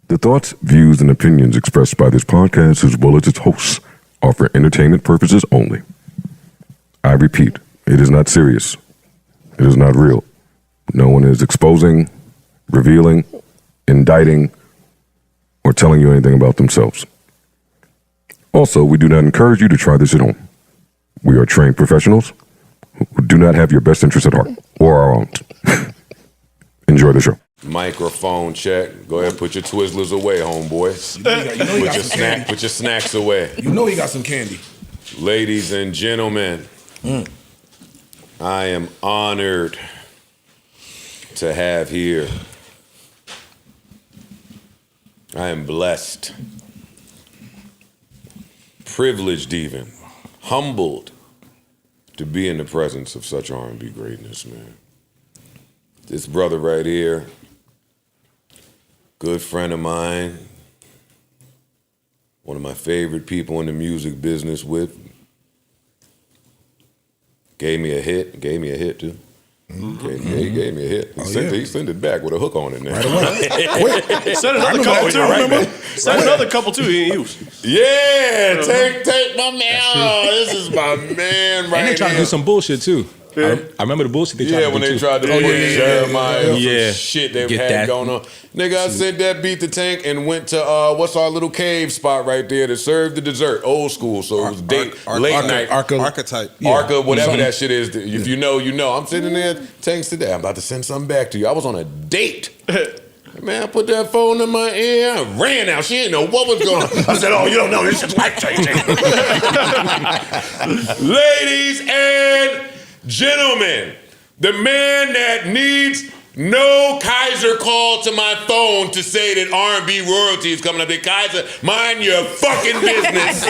The thoughts, views, and opinions expressed by this podcast, as well as its hosts, are for entertainment purposes only. I repeat, it is not serious. It is not real. No one is exposing, revealing, indicting, or telling you anything about themselves. Also, we do not encourage you to try this at home. We are trained professionals who do not have your best interests at heart, or our own. Enjoy the show. Microphone check. Go ahead, put your Twizzlers away, homeboy. Put your snacks away. You know he got some candy. Ladies and gentlemen, I am honored to have here. I am blessed, privileged even, humbled to be in the presence of such R&B greatness, man. This brother right here, good friend of mine, one of my favorite people in the music business with, gave me a hit too. He gave me a hit. He sent it back with a hook on it now. Right Sent another couple too, remember? Sent another couple too, he didn't use. Yeah, take my man. Oh, this is my man right here. And they tried to do some bullshit too. I remember the bullshit they tried to do. When they tried to put Jeremiah, some shit they had going on. Nigga, I sent that beat to Tank and went to what's our little cave spot right there to serve the dessert, old school. So it was late night. Archetype. Arca, whatever that shit is. If you know, you know. I'm sitting there, Tank's today. I'm about to send something back to you. I was on a date. Man, I put that phone in my ear. I ran out. She didn't know what was going on. I said, oh, you don't know. This is life-changing. Ladies and gentlemen, the man that needs no Kaiser call to my phone to say that R&B royalty is coming up. Hey, Kaiser, mind your fucking business.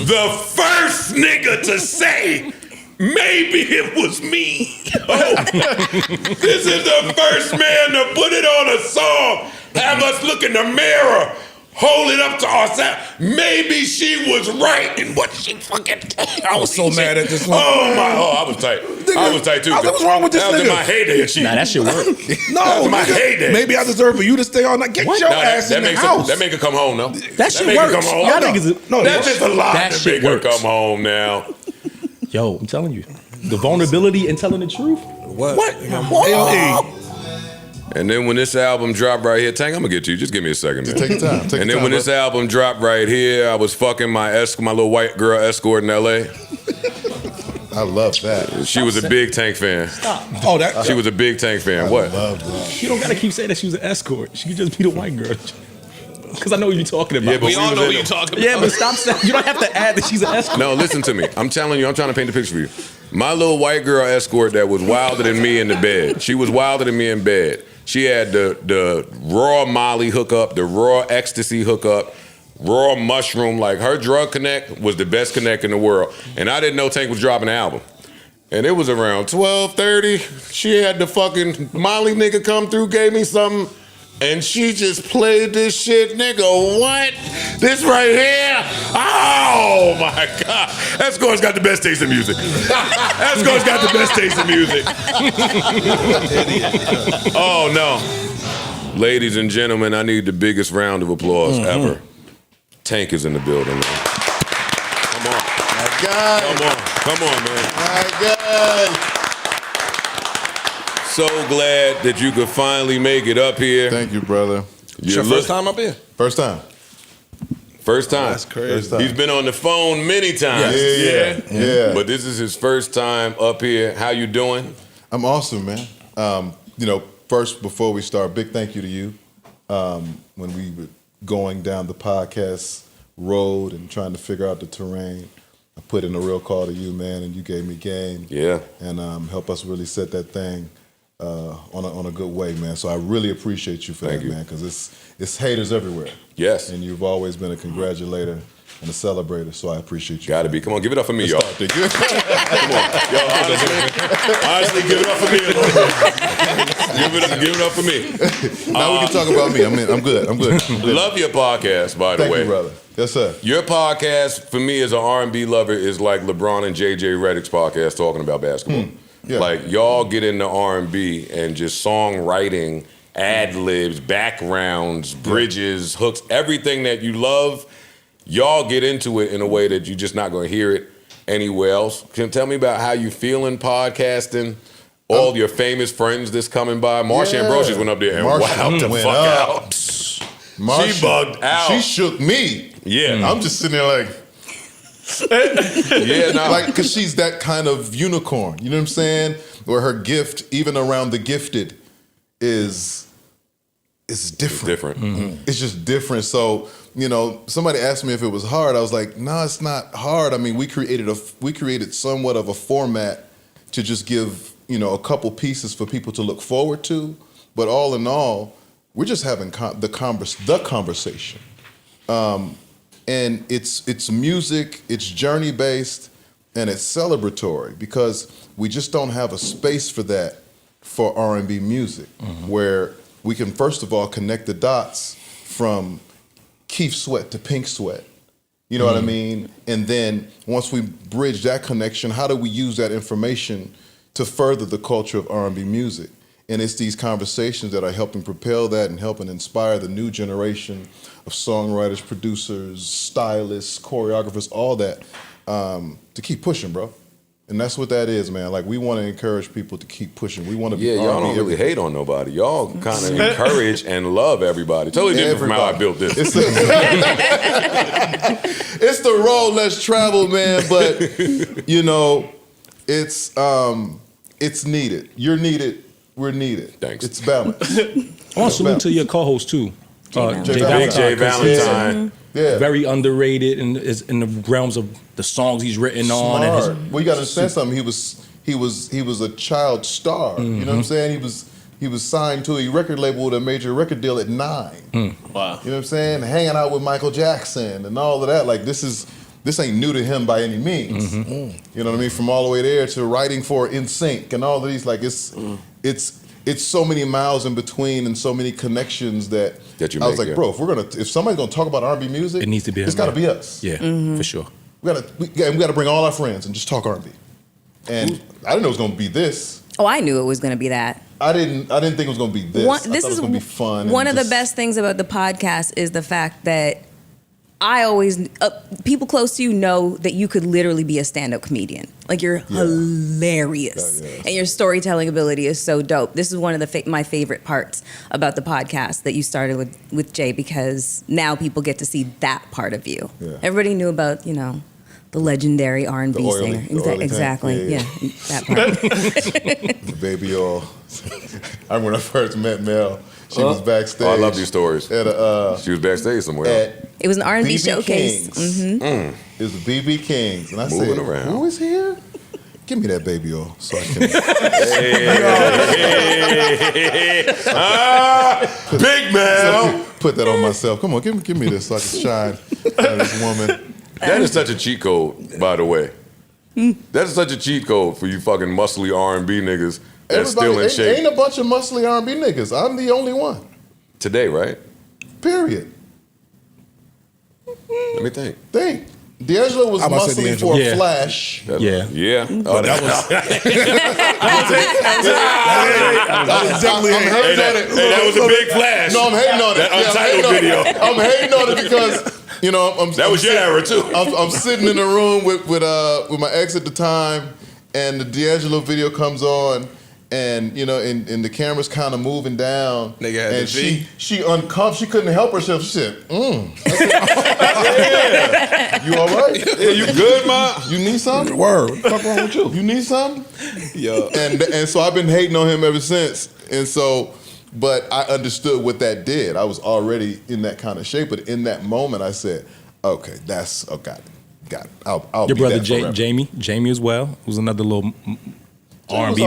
The first nigga to say, maybe it was me. Oh, this is the first man to put it on a song, have us look in the mirror, hold it up to ourselves. Maybe she was right in what she fucking. I was so mad at this one. I was tight. I was tight too. What's wrong with this That was nigga? in my heyday. Nah, that shit worked. No, my heyday. Maybe I deserve for you to stay all night. Get your ass in the house. That make her come home, no? That shit make her works. come home. Y'all niggas, No, That's just a lot that to shit make her works. come home now. Yo, I'm telling you, the vulnerability in telling the truth. What? And then when this album dropped right here, Tank, I'm gonna get to you. Just give me a second, man. Take your time. And then when this album dropped right here, I was fucking my little white girl escort in L.A. I love that. She was a big Tank fan. Oh, that. She was a big Tank fan. What? Love that. You don't gotta keep saying that she was an escort. She could just be the white girl. Because I know what you're talking about. Yeah, but We all know what you're talking about. Yeah, but stop saying. You don't have to add that she's an escort. No, listen to me. I'm telling you, I'm trying to paint the picture for you. My little white girl escort that was wilder than me in the bed. She was wilder than me in bed. She had the raw Molly hookup, the raw ecstasy hookup, raw mushroom. Like, her drug connect was the best connect in the world. And I didn't know Tank was dropping an album. And it was around 12:30. She had the fucking Molly nigga come through, gave me something. And she just played this shit, nigga. What? This right here? Oh my God. Escort's got the best taste in music. Escort's got the best taste in music. Oh no. Ladies and gentlemen, I need the biggest round of applause ever. Tank is in the building, man. Come on. My God. Come on, man. My God. So glad that you could finally make it up here. Thank you, brother. It's your first time up here? First time. First time. That's crazy. First time. He's been on the phone many times. Yeah. But this is his first time up here. How you doing? I'm awesome, man. First, before we start, big thank you to you. When we were going down the podcast road and trying to figure out the terrain, I put in a real call to you, man, and you gave me game. Yeah. And help us really set that thing on a good way, man. So I really appreciate you for Thank that, you. man, because it's haters everywhere. Yes. And you've always been a congratulator and a celebrator, so I appreciate you. Gotta be. Come on, give it up for me, y'all. Thank you. Come on. Yo, honestly, give it up for me a little bit. Give it up for me. Now we can talk about me. I'm good. Love your podcast, by the Thank way. you, brother. Yes, sir. Your podcast, for me as an R&B lover, is like LeBron and JJ Redick's podcast talking about basketball. Yeah. Like, y'all get into R&B and just songwriting ad-libs, backgrounds, bridges, hooks, everything that you love, y'all get into it in a way that you're just not going to hear it anywhere else. Can you tell me about how you feeling podcasting? All your famous friends that's coming by. Marsha Ambrosius went up there and wowed the fuck out. Marsha, she bugged out. She shook me. Yeah. I'm just sitting there like... like, because she's that kind of unicorn, you know what I'm saying? Where her gift, even around the gifted, is different. It's different. Mm-hmm. It's just different. So, you know, somebody asked me if it was hard. I was like, no, it's not hard. I mean, we created somewhat of a format to just give, you know, a couple pieces for people to look forward to. But all in all, we're just having the conversation. And it's music, it's journey based, and it's celebratory because we just don't have a space for that for R&B music, where we can first of all connect the dots from Keith Sweat to Pink Sweat. You know what I mean? And then once we bridge that connection, how do we use that information to further the culture of R&B music? And it's these conversations that are helping propel that and helping inspire the new generation of songwriters, producers, stylists, choreographers, all that, to keep pushing, bro. And that's what that is, man. Like, we want to encourage people to keep pushing. We want to be y'all don't really hate on nobody. Y'all kind of encourage and love everybody. Totally different from how I built this. It's the road less traveled, man. But, you know, it's needed. You're needed. We're needed. Thanks. It's balanced. I want to salute to your co-host too, Jay Valentine. Yeah. Very underrated and is in the realms of the songs he's written on. And Smart. Well, you got to understand something. He was a child star. You know what I'm saying? He was signed to a record label with a major record deal at 9. Wow. You know what I'm saying? Hanging out with Michael Jackson and all of that. Like, this ain't new to him by any means. You know what I mean? From all the way there to writing for NSYNC and all of these, like, it's so many miles in between and so many connections that I was like, bro, if somebody's gonna talk about R&B music, it needs to be. It's got to be us. Yeah, for sure. We got to bring all our friends and just talk R&B. And I didn't know it was gonna be this. Oh, I knew it was going to be that. I didn't think it was gonna be this. I thought it was gonna be fun. One of the best things about the podcast is the fact that I always, people close to you know that you could literally be a stand-up comedian. Like, you're hilarious. And your storytelling ability is so dope. This is one of my favorite parts about the podcast that you started with Jay, because now people get to see that part of you. Yeah. Everybody knew about, you know, the legendary R&B singer. Exactly. Yeah, that part. The baby oil. I remember when I first met Mel. She was backstage. Oh, I love these stories. She was backstage somewhere. It was an R&B showcase. It was the BB Kings. And I said, who is here? Give me that baby oil so I can... Big Mel! Put that on myself. Come on, give me this so I can shine on this woman. That is such a cheat code, by the way. That is such a cheat code for you fucking muscly R&B niggas that's still in shape. Ain't a bunch of muscly R&B niggas. I'm the only one. Today, right? Period. Let me think. I D'Angelo was was about to say muscly D'Angelo. for a flash. Yeah. But that was definitely. That was a big flash. No, I'm hating on it. That Untitled video. I'm hating on it because, you know, that was your era too. I'm sitting in a room with my ex at the time, and the D'Angelo video comes on, and you know, and the camera's kind of moving down, and she uncomfortable. She couldn't help herself. She said, yeah. You all right? Yeah, you good, ma? You need something? Word. What the fuck wrong with you? You need something? Yeah. And so I've been hating on him ever since. And so, but I understood what that did. I was already in that kind of shape, but in that moment, I said, okay, got it. I'll Your be brother that forever. Jamie as well, was another little R&B.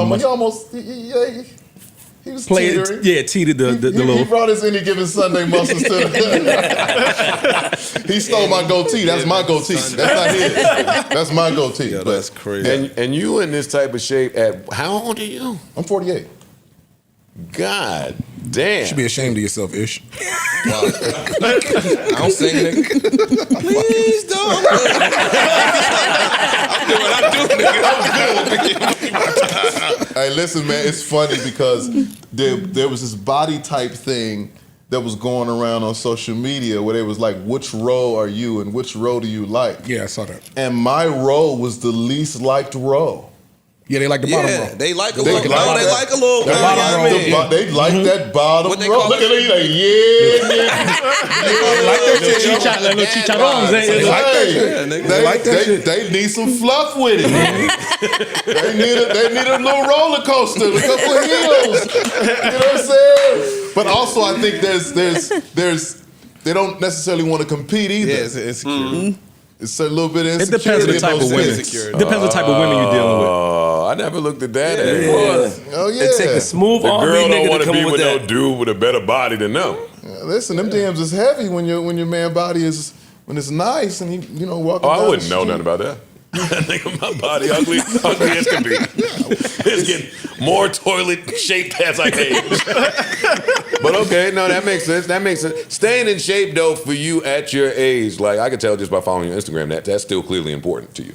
He was teetering. Yeah, teetered the little. He brought his Any Given Sunday muscles to the... He stole my goatee. That's my goatee. That's not his. That's my goatee. Yeah, that's crazy. And you in this type of shape at, how old are you? I'm 48. God damn. You should be ashamed of yourself, Ish. I don't sing, nigga. Please don't. I'm doing what I do, nigga. Hey, listen, man, it's funny because there was this body type thing that was going around on social media where they was like, which row are you and which row do you like? Yeah, I saw that. And my row was the least liked row. Yeah, they like the bottom row. They like a They little. like They that. like a little. The bottom row. They like that bottom What they row. call Look it? at it, like, Little chicharrones. They like that shit. They need some fluff with it. they need a little roller coaster, a couple of heels. You know what I'm saying? But also, I think there's they don't necessarily want to compete either. Yeah, it's insecure. It's a little bit of It insecurity. depends on the type of women. Insecurity. Depends on the type of women you're dealing with. I never looked at that. Oh yeah. It take a smooth The R&B girl don't nigga want to to come be with with no that. dude with a better body than them. Listen, them DMs is heavy when your man body is when it's nice and he walking. Oh, I down wouldn't the know street. nothing about that. Nigga, my body ugly as can be. It's getting more toilet shaped as I age. But okay, no, that makes sense. That makes sense. Staying in shape though for you at your age, like I could tell just by following your Instagram that's still clearly important to you.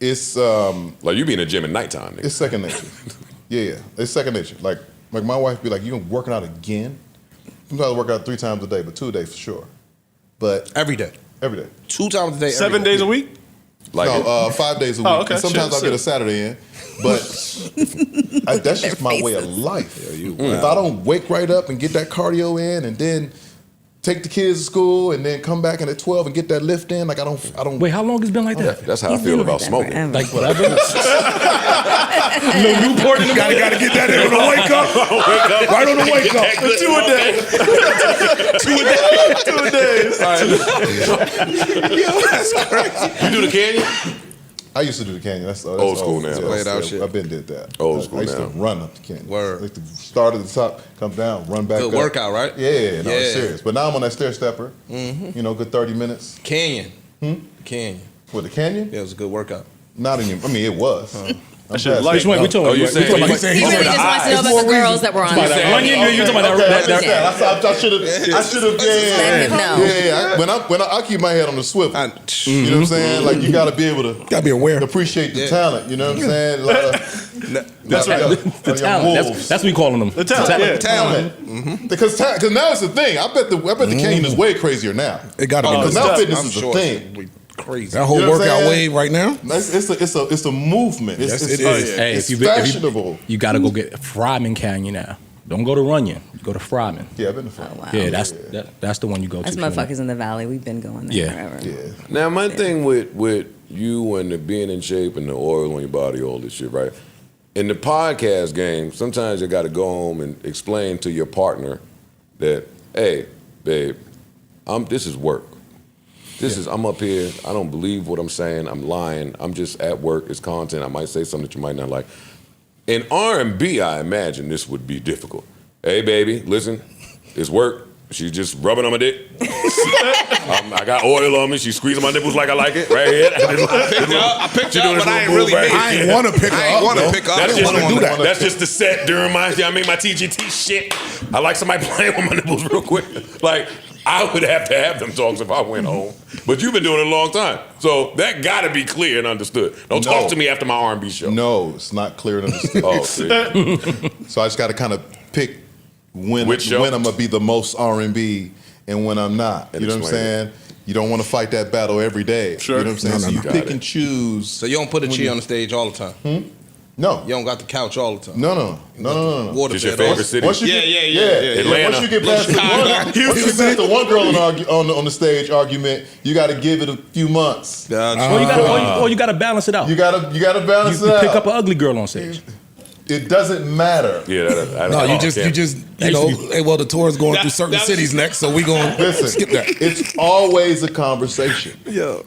It's Like you be in the gym at nighttime, nigga. it's second nature. Yeah, it's second nature. Like my wife be like, you working out again? Sometimes I work out 3 times a day, but 2 a day for sure. But Every day. every day. 2 times a day. 7 days a week? Like No, 5 days a week. Oh, okay. And sometimes Shit, I'll get a Saturday in, but that's just my way of life. If I don't wake right up and get that cardio in, and then take the kids to school, and then come back in at 12 and get that lift in, like I don't. Wait, how long has it been like that? that's how I He's feel been about like that smoking. forever. Like whatever. No Newport in the Gotta get that in on the wake up. Right on the wake up. 2 a day. You do the canyon? I used to do the canyon. That's Old school now. Played out shit. I've been did that. Old school I used now. to run up the canyon. Word. I used to start at the top, come down, run back Good up. workout, right? Yeah, no, it's Yeah. serious. But now I'm on that stair stepper. Good 30 minutes. Canyon. Canyon. With the canyon? Yeah, it was a good workout. Not anymore. I mean, it was. I'm shit past light. it. Which one? Which one? Oh, you saying? He really just wants to know about the girls that were on About there. that Runyon? You talking about Okay, I that? understand. I should have. Let him know. When I keep my head on the swivel. You know what I'm saying? Like you got to be able to Gotta be aware. appreciate the talent. You know what I'm saying? That's right. The talent. That's what we calling them. The talent, yeah. Talent. Because now it's the thing. I bet the canyon is way crazier now. It gotta be. Because now fitness I'm is sure a it's thing. crazy. That whole You know what I'm workout saying? wave right now. It's a movement. Yes, it is. Hey, It's if fashionable. you got to go get Fryman Canyon now. Don't go to Runyon. Go to Fryman. Yeah, I've been to front. Wow. Yeah, that's the one you go That's to. motherfuckers in the valley. We've been going there Yeah. forever. Yeah. Now, my thing with you and the being in shape and the oil on your body, all this shit, right? In the podcast game, sometimes you got to go home and explain to your partner that, hey, babe, this is work. I'm up here. I don't believe what I'm saying. I'm lying. I'm just at work. It's content. I might say something that you might not like. In R&B, I imagine this would be difficult. Hey, baby, listen, it's work. She's just rubbing on my dick. I got oil on me. She's squeezing my nipples like I like it, right here. I picked you up, but I ain't really made I ain't want to pick her I ain't up. want to though. pick up. I That's didn't just, want to do that. that's just the set during my TGT shit. I like somebody playing with my nipples real quick. Like, I would have to have them talks if I went home. But you've been doing it a long time. So that got to be clear and understood. Don't talk to me after my R&B show. No, it's not clear and understood. Oh, see. So I just got to kind of pick when Which show? I'm gonna be the most R&B and when I'm not. And You know what I'm explain saying? You don't want to fight that battle every day. Sure. You know what I'm saying? So you Got pick it. and choose. So you don't put a chair on the stage all the time. No. You don't got the couch all the time. No. Water Just your bed all favorite city. Once you Yeah, get, yeah. Atlanta. Once you get past the one girl on the stage argument, you got to give it a few months. Or you got to balance it out. You gotta balance You it out. pick up an ugly girl on stage. It doesn't matter. Yeah, No, you just hey, well, the tour is going through certain cities next, so we going to Listen, skip that. It's always a conversation. Yeah.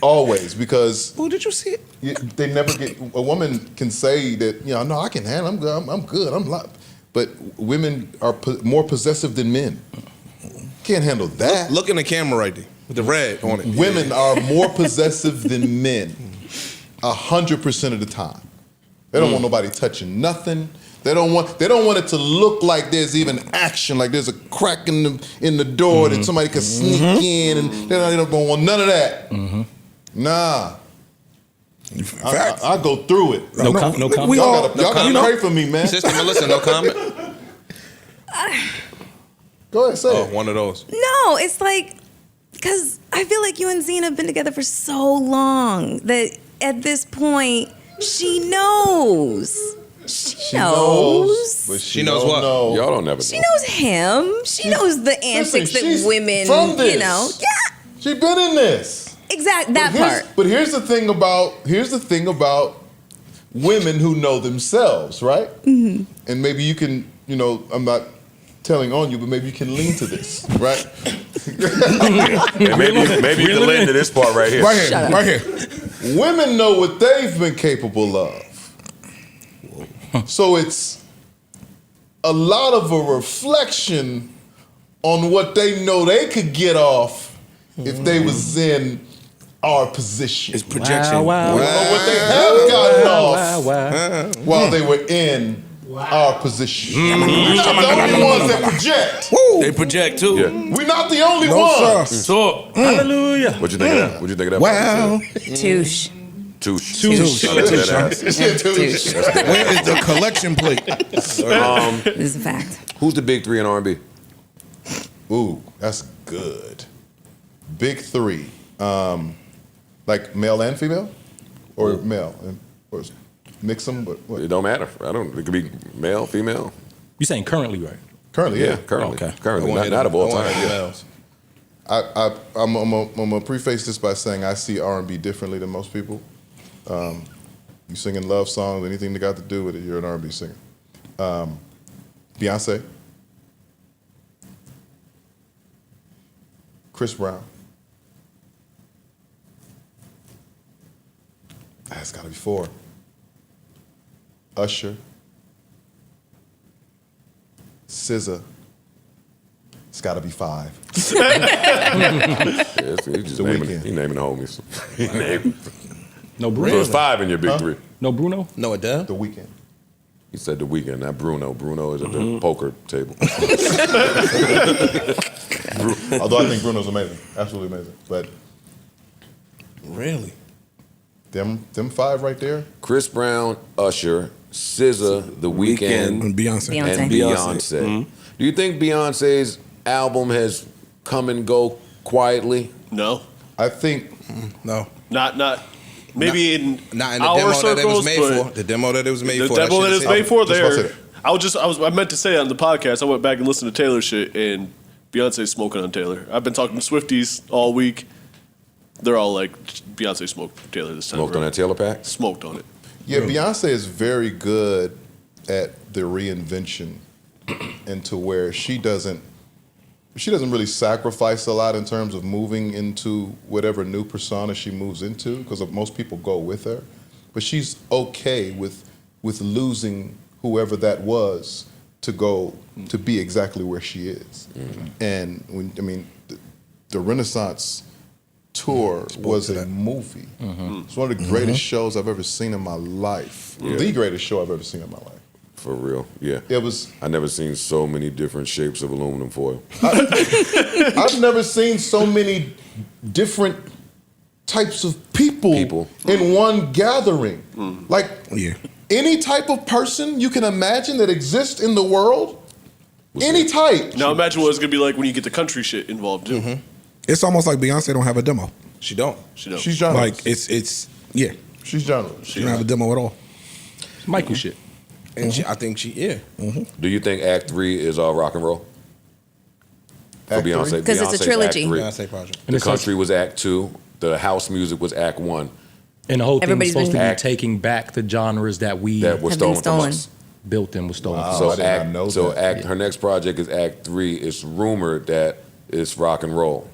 Always, because Who did you see it? they never get. A woman can say that, no, I can handle. I'm good. I'm good. But women are more possessive than men. Can't handle that. Look in the camera right there with the red on it. Women are more possessive than men, 100% of the time. They don't want nobody touching nothing. They don't want it to look like there's even action, like there's a crack in the door that somebody can sneak in, and they don't want none of that. Nah. I go through it. No comment. Y'all gotta pray for me, man. Sister Melissa, no comment. Go ahead, say it. One of those. No, it's like, because I feel like you and Zena have been together for so long that at this point, she knows. She knows. But She knows what? know. Y'all don't never know. She knows him. She knows the antics she's that women, from this. you know. Yeah, She been in this. exactly. That part. But here's the thing about women who know themselves, right? Mm-hmm. And maybe you can, I'm not telling on you, but maybe you can lean to this, right? And maybe you can lean to this part right here. Right here. Women know what they've been capable of. So it's a lot of a reflection on what they know they could get off if they was in our position. It's projection. Or what they have gotten off while they were in our position. We're not the only ones that project. They project too. Yeah. We're not the only ones. Talk. Hallelujah. What you think of that? What you think of that? Wow. Touche. Touche. Touche. I like that. Touche. Where is the collection plate? This is a fact. Who's the big three in R&B? Ooh, that's good. Big three. Like male and female? Or male? Or mix them? What? It don't matter. It could be male, female. You saying currently, right? Currently, yeah. Currently. Okay. Currently. Not of all time. Yeah. I'm gonna preface this by saying I see R&B differently than most people. You singing love songs, anything that got to do with it, you're an R&B singer. Beyonce, Chris Brown. That's got to be 4. Usher, SZA. It's got to be 5. He's just The naming, Weeknd. he naming the homies. He naming. No So Bruno. it's 5 in your big three. No Bruno. No, Adele. The Weeknd. He said the Weeknd, not Bruno. Bruno is at the poker table. Although I think Bruno's amazing, absolutely amazing. But Really? them 5 right there. Chris Brown, Usher, SZA, The Weeknd, And Beyonce. and Beyonce. Do you think Beyonce's album has come and go quietly? No, I think No. not. Maybe in Not in the our demo circles, that it was made but for. The demo that it was made the for. demo that shit it's made for. Just about to There, say I meant to say on the podcast. I went back and listened to Taylor shit, and Beyonce's smoking on Taylor. I've been talking to Swifties all week. They're all like, Beyonce smoked Taylor this time. Smoked on that Taylor pack? Smoked on it. Yeah, Beyonce is very good at the reinvention, and to where she doesn't really sacrifice a lot in terms of moving into whatever new persona she moves into, because most people go with her, but she's okay with losing whoever that was to go to be exactly where she is. And the Renaissance tour was a movie. It's one of the greatest shows I've ever seen in my life. Yeah. The greatest show I've ever seen in my life. For real, yeah. It was. I never seen so many different shapes of aluminum foil. I've never seen so many different types of people in one gathering. Like any type of person you can imagine that exists in the world. Any type. Now imagine what it's gonna be like when you get the country shit involved too. It's almost like Beyonce don't have a demo. She don't. She's genre. Like it's yeah. She's genre. She don't have a demo at all. It's Michael shit. And I think she, Do you think Act 3 is all rock and roll? For Act Beyonce, three? 'Cause it's a Beyonce's trilogy. Act 3. Beyonce project. The country was Act 2. The house music was Act 1. And the whole thing was Everybody's supposed to been- be taking back the genres that we That was Have been stolen from stolen. us. built and was stolen. Wow. from I us. did not know that. Her next project is Act 3. It's rumored that it's rock and roll.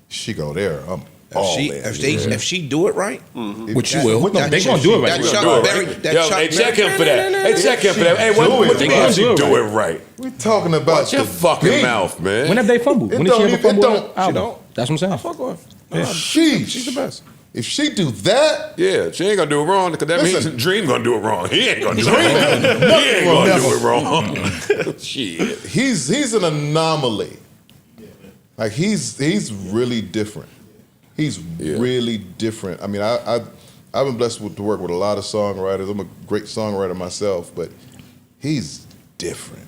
She go there. I'm all there. If she do it right, Which you will. That- They gonna do it right. That Chuck Do it Berry, right. that Yo, Chuck hey, check Berry- him for that. Hey, check him for that. Hey, do what it you right. gonna Do it do it right? We're talking about Watch your the fucking beat. mouth, man. When have they fumbled? It When did she don't ever even- it fumble an don't- album? don't. That's what I'm saying. Fuck off. She's the best. If she do that, Yeah, she ain't gonna do it wrong because that Listen. means Dream gonna do it wrong. He ain't gonna do it wrong. He ain't gonna do it wrong. Shit. he's an anomaly. Like he's really different. He's really different. I mean, I've been blessed to work with a lot of songwriters. I'm a great songwriter myself, but he's different.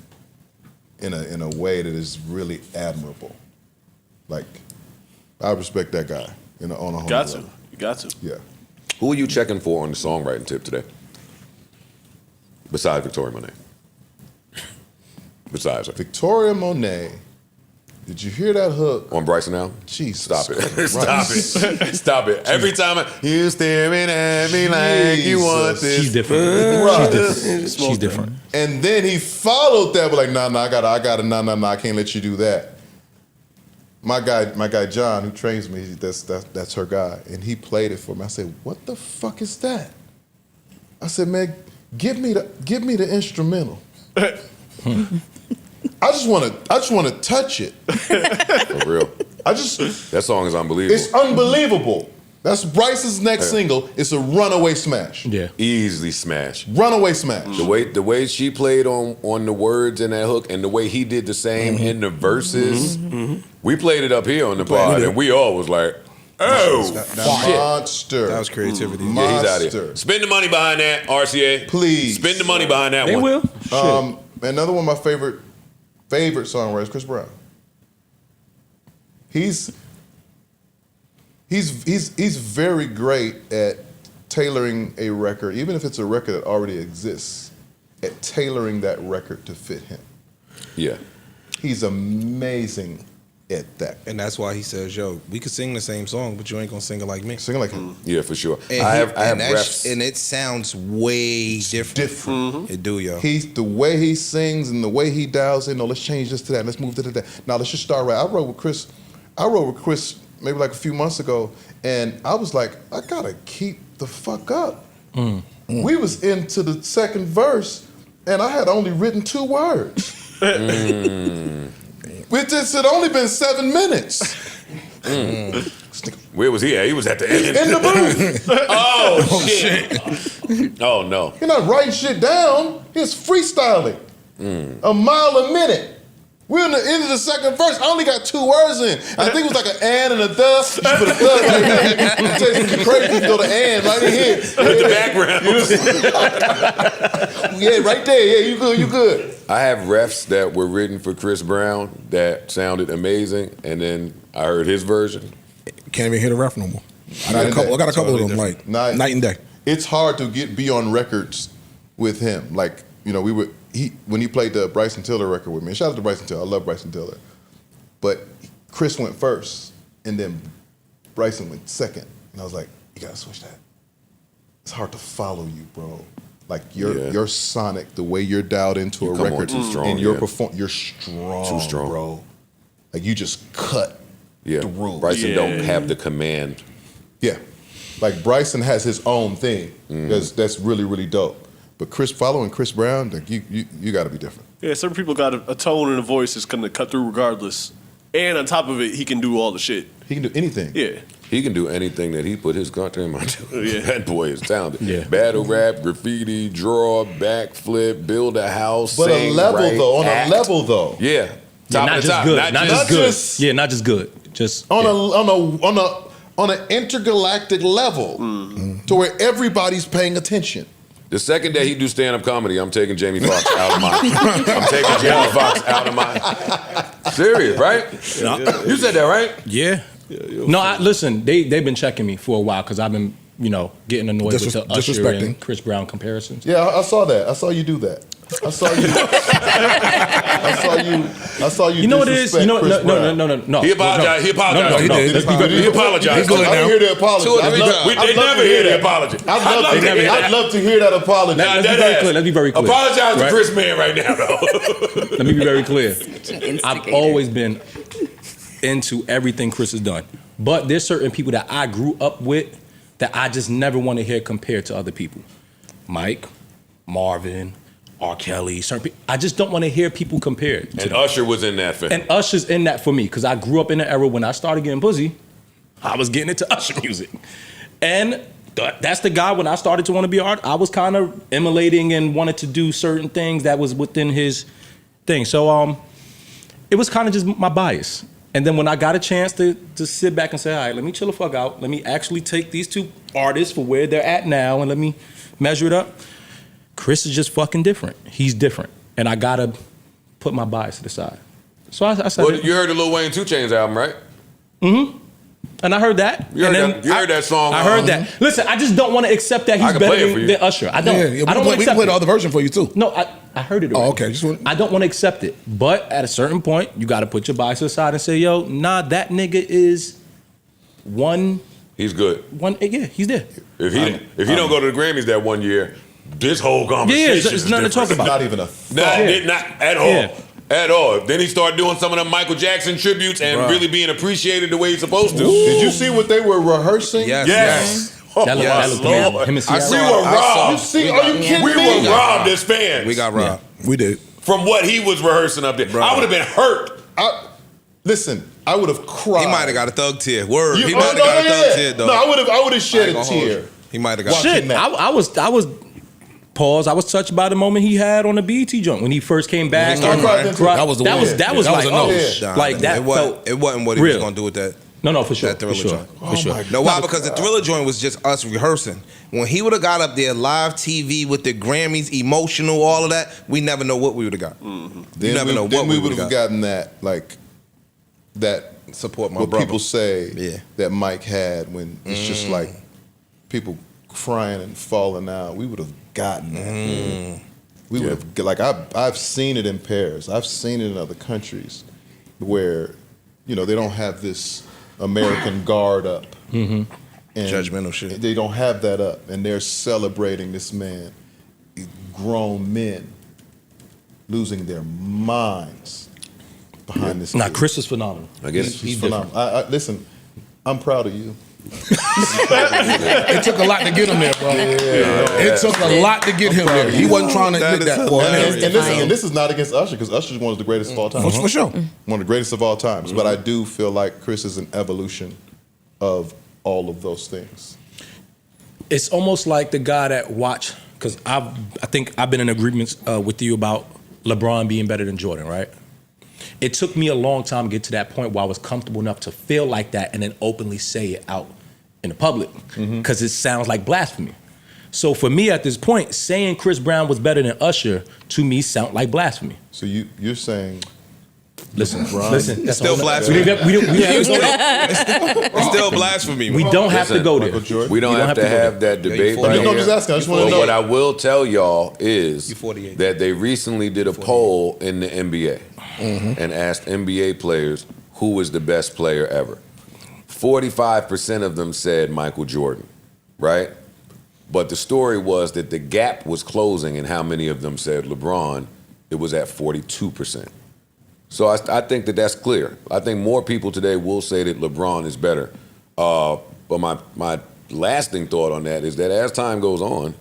in a way that is really admirable. Like, I respect that guy on a whole Got to. level. You got to. Yeah. Who are you checking for on the songwriting tip today? Besides Victoria Monet. Besides her. Victoria Monet. Did you hear that hook? On Bryson album? Jesus Stop it. Christ. Stop it. Stop it. Every time you staring at me like you want this. She's different. Right. She's different. And then he followed that with like, nah, I gotta, I can't let you do that. My guy John, who trains me, that's her guy, and he played it for me. I said, "What the fuck is that?" I said, "Man, give me the instrumental." I just want to touch it. For real. That song is unbelievable. It's unbelievable. That's Bryce's next single. It's a runaway smash. Yeah. Easily smash. Runaway smash. The way she played on the words in that hook, and the way he did the same in the verses. We played it up here on the pod, and we all was like, "Oh, shit!" Monster. That was creativity. Yeah, he's out here. Spend the money behind that, RCA. Please. Spend the money behind that They one. will. Another one of my favorite songwriters, Chris Brown. He's very great at tailoring a record, even if it's a record that already exists, at tailoring that record to fit him. Yeah. He's amazing at that. And that's why he says, yo, we could sing the same song, but you ain't gonna sing it like me. Sing like him. Yeah, for sure. And I have that's- refs. and it sounds way different. Different. It do, yo. The way he sings and the way he dials in, no, let's change this to that, let's move to that. Now let's just start right. I wrote with Chris maybe like a few months ago, and I was like, I gotta keep the fuck up. We was into the second verse, and I had only written 2 words. It had only been 7 minutes. Where was he at? He was at the end. In the booth. Oh, shit. Oh, no. You're not writing shit down. He's freestyling. A mile a minute. We're in the end of the second verse. I only got 2 words in. I think it was like an and and a the. You put a the right here. You take something crazy, you throw the and right in here. The background. Yeah, right there. Yeah, you good. I have refs that were written for Chris Brown that sounded amazing, and then I heard his version. Can't even hear the ref no more. I got a couple of them, like night and day. It's hard to be on records with him. Like, when he played the Bryson Tiller record with me. Shout out to Bryson Tiller. I love Bryson Tiller. But Chris went first, and then Bryson went second. And I was like, you gotta switch that. It's hard to follow you, bro. Like your sonic, the way you're dialed into a record, too strong, and your yeah. you're strong, Too strong. bro. Like you just cut the rules. Bryson don't have the command. Yeah, like Bryson has his own thing. That's really, really dope. But following Chris Brown, like you got to be different. Yeah, certain people got a tone and a voice that's gonna cut through regardless. And on top of it, he can do all the shit. He can do anything. Yeah. He can do anything that he put his goddamn mind to. Yeah. That boy is talented. Yeah. Battle rap, graffiti, draw, backflip, build a house. But sing, a level write, though, act. on a level though. Yeah. Yeah, Top not of the just top. good. Not just good. just- Yeah, not just good. Just On an intergalactic level, to where everybody's paying attention. The second day he do stand-up comedy, I'm taking Jamie Foxx out of mine. I'm taking Jamie Foxx out of mine. Serious, right? You said that, right? Yeah. No, listen, they've been checking me for a while because I've been, getting annoyed with the Usher disrespecting. and Chris Brown comparisons. Yeah, I saw that. I saw you do that. I saw you. I saw you. You know what it is? disrespect Chris Brown. No. He apologized. He apologized. No, he did. He apologized. I didn't hear the apology. They never hear the apology. I'd love to hear that apology. Now, Let's be very clear. Let's be very clear. Apologize to Right? Chris Man right now, though. Let me be very clear. Instigator. I've always been into everything Chris has done. But there's certain people that I grew up with that I just never want to hear compared to other people. Mike, Marvin, R. Kelly, certain people. I just don't want to hear people compared to And them. Usher was in that film. And Usher's in that for me because I grew up in an era when I started getting pussy, I was getting into Usher music. And that's the guy when I started to want to be an artist, I was kind of emulating and wanted to do certain things that was within his thing. So it was kind of just my bias. And then when I got a chance to sit back and say, all right, let me chill the fuck out. Let me actually take these 2 artists for where they're at now and let me measure it up. Chris is just fucking different. He's different. And I gotta put my bias to the side. So I said, Well, you heard the Lil Wayne 2 Chainz album, right? and I heard that. You heard that song. I heard that. Listen, I just don't want to accept that he's better than Usher. I don't. I don't want to accept we can play the other version for you too. No, I heard it already. Oh, okay. I don't want to accept it. But at a certain point, you got to put your bias aside and say, yo, nah, that nigga is one. He's good. Yeah, he's there. If he don't go to the Grammys that one year, this whole conversation it's nothing to talk about. Not even a not at all. Yeah. At all. Then he started doing some of the Michael Jackson tributes and really being appreciated the way he's supposed to. Did you see what they were rehearsing? Yes. That looked Lord. good. Him and We Ciara. were robbed. You see? Are you kidding We me? were robbed as fans. We got robbed. We did. From what he was rehearsing up there. I would have been hurt. Listen, I would have cried. He might have got a thug tear. Word. He might have no, got a thug yeah. tear, though. No, I would have shed a gonna hold tear. you. He might have got Shit, that. I was pause. I was touched by the moment he had on the BET joint when he first came back. That was the one. That was That like, was a oh, no. like that it wasn't what he was going to do with that. No, for sure. That Thriller joint. For sure. No, why? Because the Thriller joint was just us rehearsing. When he would have got up there live TV with the Grammys, emotional, all of that, we never know what we would have got. Then we would have gotten that, like, that support my what brother. people say that Mike had when it's just like people crying and falling out. We would have gotten that. We would have, like, I've seen it in Paris. I've seen it in other countries where, you know, they don't have this American guard up. And judgmental shit. They don't have that up, and they're celebrating this man, grown men losing their minds behind this. Nah, kid. Chris is phenomenal. I get it. He's phenomenal. Listen, I'm proud of you. It took a lot to get him there, bro. It took a lot to get him there. He wasn't trying to get that for him. And this is not against Usher, because Usher's one of the greatest of all time. For sure. One of the greatest of all times. But I do feel like Chris is an evolution of all of those things. It's almost like the guy that watched, because I think I've been in agreement with you about LeBron being better than Jordan, right? It took me a long time to get to that point where I was comfortable enough to feel like that and then openly say it out in the public, because it sounds like blasphemy. So for me at this point, saying Chris Brown was better than Usher to me sound like blasphemy. So you're saying, listen. It's still blasphemy. It's still blasphemy. We don't have to go there. We don't have to have that debate right I'm here. just asking. I just want to But know. what I will tell y'all is You 48. that they recently did a poll in the NBA and asked NBA players who was the best player ever. 45% of them said Michael Jordan, right? But the story was that the gap was closing, and how many of them said LeBron? It was at 42%. So I think that that's clear. I think more people today will say that LeBron is better. But my lasting thought on that is that as time goes on,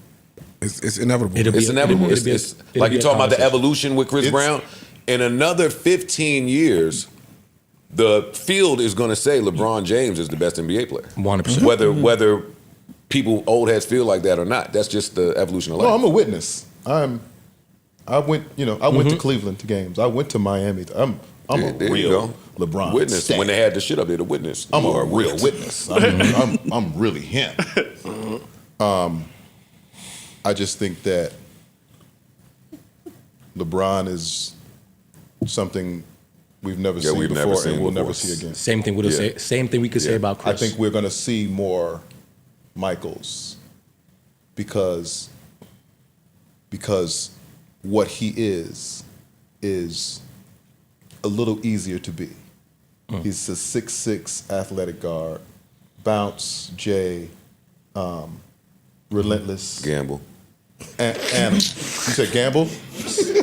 It's inevitable. it's inevitable. It's like you're talking about the evolution with Chris It's- Brown. In another 15 years, the field is going to say LeBron James is the best NBA player. 100%. Whether people, old heads, feel like that or not, that's just the evolution of life. No, I'm a witness. I went to Cleveland to games. I went to Miami. I'm a There you real go. LeBron Witness. stan. When they had the shit up there, the witness. I'm You a are real witness. I'm really him. I just think that LeBron is something we've never seen we've before never seen and we'll before. never see again. Same thing we could say about I Chris. think we're going to see more Michaels because what he is a little easier to be. He's a 6'6" athletic guard, bounce, Jay, relentless. Gamble. And you said gamble? You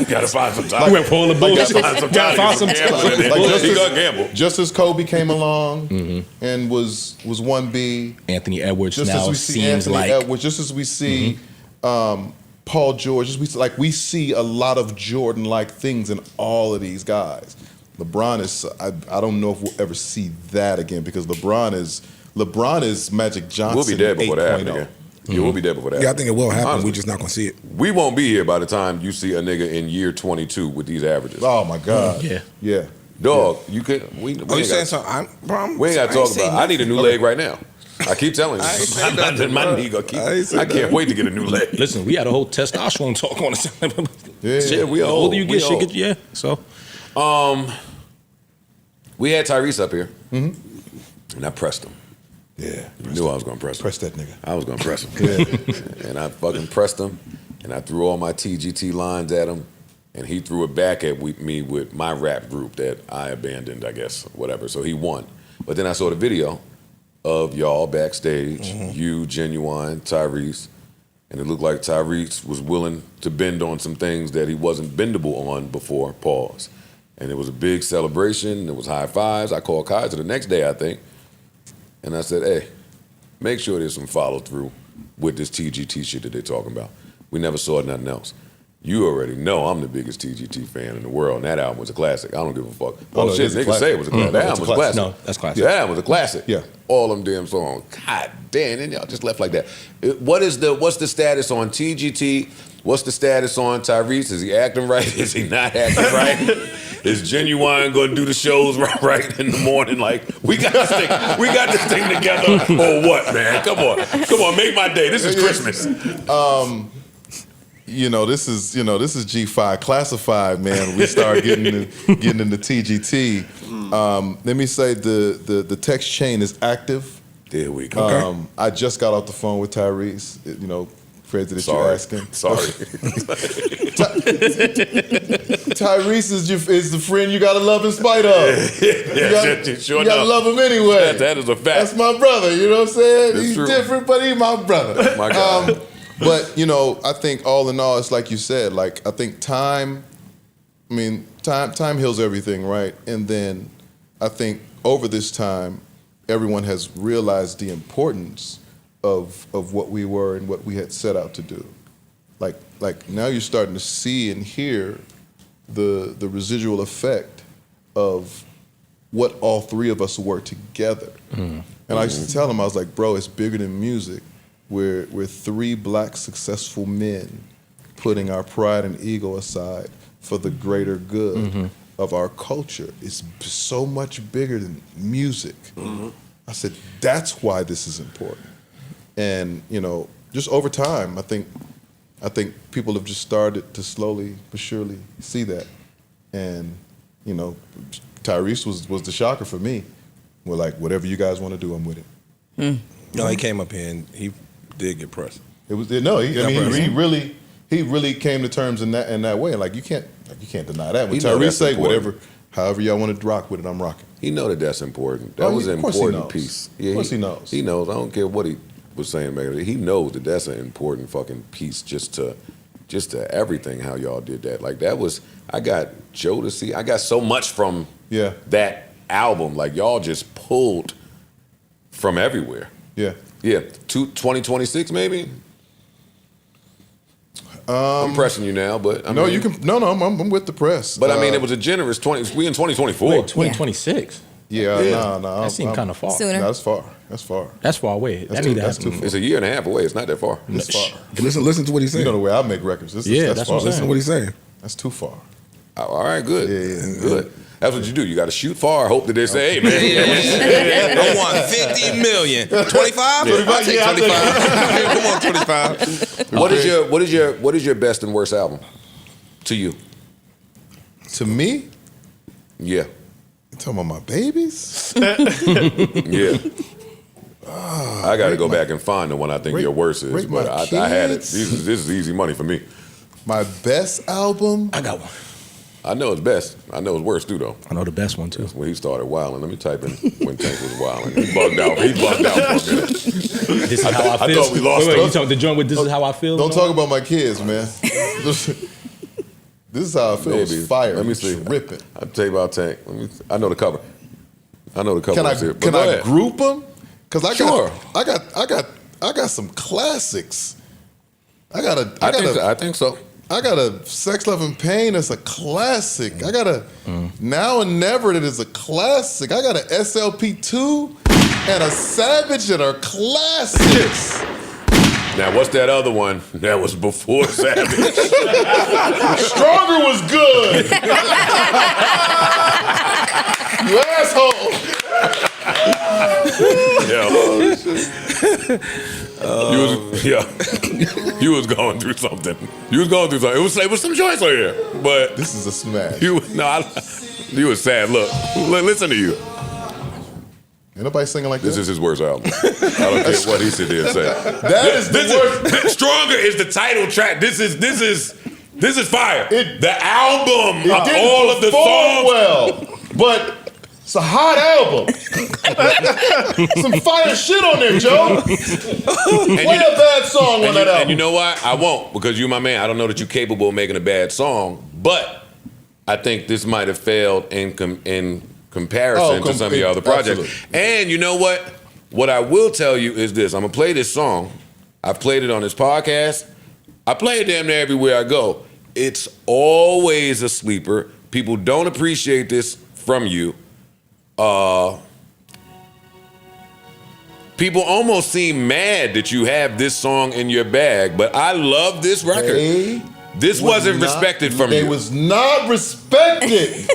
gotta find some time. We went for all the bullshit. Gotta find some time. He got gamble. Just as Kobe came along and was 1B. Anthony Edwards Just now as we see seems Anthony like Edwards, just as we see Paul George, we see a lot of Jordan-like things in all of these guys. LeBron is, I don't know if we'll ever see that again, because LeBron is Magic Johnson. We'll be dead before that happens 8.0. again. Yeah, we'll be dead before that. Yeah, I think it will happen. Honestly. We're just not going to see it. We won't be here by the time you see a nigga in year 22 with these averages. Oh my God. Yeah. Dog, you could. We You ain't saying got, something? Bro, we ain't got to talk about. I need a new leg right now. I keep telling you. I ain't say nothing, my bro. knee gonna keep. I ain't say I can't wait to get a new leg. Listen, we had a whole testosterone talk on this. Yeah. Shit, we The old. older you We get, shit old. get yeah. So We had Tyrese up here, and I pressed him. Yeah. You knew I was going to press him. Press that nigga. I was going to press him. And I fucking pressed him, and I threw all my TGT lines at him, and he threw it back at me with my rap group that I abandoned, I guess, whatever. So he won. But then I saw the video of y'all backstage, you, Genuine, Tyrese, and it looked like Tyrese was willing to bend on some things that he wasn't bendable on before, pause. And it was a big celebration, it was high fives. I called Kaiser the next day, I think, and I said, hey, make sure there's some follow through with this TGT shit that they're talking about. We never saw nothing else. You already know I'm the biggest TGT fan in the world, and that album was a classic. I don't give a fuck. Oh, Oh, no, shit, it's a niggas classic. say it was a classic. That album was a classic. No, that's classic. Yeah, that album was a classic. Yeah. All them damn songs. God damn, and y'all just left like that. What's the status on TGT? What's the status on Tyrese? Is he acting right? Is he not acting right? Is Genuine going to do the shows right in the morning? Like, we got this thing together, or what, man? Come on, make my day. This is Christmas. This is G5 classified, man. We start getting into TGT. Let me say the text chain is active. There we go. I just got off the phone with Tyrese. Crazy that you're asking. Sorry. Tyrese is the friend you gotta love in spite of. You gotta love him anyway. That is a fact. That's my brother. You know what I'm saying? That's He's true. different, but he's my brother. My God. But I think all in all, it's like you said. Like I think time heals everything, right? And then I think over this time, everyone has realized the importance of what we were and what we had set out to do. Like now you're starting to see and hear the residual effect of what all three of us were together. And I used to tell him, I was like, bro, it's bigger than music. We're three black successful men putting our pride and ego aside for the greater good of our culture. It's so much bigger than music. I said, that's why this is important. And just over time, I think people have just started to slowly but surely see that. And Tyrese was the shocker for me. We're like, whatever you guys want to do, I'm with it. No, he came up here and he did get pressed. He really came to terms in that way. Like you can't deny that. When He know Tyrese that's say important. however y'all want to rock with it, I'm rocking. He know that's important. That was an of course he important knows. piece. Of course he knows. He knows. I don't care what he was saying back then. He knows that's an important fucking piece just to everything how y'all did that. Like that was, I got Joe to see. I got so much from that album. Like y'all just pulled from everywhere. Yeah. Yeah. 2026 maybe? I'm pressing you now, but I mean, you can. No, I'm with the press. But I mean, it was a generous 20. We in 2024. wait, 2026. Yeah. No. That seemed kind of far. Sooner. That's far. That's far. That's far away. That's That too- need to that's happen. too far. It's a year and a half away. It's not that far. It's far. Listen to what he's saying. You know the way I make records. That's Yeah, that's that's far. what I'm Listen to what he's saying. That's too far. All right, good. Yeah. Good. That's what you do. You got to shoot far. Hope that they say, hey, man. I want 50 million. 25? I'll take 25. Come on, 25. What is your best and worst album to you? To me, Yeah. you talking about my babies? Yeah. I got to go back and find the one I think Rate- your worst is, rate but my I had it. kids. This is easy money for me. My best album? I got one. I know it's best. I know it's worst too, though. I know the best one too. When he started wilding, let me type in when Tank was wilding. He bugged out. He bugged out for a minute. This is how I feel. thought we lost wait, him. you talk the joint with "This is how I feel." Don't talk about my kids, man. This is how I feel. Maybe. It's fire. Let me see. Tripping. I'll tell you about Tank. I know the cover. I know the cover. Can I is here, but can go I ahead. group them? Because I Sure. got some classics. I think so. got a Sex, Love, and Pain that's a classic. I got a Now and Never that is a classic. I got a SLP2 and a Savage that are classics. Now, what's that other one that was before Savage? Stronger was good. You asshole. Yeah. You was going through something. You was going through something. It was some joints on here, but This is a smash. you was sad. Look, listen to you. Ain't nobody singing like This that. is his worst album. I don't care what he said there and said. That is the worst. Stronger is the title track. This is fire. The album It of didn't all of the perform songs. well, but it's a hot album. Some fire shit on there, Joe. Play a bad song on that album. And you know what? I won't, because you my man. I don't know that you're capable of making a bad song, but I think this might have failed in comparison to some of your other projects. Absolutely. And you know what? What I will tell you is this. I'm going to play this song. I've played it on this podcast. I play it damn near everywhere I go. It's always a sleeper. People don't appreciate this from you. People almost seem mad that you have this song in your bag, but I love this record. This wasn't respected from you. It was not respected.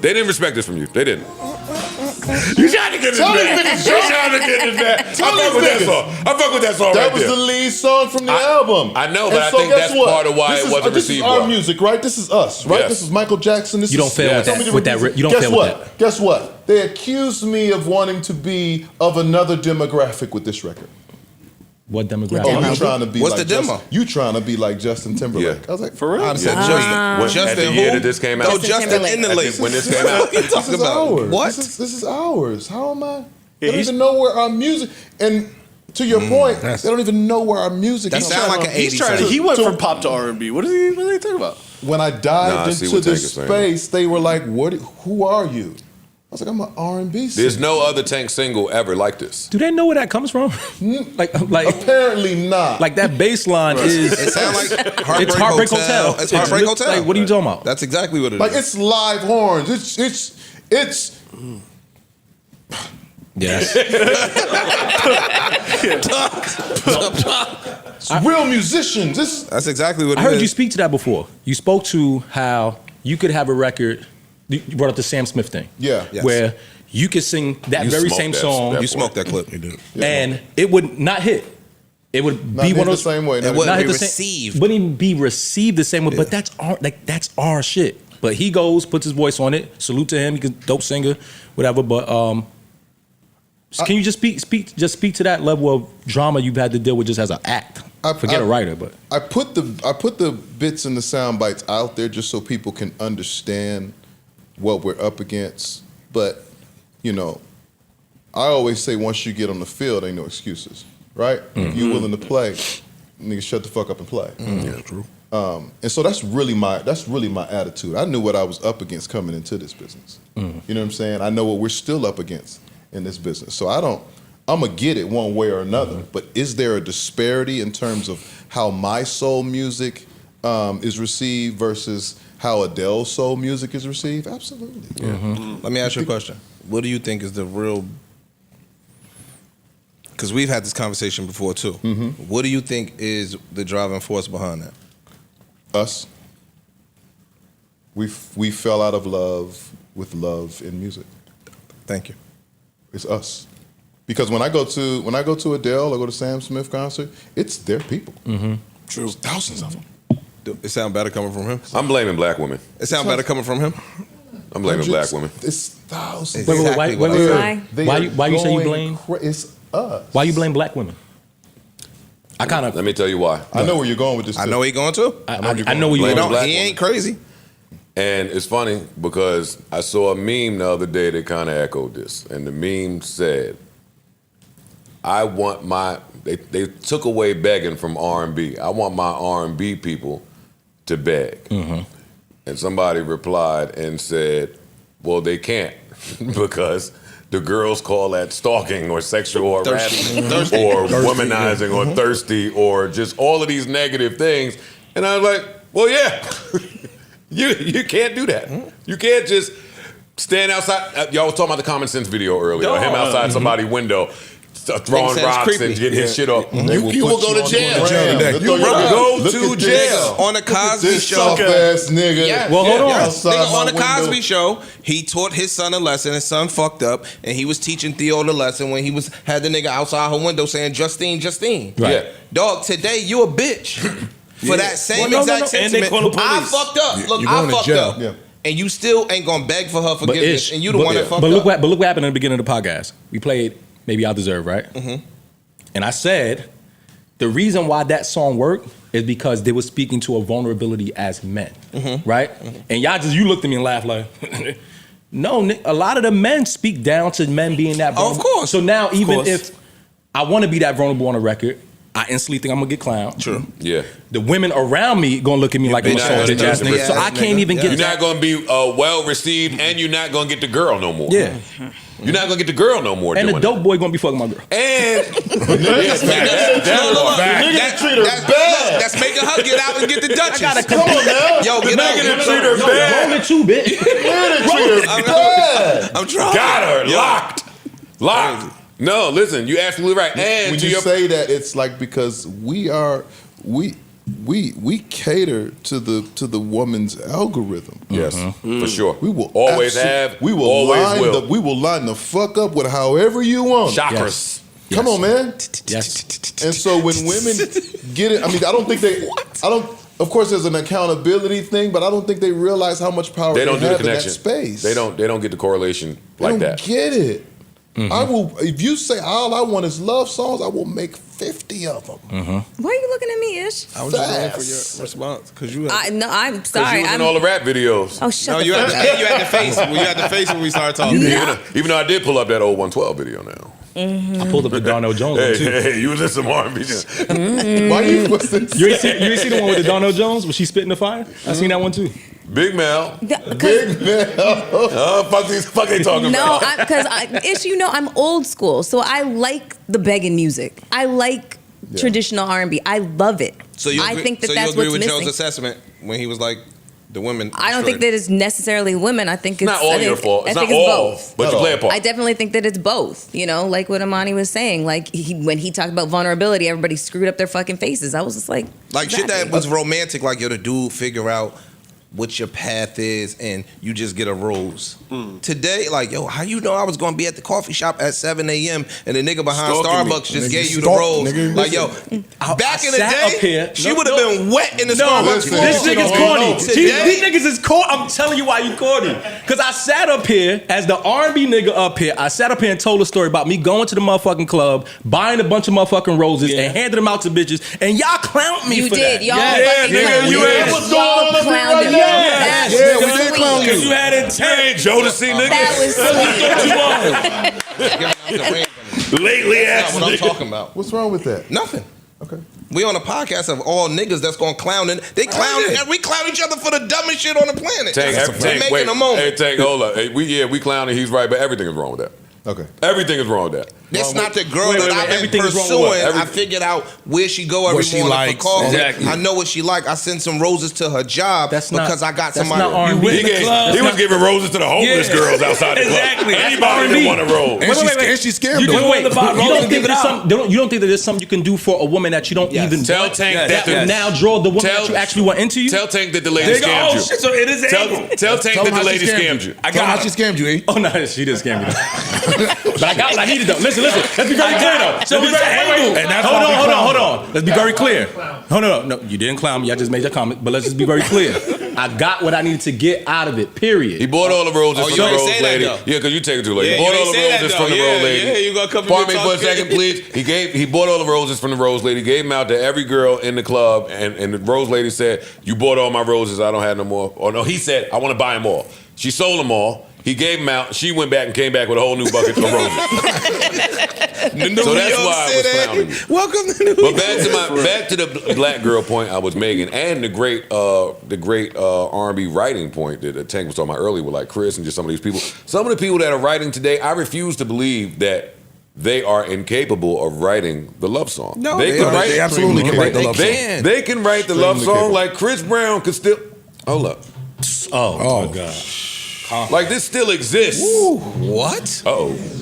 They didn't respect this from you. They didn't. You trying to get this Tell these back. niggas, You Joe. trying to get this back. I Tell fuck these with that niggas. song. I fuck with that song That right was there. the lead song from the album. I know, but And I so think guess that's what? part of why This it is- wasn't This received is our well. music, right? This is us, right? Yes. This is Michael Jackson. This You don't is, fail with tell that- me the with that reason. you don't Guess fail with what? that. Guess what? They accused me of wanting to be of another demographic with this record. What demographic? Oh, you trying to be What's like the demo? You trying to be like Justin Timberlake? Yeah. I was like, For real? I said Yeah. Justin. At the Justin year who? that this came out. No, Justin Justin Timberlake. in the list. When this came out. What you talking This is about? ours. What? This is ours. How am I? They don't he's- even know where our music. And to your point, they don't even know where our music. That is. sound like an He's 80s trying to. song. He went So- from pop to R&B. What are they talking about? When I Nah, I dived see into what Tank this is saying. space, they were like, "What? Who are you?" I was like, "I'm an R&B singer." There's no other Tank single ever like this. Do they know where that comes from? like Apparently not. that bass line is. It sounds like Heartbreak, It's Heartbreak Hotel. It's Heartbreak lit- Hotel. like, what are you talking about? That's exactly what it is. like it's live horns. It's Yes. real musicians. That's exactly what it I is. heard you speak to that before. You spoke to how you could have a record. You brought up the Sam Smith thing. Yeah. Yes. Where you could sing that You very smoked same that- song that You smoked that clip. and it would not hit. It would Not be hit one of the those. same way. It Not wouldn't not be hit the received. same. Wouldn't even be received the same way. But that's our shit. But he goes, puts his voice on it. Salute to him. He's a dope singer, whatever. But can you just speak to that level of drama you've had to deal with just as an act? Forget a writer, but I put the bits and the sound bites out there just so people can understand what we're up against. But you know, I always say once you get on the field, ain't no excuses, right? If you're willing to play, nigga, shut the fuck up and play. Yeah, true. And so that's really my attitude. I knew what I was up against coming into this business. You know what I'm saying? I know what we're still up against in this business. So I'm gonna get it one way or another. But is there a disparity in terms of how my soul music is received versus how Adele's soul music is received? Absolutely. Let me ask you a question. What do you think is the real? Because we've had this conversation before too. What do you think is the driving force behind that? Us. We fell out of love with love in music. Thank you. It's us. Because when I go to Adele or go to Sam Smith concert, it's their people. True. There's thousands of them. It sound better coming from him. I'm blaming black women. It sound better coming from him. I'm blaming black women. It's thousands. Wait, Exactly what I said. Why? Why you say you blame? It's us. why you blame black women? I kind of Let me tell you why. I know where you're going with this. I too. know where he going to. I know where you Blame He, are. black he ain't crazy. And it's funny because I saw a meme the other day that kind of echoed this. And the meme said, I want they took away begging from R&B. I want my R&B people to beg. And somebody replied and said, well, they can't because the girls call that stalking or sexual harassment or womanizing or thirsty or just all of these negative things. And I was like, well, yeah. You can't do that. You can't just stand outside. Y'all was talking about the Common Sense video earlier. Him outside somebody's window, throwing sounds rocks creepy. and getting his shit up. You will go to jail. Go to jail. On the Cosby This Show. soft ass nigga. Yeah. Well, hold on. Outside Nigga, my on the Cosby window. Show, he taught his son a lesson. His son fucked up, and he was teaching Theo the lesson when he had the nigga outside her window saying, Justine, Justine. Right. Yeah. Dog, today you a bitch for that same Well, no, exact no, and they sentiment. call the I police. fucked up. Look, You're I going to fucked jail. up. Yeah. And you still ain't gonna beg for her But forgiveness, Ish, and you the one that fucked but look up. what happened in the beginning of the podcast. We played Maybe I Deserve, right? Mm-hmm. And I said the reason why that song worked is because they were speaking to a vulnerability as men, right? And you looked at me and laughed like, no, a lot of the men speak down to men being that vulnerable. Of course. So now even course. if I want to be that vulnerable on a record, I instantly think I'm gonna get clowned. True. Yeah. The women around me gonna look at me like I'm a bitch salted ass ass nigga. nigga. So I can't even get You're that. not going to be well received, and you're not going to get the girl no more. Yeah. You're not going to get the girl no more. And the doing dope boy gonna be fucking my girl. that. And That's making her get out and get the Duchess. I gotta come on now. Yo, get out. treat her bad. Roll it too, bitch. I'm trying. Got her locked. No, listen, you're absolutely right. And When to you your say that, it's like because we cater to the woman's algorithm. yes, for sure. We will always have. We will always line will. we will line the fuck up with however you want. Chakras. Come on, man. Yes. And so when women get it, I mean, I don't think they. I don't. Of course, there's an accountability thing, but I don't think they realize how much power They don't do the have in that connection. space. They don't get the correlation They like don't that. get it. I will. If you say all I want is love songs, I will make 50 of them. Why are you looking at me, Ish? I was just waiting for your response because you. I'm Because sorry. you was in all the rap videos. Oh, shut No, the you fuck had, up. you had the face. You had the face when we started talking. Even though I did pull up that old 112 video now. I pulled up the Darnell Jones one too. Hey, you was in some R&B. Why you? What's this? You ain't see the one with the Darnell Jones where she spitting the fire? I seen that one too. Big Mel. Big man. Fuck they talking No, about. because Ish, I'm old school, so I like the begging music. I like traditional R&B. I love it. So you I agree, think that so that's you agree what's with missing. Joe's assessment when he was like the women. I don't think that it's necessarily women. I think it's It's not all I think, your fault. It's I not think it's all, both. but you play a part. I definitely think that it's both. Like what Amani was saying. Like when he talked about vulnerability, everybody screwed up their fucking faces. I was just like shit that exactly. was romantic. Like the dude figure out what your path is, and you just get a rose. Today, how you know I was gonna be at the coffee shop at 7 a.m. and the nigga behind Stalking me. Starbucks just Nigga, gave you the stalk, rose? nigga. Back in the sat up day, here. she No, would have been wet in the Starbucks. listen. This floor. nigga's No, corny. no. These niggas is corny. I'm telling you why you corny. Because I sat up here as the R&B nigga up here. I sat up here and told a story about me going to the motherfucking club, buying a bunch of motherfucking roses, and handing them out to bitches. And y'all clowned me You for did. that. Y'all Yeah, fucking nigga, clowned you him. ain't- What's going on Y'all up here clowned right him. now? That's Yeah, we did sweet. clown you. Because you had it Hey, Jodeci, nigga. That was sweet. Lately That's ass not what I'm nigga. talking about. What's wrong with that? Nothing. Okay. We on a podcast of all niggas that's gonna clown and they clown and we clown each other for the dumbest shit on the planet. We're making a moment. Hey, Tank, hold up. Hey, we clowning, he's right, but everything is wrong with that. Okay. Everything is wrong with that. This not the girl Wait, that wait, I've been everything is wrong with what? pursuing. I figured out where she go every What she morning likes. for coffee. Exactly. I know what she like. I send some roses to her job That's not- because I got that's somebody. not R&B. He was giving roses to the homeless girls outside the club. Exactly. That's Anybody that R&B. want a rose. And she scammed You him. don't, wait, you the bottle, don't give think it there's out. something. You don't think that there's something you can do for a woman that you don't even Tell want, Tank that that will now draw the woman Tell- that you actually want into you? Tell Tank that the lady There you go. scammed Oh you. shit! So it is able. Tell Tank that the lady scammed you. I got how she scammed you, eh? Oh no, she did scam me. But I got what I needed though. Listen. Let's be very clear though. So it's an angle. And hold on. Let's be very clear. No, you didn't clown me. I just made your comment. But let's just be very clear. I got what I needed to get out of it. Period. He bought all the roses Oh, from you the ain't rose say that, lady. though. Yeah, because you take it too late. Yeah, He bought you all ain't the say that, roses though. from the Yeah, rose lady. yeah, you gonna come to Pardon me me for a talking- second, please. He bought all the roses from the rose lady, gave them out to every girl in the club, and the rose lady said, "You bought all my roses. I don't have no more." Or no, he said, "I want to buy them all." She sold them all. He gave them out. She went back and came back with a whole new bucket of roses. So that's why I was clowning you. Welcome to New But York. back to the black girl point I was making, and the great R&B writing point that Tank was talking about earlier with like Chris and just some of these people. Some of the people that are writing today, I refuse to believe that they are incapable of writing the love song. No, they they can are. write. They absolutely can write the love song. They can write the love Extremely song capable. like Chris Brown could still. Hold up. Oh my god. Like this still exists. What?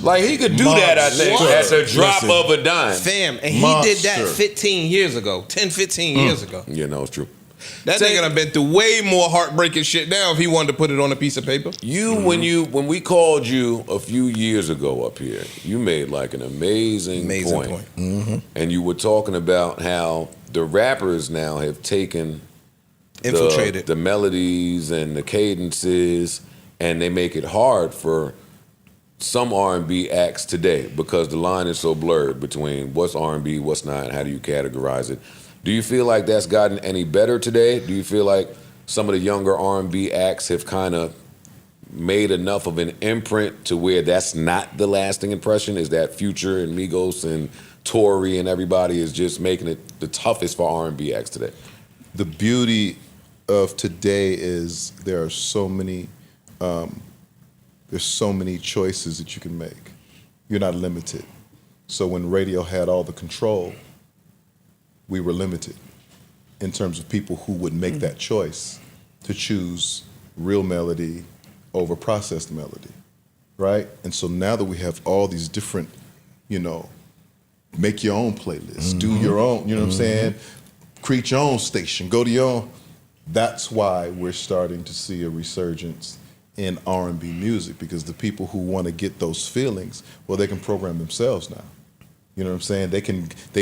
Like he could do that, I think, at the drop of a dime. Fam, and he did that 15 years ago, 10, 15 years ago. Yeah, no, it's true. That nigga done been through way more heartbreaking shit now if he wanted to put it on a piece of paper. When we called you a few years ago up here, you made like an amazing point. And you were talking about how the rappers now have taken infiltrated the melodies and the cadences, and they make it hard for some R&B acts today because the line is so blurred between what's R&B, what's not, how do you categorize it. Do you feel like that's gotten any better today? Do you feel like some of the younger R&B acts have kind of made enough of an imprint to where that's not the lasting impression? Is that Future and Migos and Tory and everybody is just making it the toughest for R&B acts today? The beauty of today is there are so many choices that you can make. You're not limited. So when radio had all the control, we were limited in terms of people who would make that choice to choose real melody over processed melody, right? And so now that we have all these different, make your own playlist, do your own, you know what I'm saying? Create your own station, go to your own. That's why we're starting to see a resurgence in R&B music, because the people who want to get those feelings, well, they can program themselves now. You know what I'm saying?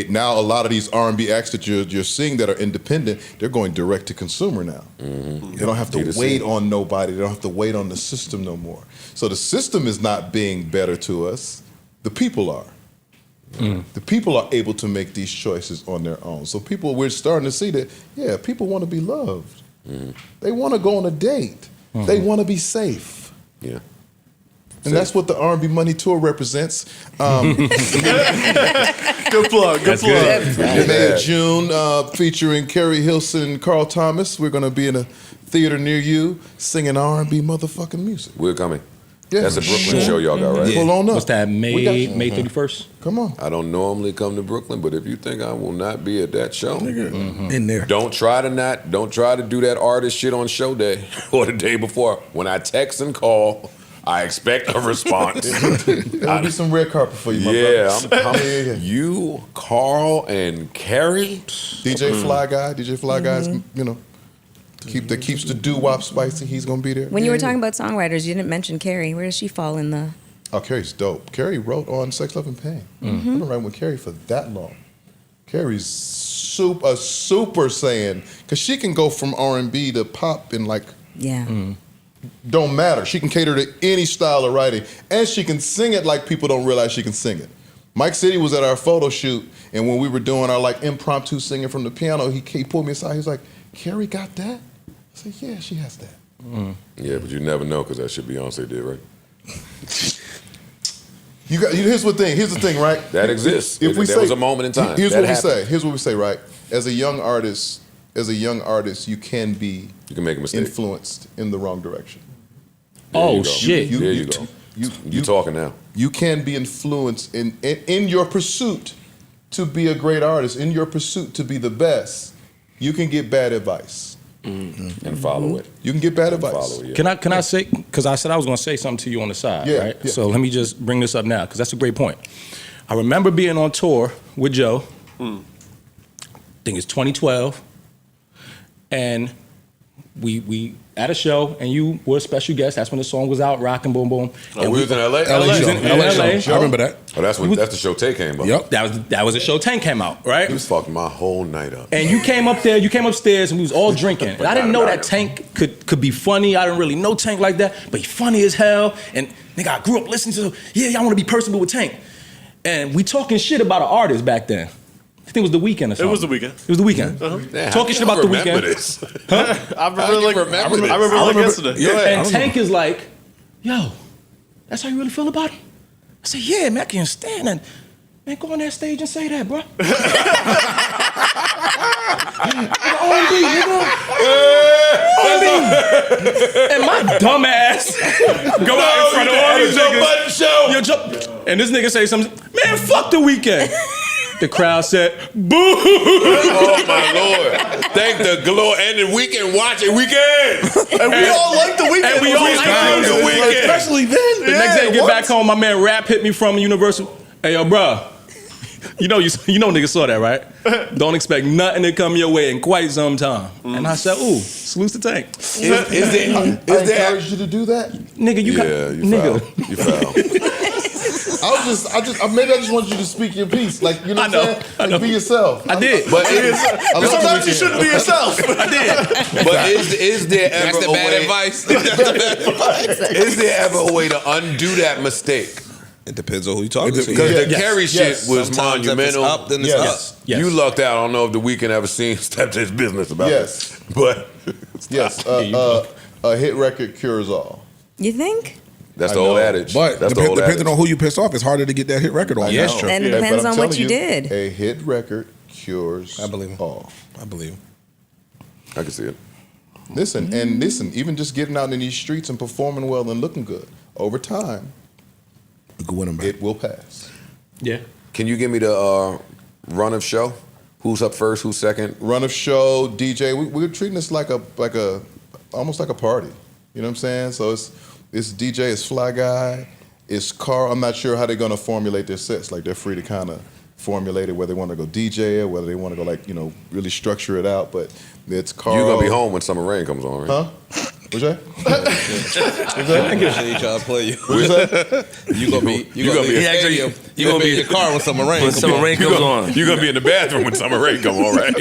Now a lot of these R&B acts that you're seeing that are independent, they're going direct to consumer now. They don't have to wait on nobody. They don't have to wait on the system no more. So the system is not being better to us. The people are. The people are able to make these choices on their own. So we're starting to see that, people want to be loved. They want to go on a date. They want to be safe. Yeah. And that's what the R&B Money Tour represents. Good plug. May of June, featuring Kerry Hilson and Carl Thomas. We're going to be in a theater near you singing R&B motherfucking music. We're coming. Yeah. That's a Brooklyn show y'all got, right? Pull on up. What's that, May 31st? Come on. I don't normally come to Brooklyn, but if you think I will not be at that show, In there. don't try to do that artist shit on show day or the day before. When I text and call, I expect a response. There'll be some red carpet for you, my brother. I'm coming. You, Carl, and Carrie. DJ Fly Guy is, that keeps the doo-wop spicy. He's going to be there. When you were talking about songwriters, you didn't mention Carrie. Where does she fall in the... Oh, Carrie's dope. Carrie wrote on Sex, Love, and Pain. I've been writing with Carrie for that long. Carrie's super Saiyan, because she can go from R&B to pop in don't matter. She can cater to any style of writing, and she can sing it like people don't realize she can sing it. Mike City was at our photo shoot, and when we were doing our impromptu singing from the piano, he pulled me aside. He was like, "Carrie got that?" I said, "Yeah, she has that." Yeah, but you never know because that shit Beyonce did, right? Here's the thing, right? That exists. There was a moment in time. Here's what we say, right? As a young artist, you can make a mistake, influenced in the wrong direction. Shit! There you go. You talking now? You can be influenced in your pursuit to be a great artist, in your pursuit to be the best. You can get bad advice and follow it. You can get bad advice. Can I say? Because I said I was going to say something to you on the side, right? Yeah. So let me just bring this up now because that's a great point. I remember being on tour with Joe. I think it's 2012. And we at a show, and you were a special guest. That's when the song was out, Rockin' Boom Boom. And we was in L.A.? LA show. I remember that. Oh, that's the show Tay came up. Yep. That was the show Tank came out, right? He was fucking my whole night up. And you came upstairs, and we was all drinking. And I didn't know that Tank could be funny. I didn't really know Tank like that, but he funny as hell. And nigga, I grew up listening to, I want to be personable with Tank. And we talking shit about an artist back then. I think it was The Weeknd or something. It was The Weeknd. It was The Weeknd. Yeah, talking shit about The Weeknd. I remember yesterday. Yeah. And Tank is like, yo, that's how you really feel about him? I said, yeah, man, I can't stand that. Man, go on that stage and say that, bro. R&B, nigga. And my dumb ass go out in front of all these niggas. Budden show. And this nigga say something, man, fuck The Weeknd. The crowd said, "Boo!" Oh my Lord! Thank the Lord, and then we can watch it. We can, And we all like the weekend. And we all like the weekend. Especially then. The next day, I get back home, my man Rap hit me from Universal. Hey, yo, bro. You know niggas saw that, right? Don't expect nothing to come your way in quite some time. And I said, ooh, salute the tank. I encourage you to do that. Nigga, you got nigga. You foul. Maybe I just want you to speak your piece, like you know what I'm saying, I know. like be yourself. I did. But Sometimes you shouldn't be yourself. I did. But is there ever That's the a bad way? advice. That's the bad advice. Is there ever a way to undo that mistake? It depends on who you talking to. Because the Yes. Kerry shit Yes. was Sometimes if it's monumental. up, then it's Yes. up. Yes. You lucked out. I don't know if the Weeknd ever seen stepped his business about Yes. it. But Yes, a hit record cures all. You think? that's I the old know. adage. But that's the old depending adage. on who you pissed off, it's harder to get that hit record on. Yeah, now. it's true. And it But depends I'm on what telling you did. A hit record cures I believe it. all. I believe. I can see it. Listen, even just getting out in these streets and performing well and looking good, over time, You can win them back. it will pass. Yeah. Can you give me the run of show? Who's up first? Who's second? Run of show, DJ. We're treating this like a almost like a party. You know what I'm saying? So it's DJ, it's Fly Guy, it's Carl. I'm not sure how they're gonna formulate their sets. Like they're free to kind of formulate it, whether they want to go DJ or whether they want to go really structure it out. But it's Carl. You're gonna be home when Summer Rain comes on, right? Huh? What's that? I can try to play you. What's that? You gonna be You gonna be- in the stadium. You gonna be in your car when summer rain. When summer rain comes on. You're gonna be in the bathroom when Summer Rain come on, right?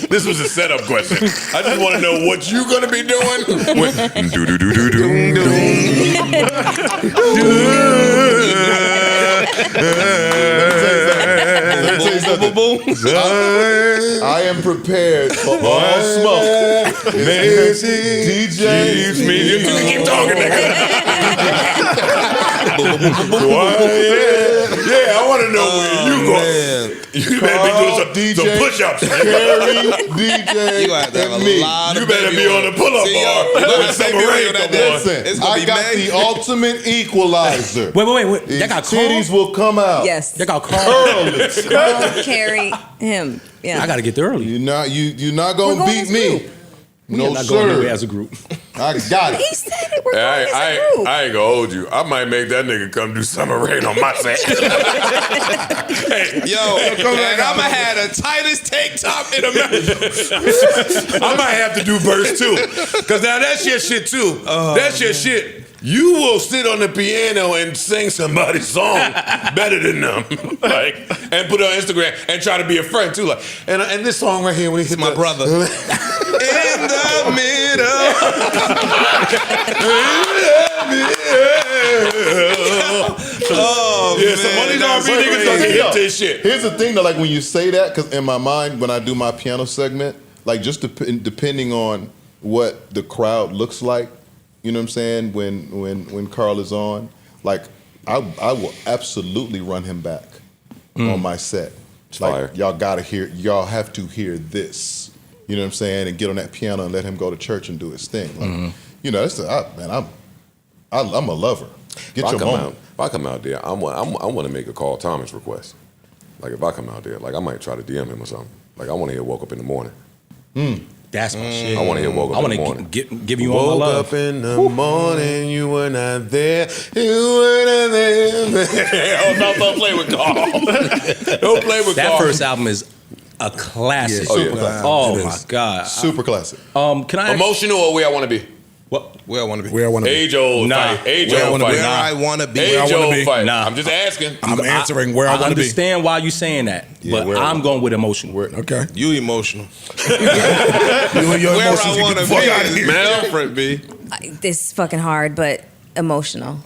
This was a setup question. I just want to know what you gonna be doing. When, do do do do do I am prepared for all smoke. DJ. You keep talking, nigga. Yeah, I want to know where you going. You better be doing some push-ups. Carry, DJ, You gonna have to have and a me. lot of You better baby be on the pull-up See, bar yo, you when gonna Summer have Rain baby on come that day. on. Listen, It's gonna I be got May. the ultimate equalizer. Wait. These Y'all got Carl? titties will come out. Yes. Y'all got Carl? Carry him. Yeah. I gotta get there early. You're not gonna We're going beat as a me. group. We No are not going nowhere sir. as a group. I got it. He said it. We're going as a I group. ain't gonna hold you. I might make that nigga come do Summer Rain on my set. Yo, and I'ma have the tightest tank top in America. I might have to do verse 2. Because now that's your shit too. That's your shit. You will sit on the piano and sing somebody's song better than them. And put it on Instagram and try to be a friend too. And this song right here when he hit My brother. In the middle. Oh, yeah, some of these R&B niggas don't hit this shit. Here's the thing though, like when you say that, because in my mind, when I do my piano segment, like just depending on what the crowd looks like, you know what I'm saying, when Carl is on, like I will absolutely run him back on my set. Fire. Like y'all have to hear this. You know what I'm saying? And get on that piano and let him go to church and do his thing. Like, you know, I'm a lover. Get your moment. If I come out there, I want to make a Carl Thomas request. Like if I come out there, like I might try to DM him or something. Like I want to hear "Woke Up in the Morning." That's my shit. I want to hear "Woke Up in the Morning." Give you all my Woke love. up in the morning, you were not there. You were not there. Oh, don't play with Carl. Don't play with That Carl. first album is a classic. Yeah, super classic. Oh It my is. god. Super classic. Can I? Emotional or where I want to be? What? Where I want to be. Where I want to be. Age old Nah. fight. Age Where I old wanna be. fight. Where I want to be. Age I wanna old be. fight. Nah. I'm just asking. I'm answering where I want to be. understand why you saying that, but where I I'm going with emotional. Okay. You emotional. You and your Where emotions, I you want get to the fuck be out of is here. different, B. This is fucking hard, but emotional.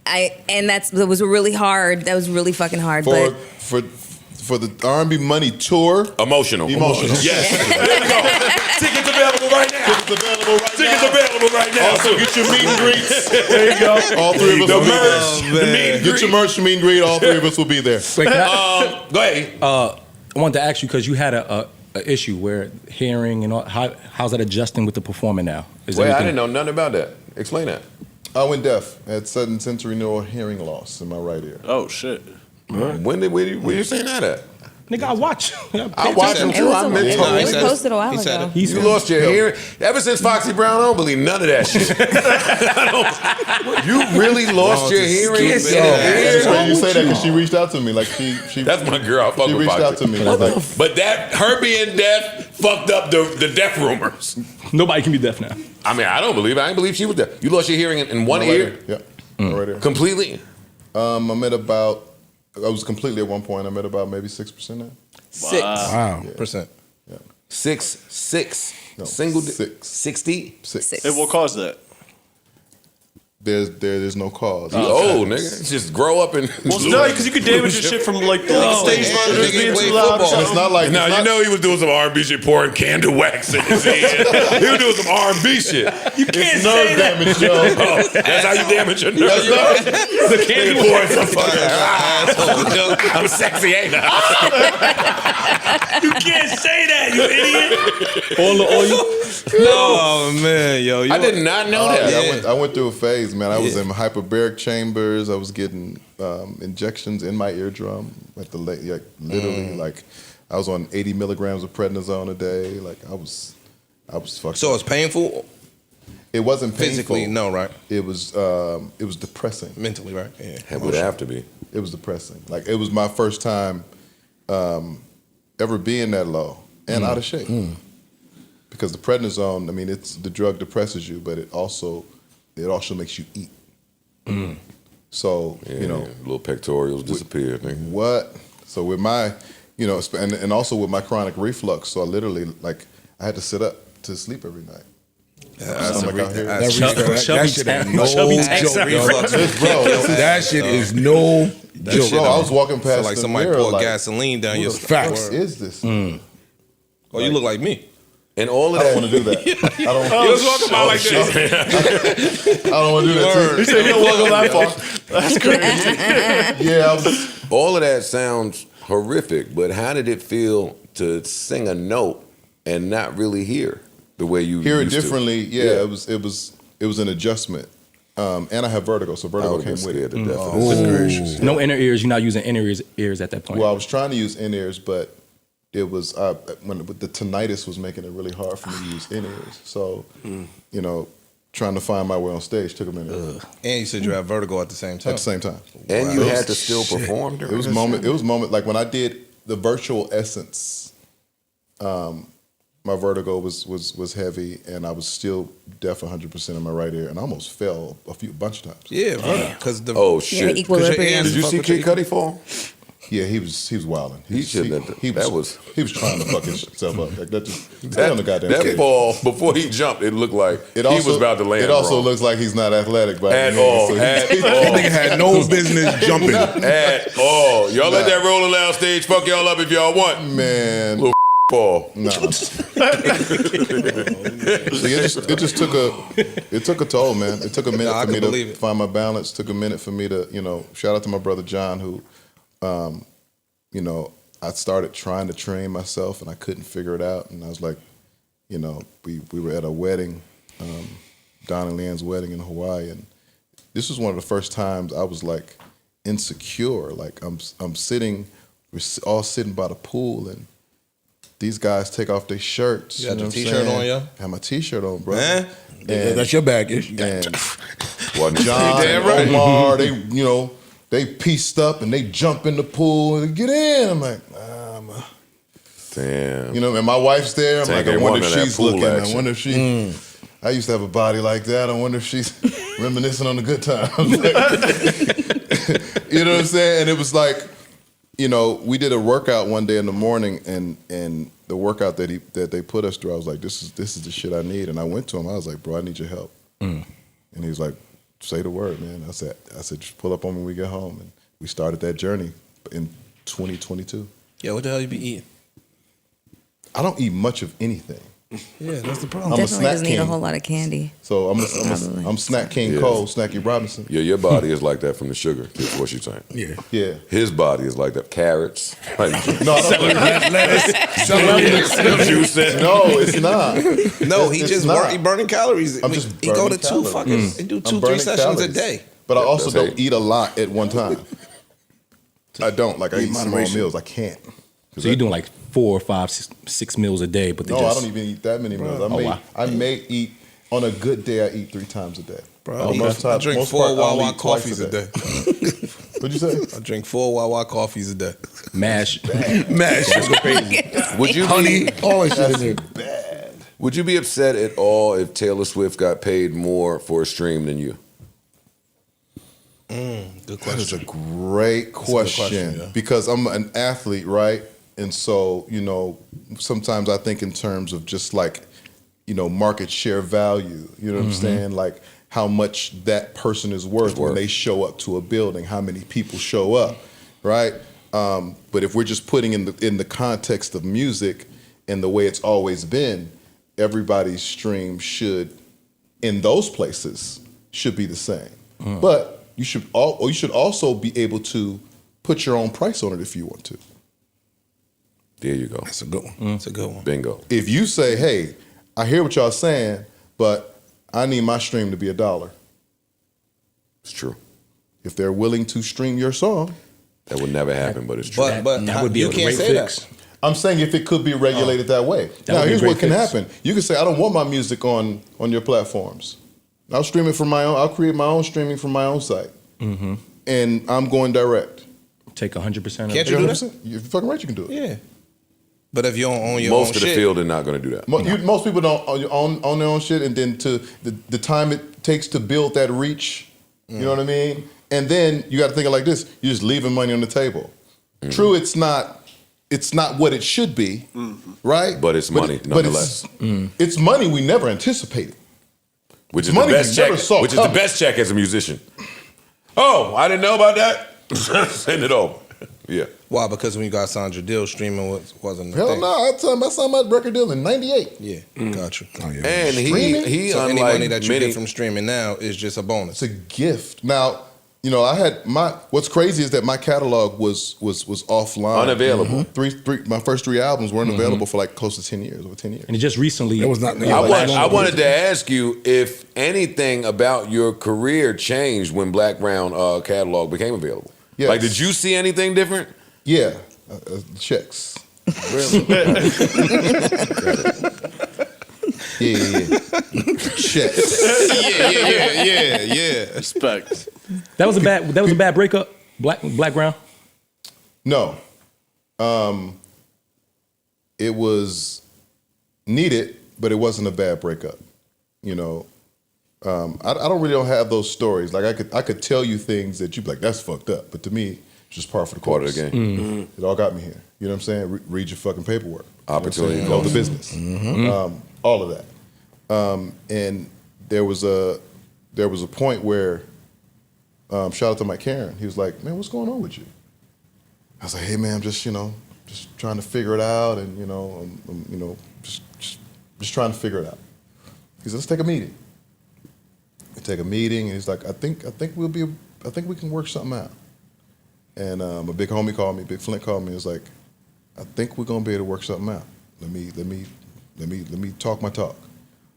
That was really hard. That was really fucking hard. But For the R&B Money tour, Emotional. Yes. There we go. Tickets available right now. Tickets available right now. Also, get your meet and greets. There you go. All three of us The will be merch. there. The meet and Get your merch, meet and greet. All three of us will be there. Wait, can I, Go ahead. I wanted to ask you because you had a issue where hearing and all, how's that adjusting with the performing now? Is Wait, I everything- didn't know nothing about that. Explain that. I went deaf. I had sudden sensory neural hearing loss in my right ear. Oh shit. When you saying that at? Nigga, I watch. I watch him too. I meant It was posted a while ago. You lost your hearing. Ever since Foxy Brown, I don't believe none of that shit. You really lost your hearing? It's funny you say that because she reached out to me. Like she That's my girl. I fuck She with reached Foxy. out to me. Like, But that her being deaf fucked up the deaf rumors. Nobody can be deaf now. I mean, I don't believe it. I didn't believe she was deaf. You lost your hearing in one ear? Yeah. Right there. Completely? I'm at about. I was completely at one point. I'm at about maybe 6% now. 6%. Wow. Yeah. 6. No, Single 6. 60? 6. And what caused that? There's no cause. You old, nigga. Just grow up and. Well, no, because you could damage your shit from like the stage monitors being too loud. And it's not like Now you know he was doing some R&B shit, pouring candle wax in his head. He was doing some R&B shit. You can't nerve say that. damage, Joe. Oh, that's how you damage your nerves. The candy Pouring some fucking. I'm sexy, ain't I? You can't say that, you idiot. All the oil. Oh man, yo, I did not know that. I went through a phase, man. I was in hyperbaric chambers. I was getting injections in my eardrum, literally, like I was on 80 milligrams of prednisone a day. Like I was fucked. So up. it's painful It wasn't painful. physically, no, right? It was depressing. Mentally, right? Yeah. It would have to be. It was depressing. Like it was my first time ever being that low and out of shape. Because the prednisone, I mean, it's the drug depresses you, but it also makes you eat. So little pectorials disappear. Nigga. what? So with my, and also with my chronic reflux, so I literally I had to sit up to sleep every night. That shit ain't no Chubby joke, tax yo. That shit is no joke. Bro, I was walking past like the somebody mirror, poured like, gasoline down your Facts. what is this? Oh, you look like me. And all of I that. don't want to do that. I don't. He was walking by like this. I don't want to do that. He said he'll walk that far. That's crazy. Yeah, I was. All of that sounds horrific, but how did it feel to sing a note and not really hear the way you Hear it used to? differently. Yeah, it was an adjustment. And I have vertigo, so I vertigo would came have with scared it. to death. No inner ears. You're not using inner ears at that point. Well, I was trying to use in-ears, but it was when the tinnitus was making it really hard for me to use in-ears. So, trying to find my way on stage took a minute. And you said you had vertigo at the same time. At the same time. And you had to still perform during It was this moment. shit? It was moment like when I did the virtual Essence. My vertigo was heavy, and I was still deaf 100% in my right ear, and I almost fell a bunch of times. Yeah, because the Oh shit! equilibrium. Did you see Kid Cudi fall? Yeah, he was wilding. He shouldn't have. He was trying to fuck himself up. Like that just stay on the goddamn That stage. fall before he jumped, it looked like he was about to land. It also wrong. looks like he's not athletic by At any means, all. so At That all. nigga had no business jumping. At all. Y'all let that Rolling Loud stage fuck y'all up if y'all want. Man, Little fall. no. It just took a toll, man. It took a minute I for me can to believe it. find my balance. Took a minute for me to, shout out to my brother John, who, I started trying to train myself and I couldn't figure it out. And I was like, we were at a wedding, Don and Leanne's wedding in Hawaii, and this was one of the first times I was like insecure. Like I'm sitting, we're all sitting by the pool, and these guys take off their shirts. You had know your what I'm t-shirt saying? on, yeah? I had my t-shirt on, bro. Man. That's your baggage. And Wasn't John damn and Omar, they pieced up and they jump in the pool and get in. I'm like, Damn. and my wife's there. I'm Take like, I a wonder if woman that she's pool looking. action. I wonder if she. I used to have a body like that. I wonder if she's reminiscing on the good times. You know what I'm saying? And it was like, we did a workout one day in the morning, and the workout that they put us through, I was like, this is the shit I need. And I went to him. I was like, bro, I need your help. And he was like, say the word, man. I said, just pull up on me when we get home. And we started that journey in 2022. Yeah, what the hell you be eating? I don't eat much of anything. Yeah, that's the problem. I'm a Definitely snack doesn't eat a king. whole lot of candy. So Probably. I'm snack king Yeah. Cole, Snacky Robinson. Yeah, your body is like that from the sugar. Is what you're saying. Yeah. Yeah. His body is like that. Carrots. Like, No, I don't juice it. No, it's not. No, he It's just not. he burning calories. I'm just he go to burning two calories. fucking. He do I'm 2-3 burning sessions calories. a day. But I also That's don't hate. eat a lot at one time. I don't. Like, I eat small moderation. meals. I can't. So you're doing like 4, 5, 6 meals a day, but they No, just I don't even eat that many meals. wow. I may eat, on a good day, I eat 3 times a day. Bro, Most I times- drink most 4 part, I'll Wawa eat twice coffees a day. What'd you say? I drink 4 Wawa coffees a day. mash. Mash. would you Honey, be, all that shit in there. Bad. would you be upset at all if Taylor Swift got paid more for a stream than you? Good That is question. a great question, yeah. because I'm an athlete, right? And so, sometimes I think in terms of just like, market share value. You know what I'm saying? Like how much that person is worth when they show up to a building, how many people show up, right? But if we're just putting in the context of music and the way it's always been, everybody's stream should, in those places, should be the same. But you should also be able to put your own price on it if you want to. There you go. That's a good one. That's a good one. Bingo. If you say, "Hey, I hear what y'all saying, but I need my stream to be $1," It's true. if they're willing to stream your song, That would never happen, but it's true. But that would be you a can't great say fix. that. I'm saying if it could be regulated that way. Now, would be a here's great what can fix. happen. You can say, "I don't want my music on your platforms. I'll stream it from my own. I'll create my own streaming from my own site, and I'm going direct." Take 100% of Can't it. you do that? 100%. You're fucking right. You can do it. Yeah. But if you don't own your Most own of the shit, field are not going to do that. Most people don't own their own shit, and then to the time it takes to build that reach, you know what I mean? And then you got to think of it like this: you're just leaving money on the table. True, it's not what it should be, right? But it's money nonetheless. It's money we never anticipated. Which is money the best we never check. saw Which is the coming. best check as a musician. Oh, I didn't know about that. Send it over. Yeah. why? Because when you got Sandra Dill, streaming wasn't the Hell thing. no! I signed my record deal in '98. Yeah, got you. Oh, yeah. And Streaming? he So any unlike money that you many, get from streaming now is just a bonus. It's a gift. Now, I had what's crazy is that my catalog was offline. Unavailable. My first 3 albums weren't available for like close to 10 years, over 10 years. And it just recently. It was not. I wanted to ask you if anything about your career changed when Black Brown catalog became available. Yes. Like, did you see anything different? Yeah, checks. Really? Yeah. Checks. yeah. Respect. That was a bad breakup. Black Brown. No. It was needed, but it wasn't a bad breakup. I don't have those stories. Like I could tell you things that you'd be like, that's fucked up. But to me, it's just par for the Part course. of the game. It all got me here. You know what I'm saying? Read your fucking paperwork. Opportunity Know the cost. business. All of that. And there was a point where, shout out to Mike Karen. He was like, "Man, what's going on with you?" I was like, "Hey, man, I'm just just trying to figure it out, and just trying to figure it out." He said, "Let's take a meeting." We take a meeting, and he's like, I think we can work something out." And a big homie called me, Big Flint called me. He was like, "I think we're gonna be able to work something out. Let me talk my talk."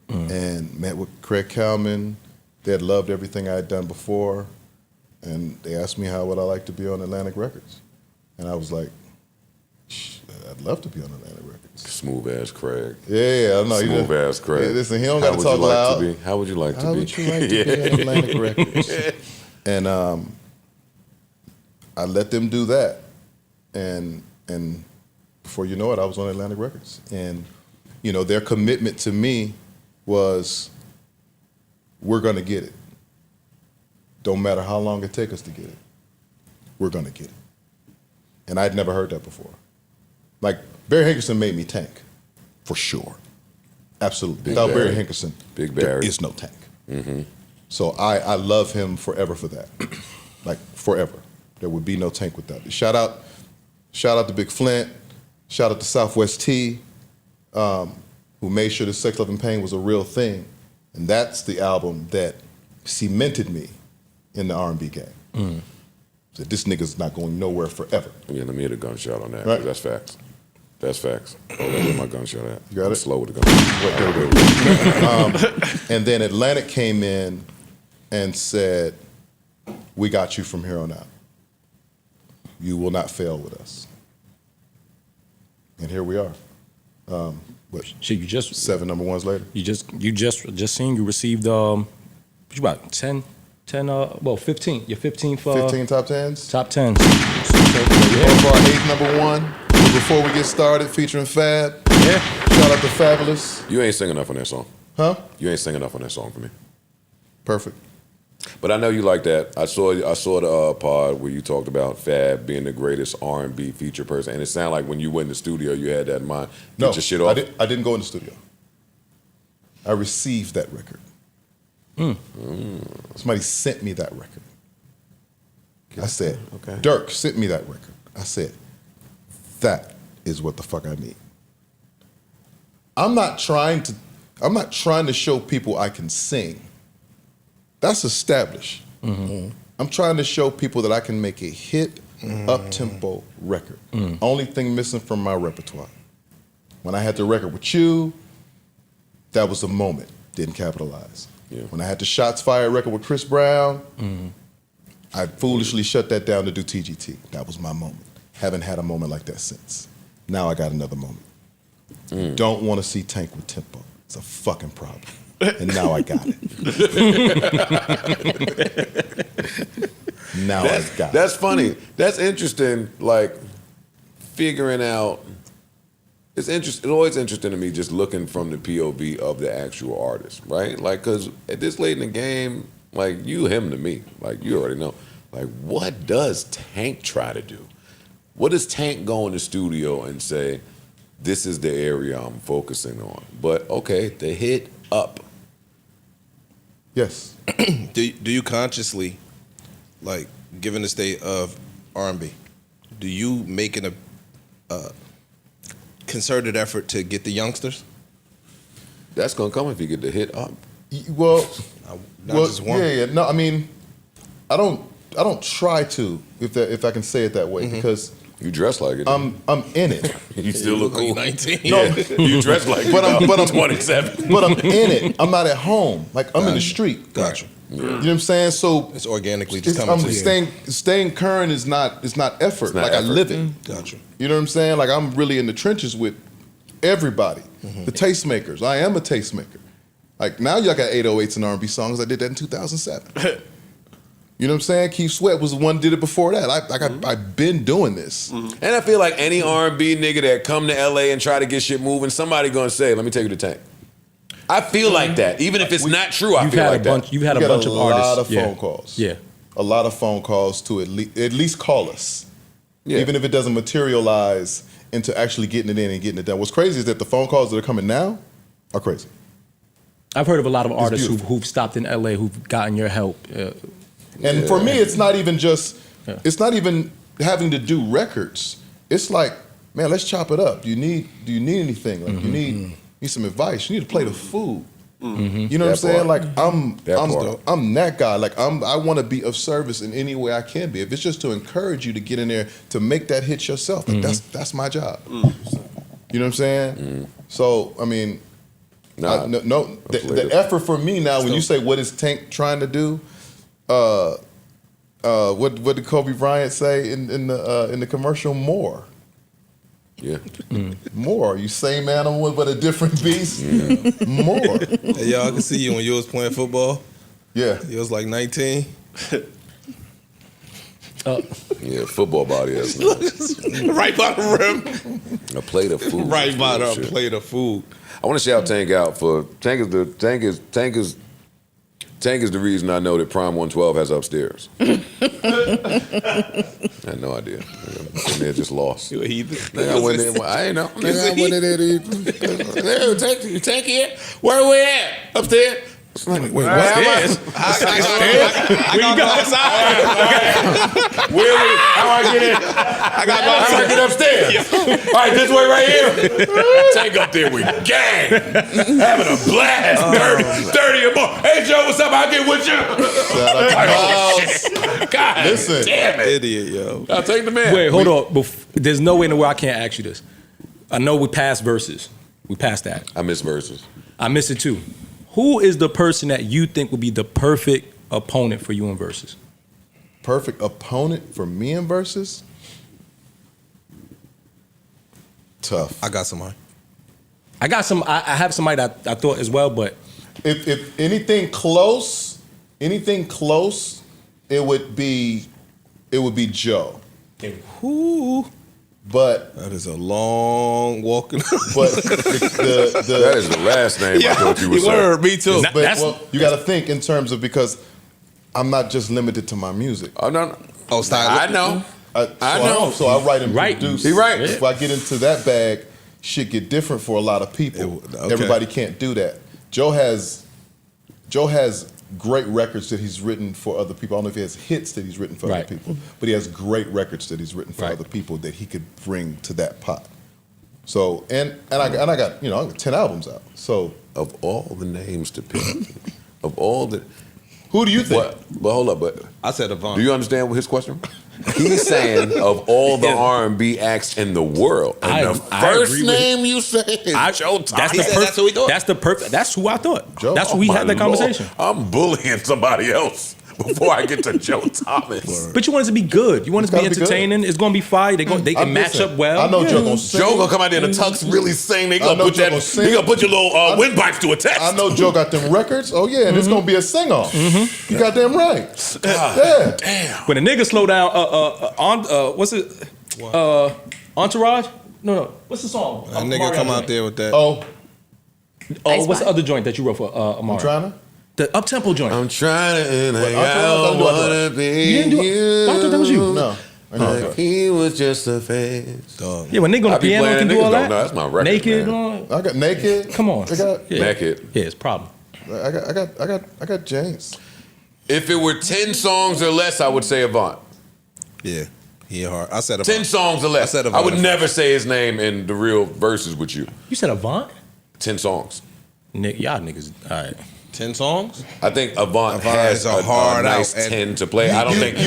And met with Craig Kalman. They had loved everything I had done before, and they asked me how would I like to be on Atlantic Records, and I was like, "I'd love to be on Atlantic Records." Smooth ass Craig. Yeah, I know. Smooth ass Craig. Yeah, listen, he don't How got to would talk you like loud. to be? How would you like to How be? would you like to be on Atlantic Records? And I let them do that, and before you know it, I was on Atlantic Records, and their commitment to me was, we're gonna get it. Don't matter how long it takes us to get it, we're gonna get it. And I'd never heard that before. Like, Barry Hankerson made me Tank, for sure. Absolutely. Without Barry Hankerson, Big there Barry. is no Tank. So I love him forever for that. Like, forever. There would be no Tank without it. Shout out to Big Flint. Shout out to Southwest T, who made sure that Sex, Love, and Pain was a real thing. And that's the album that cemented me in the R&B game. So this nigga's not going nowhere forever. Yeah, let me hit a gunshot on that. Right. 'Cause that's facts. That's facts. Oh, where my gunshot at? You got it? Slow with the gunshot. And then Atlantic came in and said, we got you from here on out. You will not fail with us. And here we are. What, Shit, you just 7 number ones later? you just seen you received what you about 10 15 your 15th 15 top 10s? top 10. Going for our 8th number one. But before we get started, featuring Fab. Yeah. Shout out to Fabulous. You ain't singing enough on that song. Huh? You ain't singing enough on that song for me. Perfect. But I know you like that. I saw the pod where you talked about Fab being the greatest R&B feature person, and it sounded like when you went in the studio, you had that in mind. No, Get your shit off. I didn't go in the studio. I received that record. Somebody sent me that record. I said, Okay. Dirk sent me that record. I said, that is what the fuck I need. I'm not trying to show people I can sing. That's established. I'm trying to show people that I can make a hit, up-tempo record. Only thing missing from my repertoire. When I had the record with you, that was a moment. Didn't capitalize. Yeah. When I had the Shots Fired record with Chris Brown, I foolishly shut that down to do TGT. That was my moment. Haven't had a moment like that since. Now I got another moment. Don't want to see Tank with tempo. It's a fucking problem. And now I got it. Now I got it. That's funny. That's interesting. Like figuring out. It's interesting. It's always interesting to me just looking from the POV of the actual artist, right? Like, because at this late in the game, like you him to me, like you already know. Like, what does Tank try to do? What does Tank go in the studio and say, this is the area I'm focusing on? But okay, the hit up. Yes. Do you consciously, like, given the state of R&B, do you make a concerted effort to get the youngsters? That's gonna come if you get the hit up. Well, Not just one. yeah. No, I mean, I don't try to, if I can say it that way, because You dress like it. I'm in it. You still look cool. 19. Yeah, you dress like it. But I'm 27. But I'm in it. I'm not at home. Like I'm in the street. Gotcha. You know what I'm saying? So It's organically just I'm coming to you. staying current is not effort. not like effort. I live it. Gotcha. You know what I'm saying? Like I'm really in the trenches with everybody. The tastemakers. I am a tastemaker. Like now y'all got 808s and R&B songs. I did that in 2007. You know what I'm saying? Keith Sweat was the one that did it before that. I've been doing this. And I feel like any R&B nigga that come to LA and try to get shit moving, somebody gonna say, let me take you to Tank. I feel like that. Even if it's not true, I feel like that. You've had a We got bunch of artists. a lot of Yeah. phone calls. Yeah. A lot of phone calls to at least call us. Yeah. Even if it doesn't materialize into actually getting it in and getting it done. What's crazy is that the phone calls that are coming now are crazy. I've heard of a lot of artists beautiful. who've stopped in LA who've gotten your help. And for me, it's not even just, Yeah. it's not even having to do records. It's like, man, let's chop it up. Do you need anything? Like you need some advice. You need to play the food. You know what I'm That saying? part. Like I'm that guy. Like I want to be of service in any way I can be. If it's just to encourage you to get in there to make that hit yourself, like that's my job. You know what I'm saying? So I mean, Nah, the effort for me now. When you say what is Tank trying to do, what did Kobe Bryant say in the commercial? More. Yeah. More. You same animal but a different beast. More. Hey, y'all, I can see you when you was playing football. Yeah. You was like 19. Yeah, football body ass. Right by the rim. A plate of food. Right by the Shit. plate of food. I want to shout Tank out for Tank is the reason I know that Prime 112 has upstairs. I had no idea. And they just lost. You a heathen. Nigga, I went in. I ain't know. Nigga, I went in there to Tank here. Where we at? Upstairs. Wait, what? I gotta go outside. How I get in? I gotta go How I outside. get upstairs? All right, this way right here. Tank up there with gang, having a blast. 30 or more. Hey Joe, what's up? I'll get with you. God, Listen, damn it. Idiot, yo. I'll take the man. Wait, hold on. There's no way in the world I can't ask you this. I know we passed verses. We passed that. I miss verses. I miss it too. Who is the person that you think would be the perfect opponent for you in verses? perfect opponent for me in versus. Tough. I got somebody. I got some. I have somebody that I thought as well, but If anything close, it would be Joe. who? But That is a long walking. but That is the last name I thought you would say. Word, me too. Not- but That's- well, you got to think in terms of, because I'm not just limited to my music. Oh, no. Oh, style. I know. I know. So I write and Right. produce. He right. If I get into that bag, shit get different for a lot of people. Okay. Everybody can't do that. Joe has great records that he's written for other people. I don't know if he has hits that he's written for Right. other people, but he has great records that he's written for Right. other people that he could bring to that pot. So and I got I got 10 albums out. So Of all the names to pick, of all the... who do you think? What? But hold up, but I said Avant. do you understand what his question? He's saying of all the R&B acts in the world, and I the agree first with name you say is Joe Thomas. He said that's who he thought. That's the perfect. That's who I thought. Joe? That's who we Oh, had my that conversation. Lord. I'm bullying somebody else before I get to Joe Thomas. But you want it to be good. You want it to be gotta be good. entertaining. It's going to be fire. They can match Listen, up well. I know Joe gonna sing. Joe gonna come out there in a tux, really sing. They I gonna know put Joe that. gonna sing. They gonna put your little windpipes to a test. I know Joe got them records. Oh yeah, and it's gonna be a sing off. You got damn right. Yeah. Damn. When a nigga slow down, what's it? Entourage? No. What's the song? That nigga come out there with that. Oh, Oh, what's the other joint that you wrote for Amari? I'm trying to. The up tempo joint. I'm trying to, and What, I I'll do it. wanna be You didn't do it? I thought that was you. No. I know. Like he was just a face. Dog. Yeah, when nigga on I the be piano playing can that do all niggas that. don't know. That's my record, Naked. man. and all- I got Naked. Come on. I got. Yeah. Naked. Yeah, it's a problem. I got James. If it were 10 songs or less, I would say Avant. Yeah, he hard. I said 10 Avant. songs or less. I said I would Avant. never say his name in the real verses with you. You said Avant? 10 songs. Nick, y'all niggas. All right. 10 songs. I think Avant Avant has is a hard nice out, and 10 to play. I don't think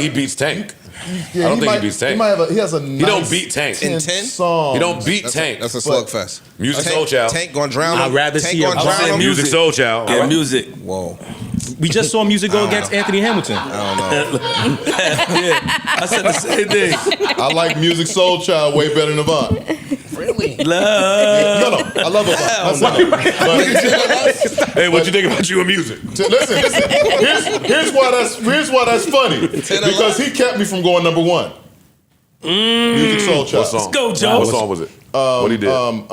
he beats Tank. Yeah, I don't think might, he beats Tank. He has a nice don't beat Tank. In 10? songs. He don't beat Tank. That's a But- slugfest. Music Tank- Soul Child. Tank gonna drown him. I'd rather Tank see gonna a- drown him. Music Soul Child. Yeah, music. Whoa. We just saw music go against Anthony Hamilton. I don't know. Yeah, I said the same thing. I like Music Soul Child way better than Avant. Love. No, I love Avant. But Hey, what you think about you and music? listen. Here's why that's funny. Because he kept me from going number one. Music Soul Child. What song? Go, Joe. What song was it? What he did? I'm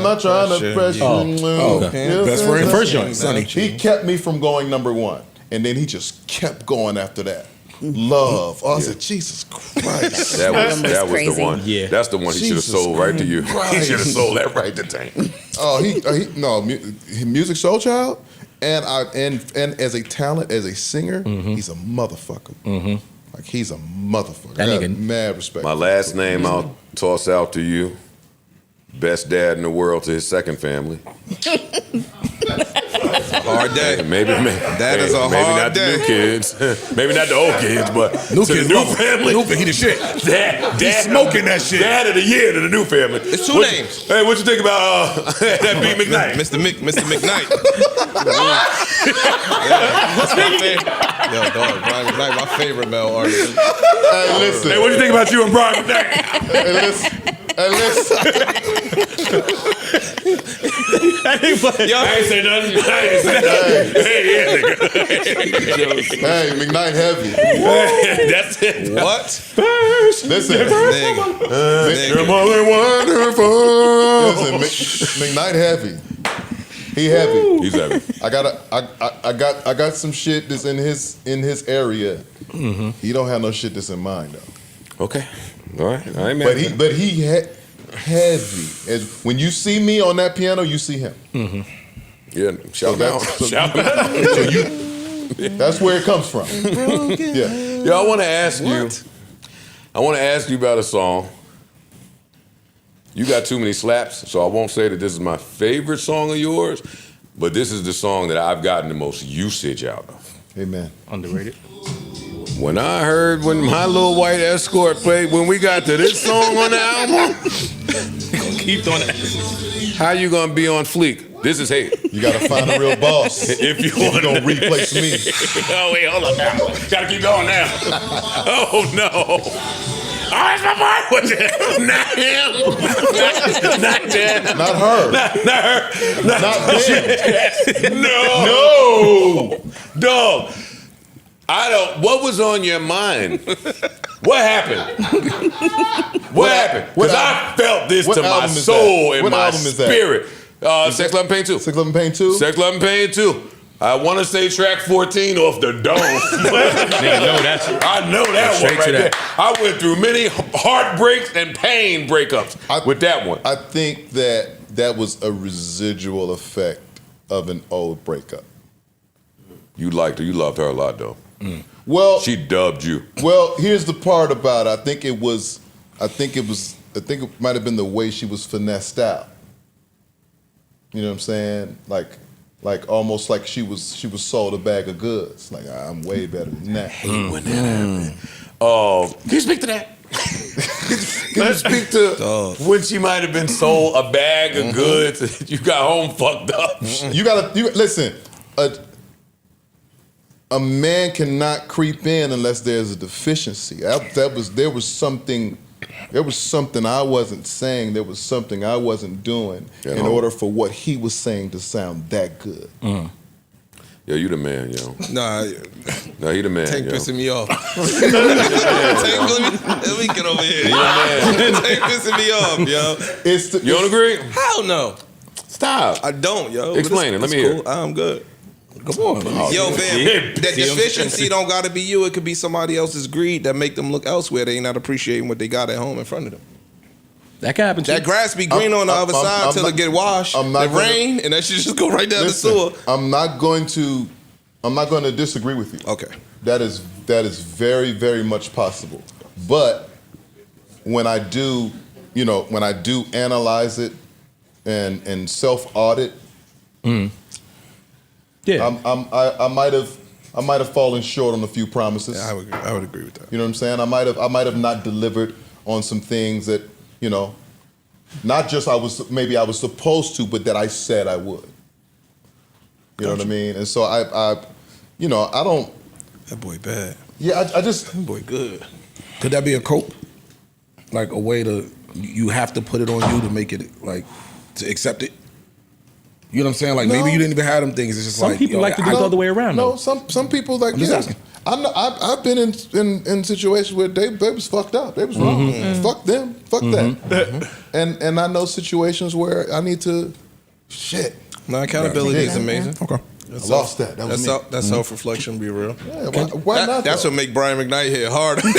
not trying to press you. okay. Best friend. The first joint. Sonny. He kept me from going number one, and then he just kept going after that. Love. Oh, I said, Jesus Christ. That was the crazy. one. Yeah. That's the one he should have Jesus sold right to you. He Christ. should have sold that right to Tank. Oh, Music Soul Child, and as a talent, as a singer, he's a motherfucker. Like he's a motherfucker. That I got nigga- mad respect. My last name I'll toss out to you. Best dad in the world to his second family. Hard day. Maybe That is a maybe hard not day. the new kids. Maybe not the old kids, but New to kids the new love him. family. New- he the shit. Dad smoking that shit. Dad of the year to the new family. It's two names. Hey, what you think about that B McKnight? Mr. McKnight. Yo, dog, Brian McKnight, my favorite male artist. Hey, listen. Hey, what you think about you and Brian McKnight? Hey, listen. Hey, listen. Yo, I ain't say nothing. I ain't say nothing. Hey, yeah, nigga. Hey, McKnight heavy. That's it. What? Listen. Nigga. You're more than wonderful. Listen, McKnight heavy. He heavy. He's heavy. I got some shit that's in his area. He don't have no shit that's in mine though. Okay. All right. I ain't mad. But he heavy. When you see me on that piano, you see him. Yeah, shout him out. Shout him out. That's where it comes from. Yeah. Yo, I want to ask you about a song. You got too many slaps, so I won't say that this is my favorite song of yours, but this is the song that I've gotten the most usage out of. Amen. Underrated. When I heard when my little white escort played, when we got to this song on the album, Keep doing that. how you gonna be on fleek? This is hate. You gotta find a real boss. If you want to replace me. Oh wait, hold on now. Gotta keep going now. Oh no. Oh, that's my part with it. Not him. Not them. Not her. Not her. Not them. No. Dog. What was on your mind? What happened? What happened? Because I felt this to my soul and my spirit. Sex, Love, and Pain 2. Sex, Love, and Pain 2? Sex, Love, and Pain 2. I want to say track 14 off the dome. I know that one right there. I went through many heartbreaks and pain breakups with that one. I think that was a residual effect of an old breakup. You liked her. You loved her a lot, though. Well, she dubbed you. Well, here's the part about it. I think it might have been the way she was finessed out. You know what I'm saying? Like almost like she was sold a bag of goods. Like, I'm way better than that. When that happened. Can you speak to that? Can you speak to when she might have been sold a bag of goods? You got home fucked up. You listen. A man cannot creep in unless there's a deficiency. There was something I wasn't saying. There was something I wasn't doing in order for what he was saying to sound that good. Yo, you the man, yo. Nah, he the man. Tank yo. pissing me off. Tank, let me get over here. Tank pissing me off, yo. You don't agree? Hell no. Stop. I don't, yo. Explain it. Let me hear it. I'm good. Come on. Yo, fam, that deficiency don't gotta be you. It could be somebody else's greed that make them look elsewhere. They ain't not appreciating what they got at home in front of them. That can happen too. That grass be green on the other side till it get washed. It rain and that shit just go right down the sewer. I'm not going to disagree with you. Okay. That is very, very much possible. But when I do analyze it and self-audit, yeah, I might have fallen short on a few promises. Yeah, I would agree with that. You know what I'm saying? I might have not delivered on some things that, not just I was supposed to, but that I said I would. You know what I mean? And so I don't. That boy bad. Yeah, I just. That boy good. Could that be a cope? Like a way you have to put it on you to make it, like, to accept it? You know what I'm saying? Like, maybe you didn't even have them things. It's just some people like to do it the other way around. No, some people like. I'm just asking. I've been in situations where they was fucked up. They was wrong. Fuck them. Fuck that. And I know situations where I need to. Shit. No, accountability is amazing. Okay. I lost that. That was me. That's self-reflection. Be real. Yeah, why not? That's what make Brian McKnight hit harder. One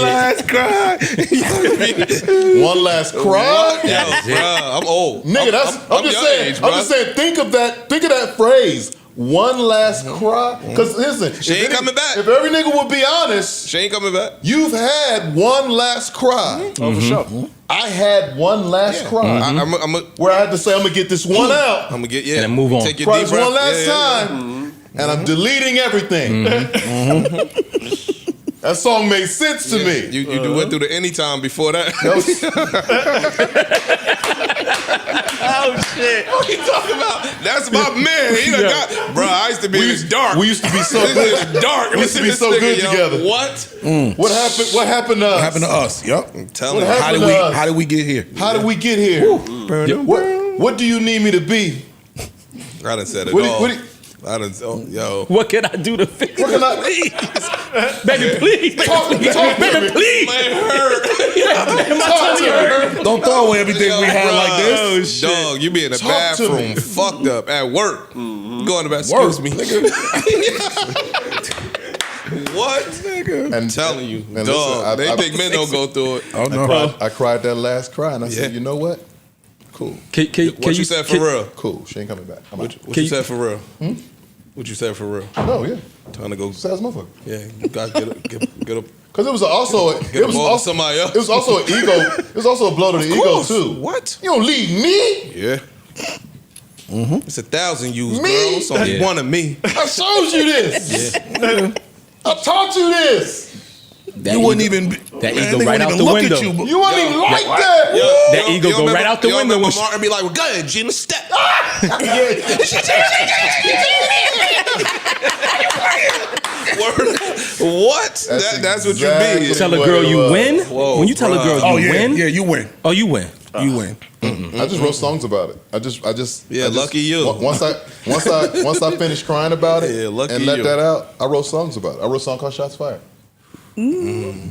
last cry. One last cry. Yo, bro, I'm old. Nigga, I'm just saying. I'm just saying. Think of that phrase. One last cry. Because listen, she ain't coming back. If every nigga would be honest, she ain't coming back. You've had one last cry. Oh, for sure. I had one last cry. Where I had to say, I'm gonna get this one out. I'm gonna get and then move on. Take your Cry deep this one breath. last time, and I'm deleting everything. That song made sense to me. You went through the anytime before that. Oh shit! What are you talking about? That's my man. He done got, bro. I used to be in this dark. We used to be so good. Dark. We used to be so good together. What? What happened? What happened to us? What happened to us? Yep. I'm telling you. How did we get here? How did we get here? What do you need me to be? I done said it all. I done, yo. What can I do to fix it? What can I? Baby, please. Talk baby, please. Man, hurt. Don't throw away everything we had like this. Oh, shit. Dog, you be in the bathroom, fucked up at work. Go in the bathroom. Excuse me. What? Nigga. I'm telling you. Dog, they think men don't go through it. Oh, no. I cried that last cry, and I said, you know what? Cool. What you said for real? Cool. She ain't coming back. What you said for real? What you said for real? No, yeah. Time to go. Sad as motherfucker. Yeah, you gotta get up. Because it was also somebody else. It was also an ego. It was also a blow to the ego too. What? You don't leave me. Yeah. It's 1,000 used, Me? girl. It's only one of me. I showed you this. I taught you this. You wouldn't even. That ego right out the window. You wouldn't even like that. That ego go right out the window. When Martin be like, well, go ahead, Gina, step. What? That's what you mean. Tell a girl you win. Whoa, when you tell a girl you win. Yeah, you win. Oh, you win. You win. I just wrote songs about it. Lucky you. Once I finished crying about it lucky and let you. that out, I wrote songs about it. I wrote a song called Shots Fired. I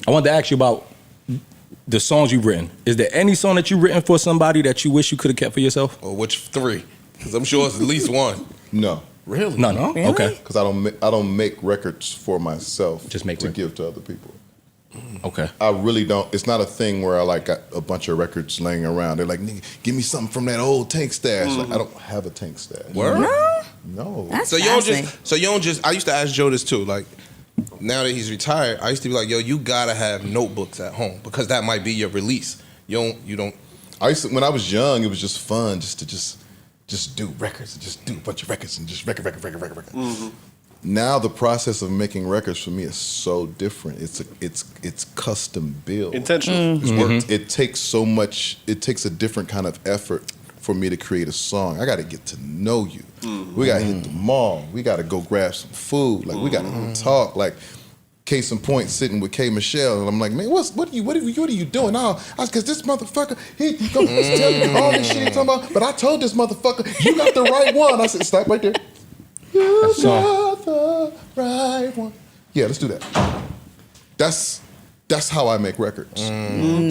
wanted to ask you about the songs you've written. Is there any song that you've written for somebody that you wish you could have kept for yourself? Or which 3? Because I'm sure it's at least one. No. Really? No. Really? Okay. Because I don't make records for myself. Just make to records. give to other people. Okay. I really don't. It's not a thing where I like got a bunch of records laying around. They're like, nigga, give me something from that old tank stash. Like, I don't have a tank stash. Word? No. That's So you don't fascinating. just. I used to ask Joe this too. Like, now that he's retired, I used to be like, yo, you gotta have notebooks at home because that might be your release. You don't. When I was young, it was just fun just to do records and just do a bunch of records and just record. Now the process of making records for me is so different. It's custom built. Intentional. It's work. It takes so much. It takes a different kind of effort for me to create a song. I got to get to know you. We got to hit the mall. We got to go grab some food. Like we got to go talk. Like case in point, sitting with K Michelle, and I'm like, man, what are you doing? Oh, because this motherfucker, he gonna tell me all this shit he's talking about. But I told this motherfucker, you got the right one. I said, stop right there. You got the right one. Yeah, let's do that. That's how I make records.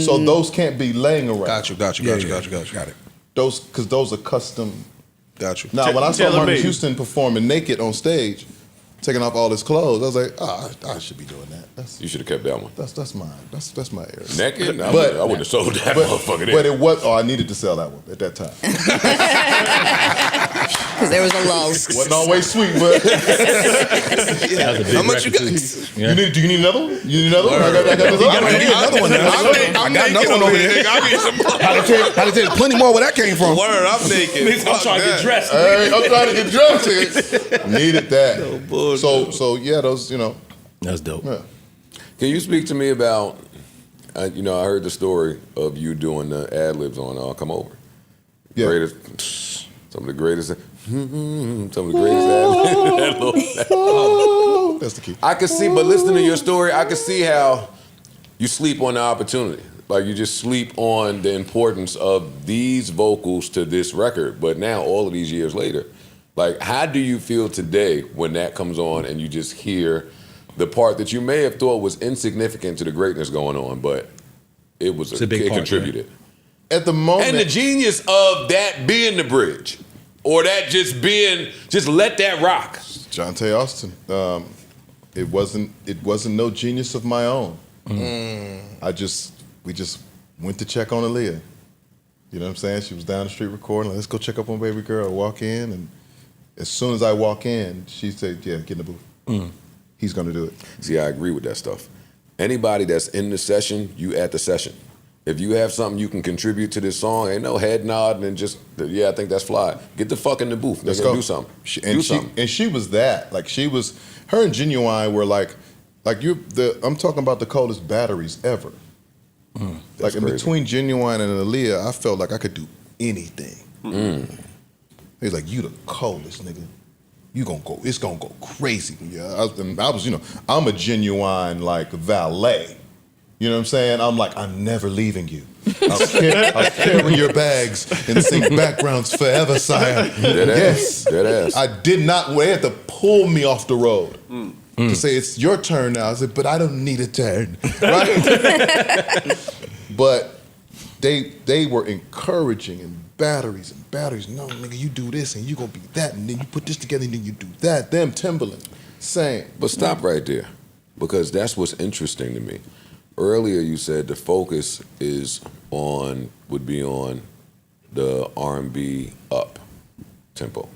So those can't be laying around. Got you. Got it. Those are custom. Got you. Now, when I saw Taylor Martin made. Houston performing naked on stage, taking off all his clothes, I was like, I should be doing that. You should have kept that one. That's mine. That's my area. Naked? I But- wouldn't have sold that motherfucker there. But it was. Oh, I needed to sell that one at that time. Because there was a lull. Wasn't always sweet, but How much you got? do you need another one? You need another one? I got this other one. I need another one now. I got another one over there. I'll get some more. How to tell you plenty more where that came from. Word, I'm naked. I'm trying to get dressed. Hey, I'm trying to get drunk. Needed that. bullshit. So yeah, those That's dope. Yeah. Can you speak to me about, I heard the story of you doing the ad-libs on Come Over. Yeah. Some of the greatest ad-libs. Oh, that's the key. I could see, but listening to your story, I could see how you sleep on the opportunity. Like you just sleep on the importance of these vocals to this record. But now, all of these years later, like how do you feel today when that comes on and you just hear the part that you may have thought was insignificant to the greatness going on, but it was a big it part, contributed. At the moment, And the genius of that being the bridge, or that just let that rock. John Tay Austin. It wasn't no genius of my own. We just went to check on Aaliyah. You know what I'm saying? She was down the street recording. Let's go check up on baby girl. Walk in, and as soon as I walk in, she said, "Yeah, get in the booth. He's gonna do it." See, I agree with that stuff. Anybody that's in the session, you at the session. If you have something you can contribute to this song, ain't no head nodding and just, yeah, I think that's fly. Get the fuck in the booth. Let's go. Do something. Do something. And she was that. Like her and Genuine were like I'm talking about the coldest batteries ever. Like in crazy. between Genuine and Aaliyah, I felt like I could do anything. He's like, you the coldest, nigga. It's gonna go crazy. Yeah, I'm a Genuine like valet. You know what I'm saying? I'm like, I'm never leaving you. I'll carry your bags and sing backgrounds forever, sire. Yes. Dead ass. I did not. They had to pull me off the road to say it's your turn now. I said, but I don't need a turn, right? But they were encouraging and batteries. No, nigga, you do this and you gonna be that, and then you put this together and then you do that. Them Timberland, same. But stop right there, because that's what's interesting to me. Earlier you said the focus would be on the R&B up tempo.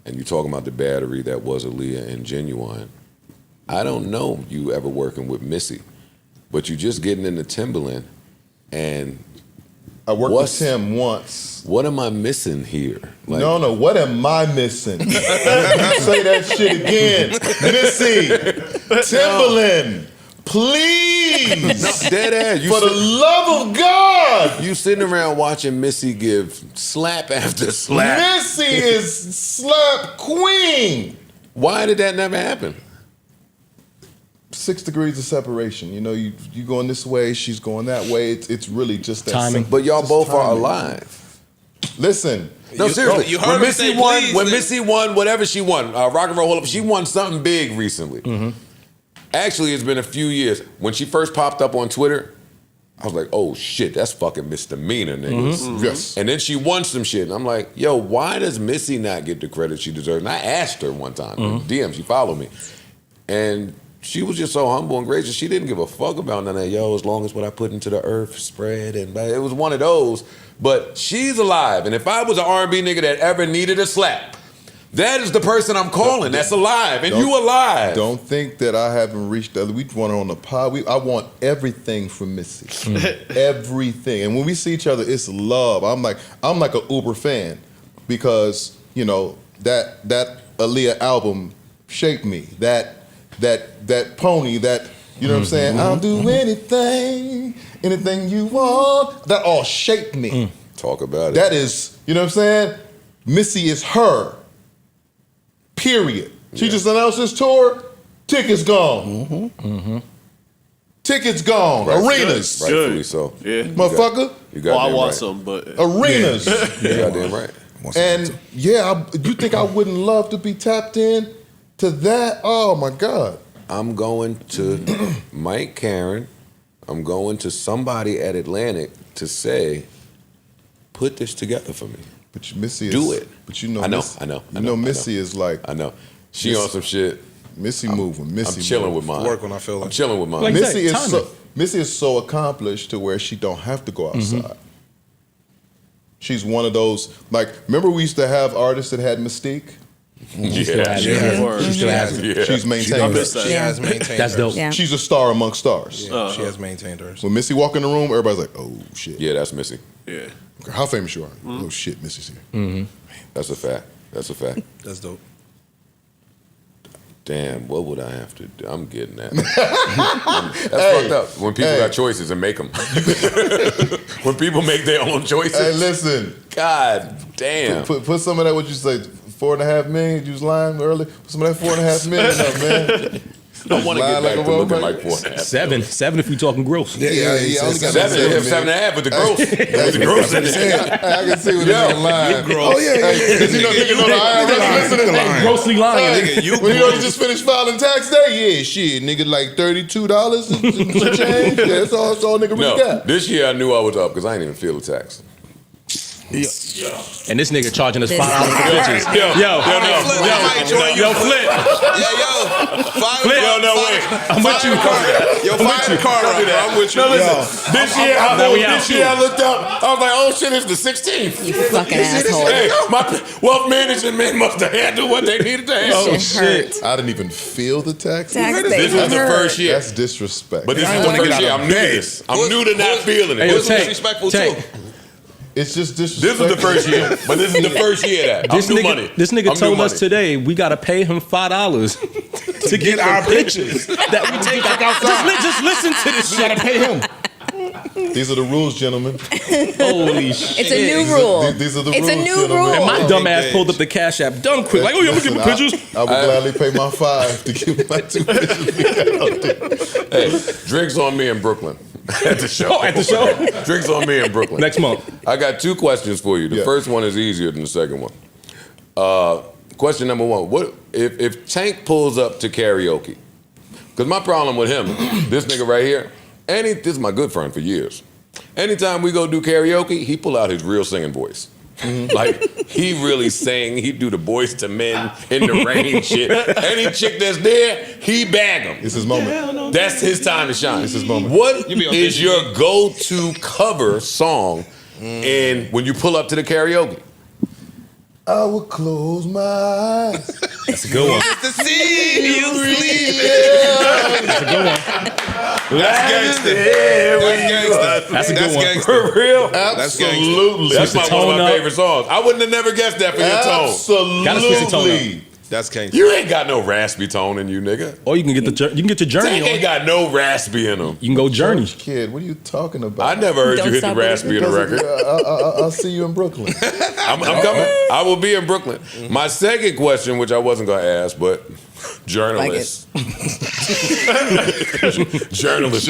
And you talking about the battery that was Aaliyah and Genuine. I don't know you ever working with Missy, but you just getting into Timberland, and I worked with Tim once. What am I missing here? Like, no, what am I missing? Say that shit again. Missy, Timberland, please. No, dead ass. For the love of God. You sitting around watching Missy give slap after slap. Missy is slap queen. Why did that never happen? 6 degrees of separation. You know, you going this way, she's going that way. It's really just that Timing. But y'all both timing. are alive. Listen. No, seriously. you heard when me Missy say won, please, when nigga. Missy won whatever she won, Rock and Roll Hall of Fame, she won something big recently. Actually, it's been a few years. When she first popped up on Twitter, I was like, oh shit, that's fucking misdemeanor, niggas. Yes. And then she won some shit. And I'm like, yo, why does Missy not get the credit she deserves? And I asked her one time, in DM, she followed me. And she was just so humble and gracious. She didn't give a fuck about none of that. Yo, as long as what I put into the earth spread. And it was one of those. But she's alive. And if I was an R&B nigga that ever needed a slap, that is the person I'm calling. That's alive. And you alive. Don't think that I haven't reached the other. We want her on the pod. I want everything from Missy. Everything. And when we see each other, it's love. I'm like an Uber fan because, you know, that Aaliyah album shaped me. That pony, that, you know what I'm saying? I'll do anything you want. That all shaped me. Talk about it. That is, you know what I'm saying? Missy is her. Period. She just announced this tour. Tickets gone. Tickets gone. Arenas. Rightfully so. Yeah. Motherfucker. You Well, got I want right. some, but Arenas. You goddamn right. And yeah, you think I wouldn't love to be tapped in to that? Oh my God. I'm going to Mike Karen. I'm going to somebody at Atlantic to say, put this together for me. But Missy is, Do it. But you know, I know, Missy, I know, You I know, know, Missy is like I know. She on some shit. Missy moving. Missy I'm chilling moving. with mine. Work when I feel like I'm chilling with mine. Like Missy that, is timing. Missy is so accomplished to where she don't have to go outside. She's one of those, like, remember we used to have artists that had mystique? Yeah. Word. She still has it. Yeah. She's maintained I her. miss that. she has maintained That's hers. dope. Yeah. She's a star amongst stars. Yeah, she has maintained hers. When Missy walk in the room, everybody's like, oh shit. Yeah, that's Missy. Yeah. Okay, how famous you are? Oh shit, Missy's here. That's a fact. That's a fact. That's dope. Damn, what would I have to do? I'm getting that. That's fucked up. When people got choices and make them. When people make their own choices. Hey, listen. God damn. Put some of that, what you say, 4.5 million, you was lying early. Put some of that 4.5 million up, man. I want to get back Like to a looking motherfucker. like 4.5. Seven if we talking gross. Yeah, I only got 7, you have 7.5 with the gross. With the gross in it. I can see what Yo, nigga lying. Oh, yeah. Because you know, nigga know the IRS listening. Grossly lying. Nigga, when you know you just finished filing tax day, yeah, shit, nigga, like $32 and some change. Yeah, that's all nigga really No, got. this year I knew I was up because I didn't even feel the tax. And this nigga charging us $5 for bitches. Yo, Flip. Yeah, yo. Flip. I'm with you. Yo, fire the car up, bro. I'm with you. No, listen. This year I looked up. I was like, oh shit, it's the 16th. You fucking asshole. Hey, my wealth management men must have handled what they needed to handle. Oh, shit. I didn't even feel the tax. Tax This day was the hurt. first year. That's disrespect. But this is I the wanna get first out year. of I'm new to bed. this. I'm new to not feeling Hey, it. yo, Who's Tank, disrespectful Tank. too? It's just This disrespect. is the first year. But this is the first year that. This I'm new nigga, money. this nigga I'm told new us money. today we gotta pay him $5 to get our pictures that we take outside. Just listen to this shit. Gotta pay him. These are the rules, gentlemen. Holy shit! It's a new rule. These are the It's rules. a new gentlemen. rule. And my Oh, dumb ass pulled up the Cash App dumb quick, like, oh, yeah, I'm gonna give him Listen, pictures. I would gladly pay my $5 to give my 2 pictures. Hey, drinks on me in Brooklyn. At the show. Oh, at the show? Drinks on me in Brooklyn. Next month. I got 2 questions for you. The Yeah. first one is easier than the second one. Question number 1. What if Tank pulls up to karaoke? Because my problem with him, this nigga right here, this is my good friend for years. Anytime we go do karaoke, he pull out his real singing voice. Like, he really sang. He do the Boys to Men in the rain shit. Any chick that's there, he bag them. It's his moment. That's his time to shine. It's his moment. What You be on is Disney. your go-to cover song And when you pull up to the karaoke, I will close my eyes. That's a good one. To see you sleeping. That's a good one. That's gangster. That's a good one. Gangster. for real, Absolutely. that's Switch the one of tone my up. favorite songs. I wouldn't have never guessed that for your tone. Gotta switch the tone up. Absolutely. That's gangster. You ain't got no raspy tone in you, nigga. Or you can get your journey Tank ain't on. got no raspy in him. You can go journey. Kid, what are you talking about? I never heard Don't you hit the stop raspy in a record. I'll see you in Brooklyn. I'm coming. I will be in Brooklyn. My second question, which I wasn't going to ask, but journalist. Journalist.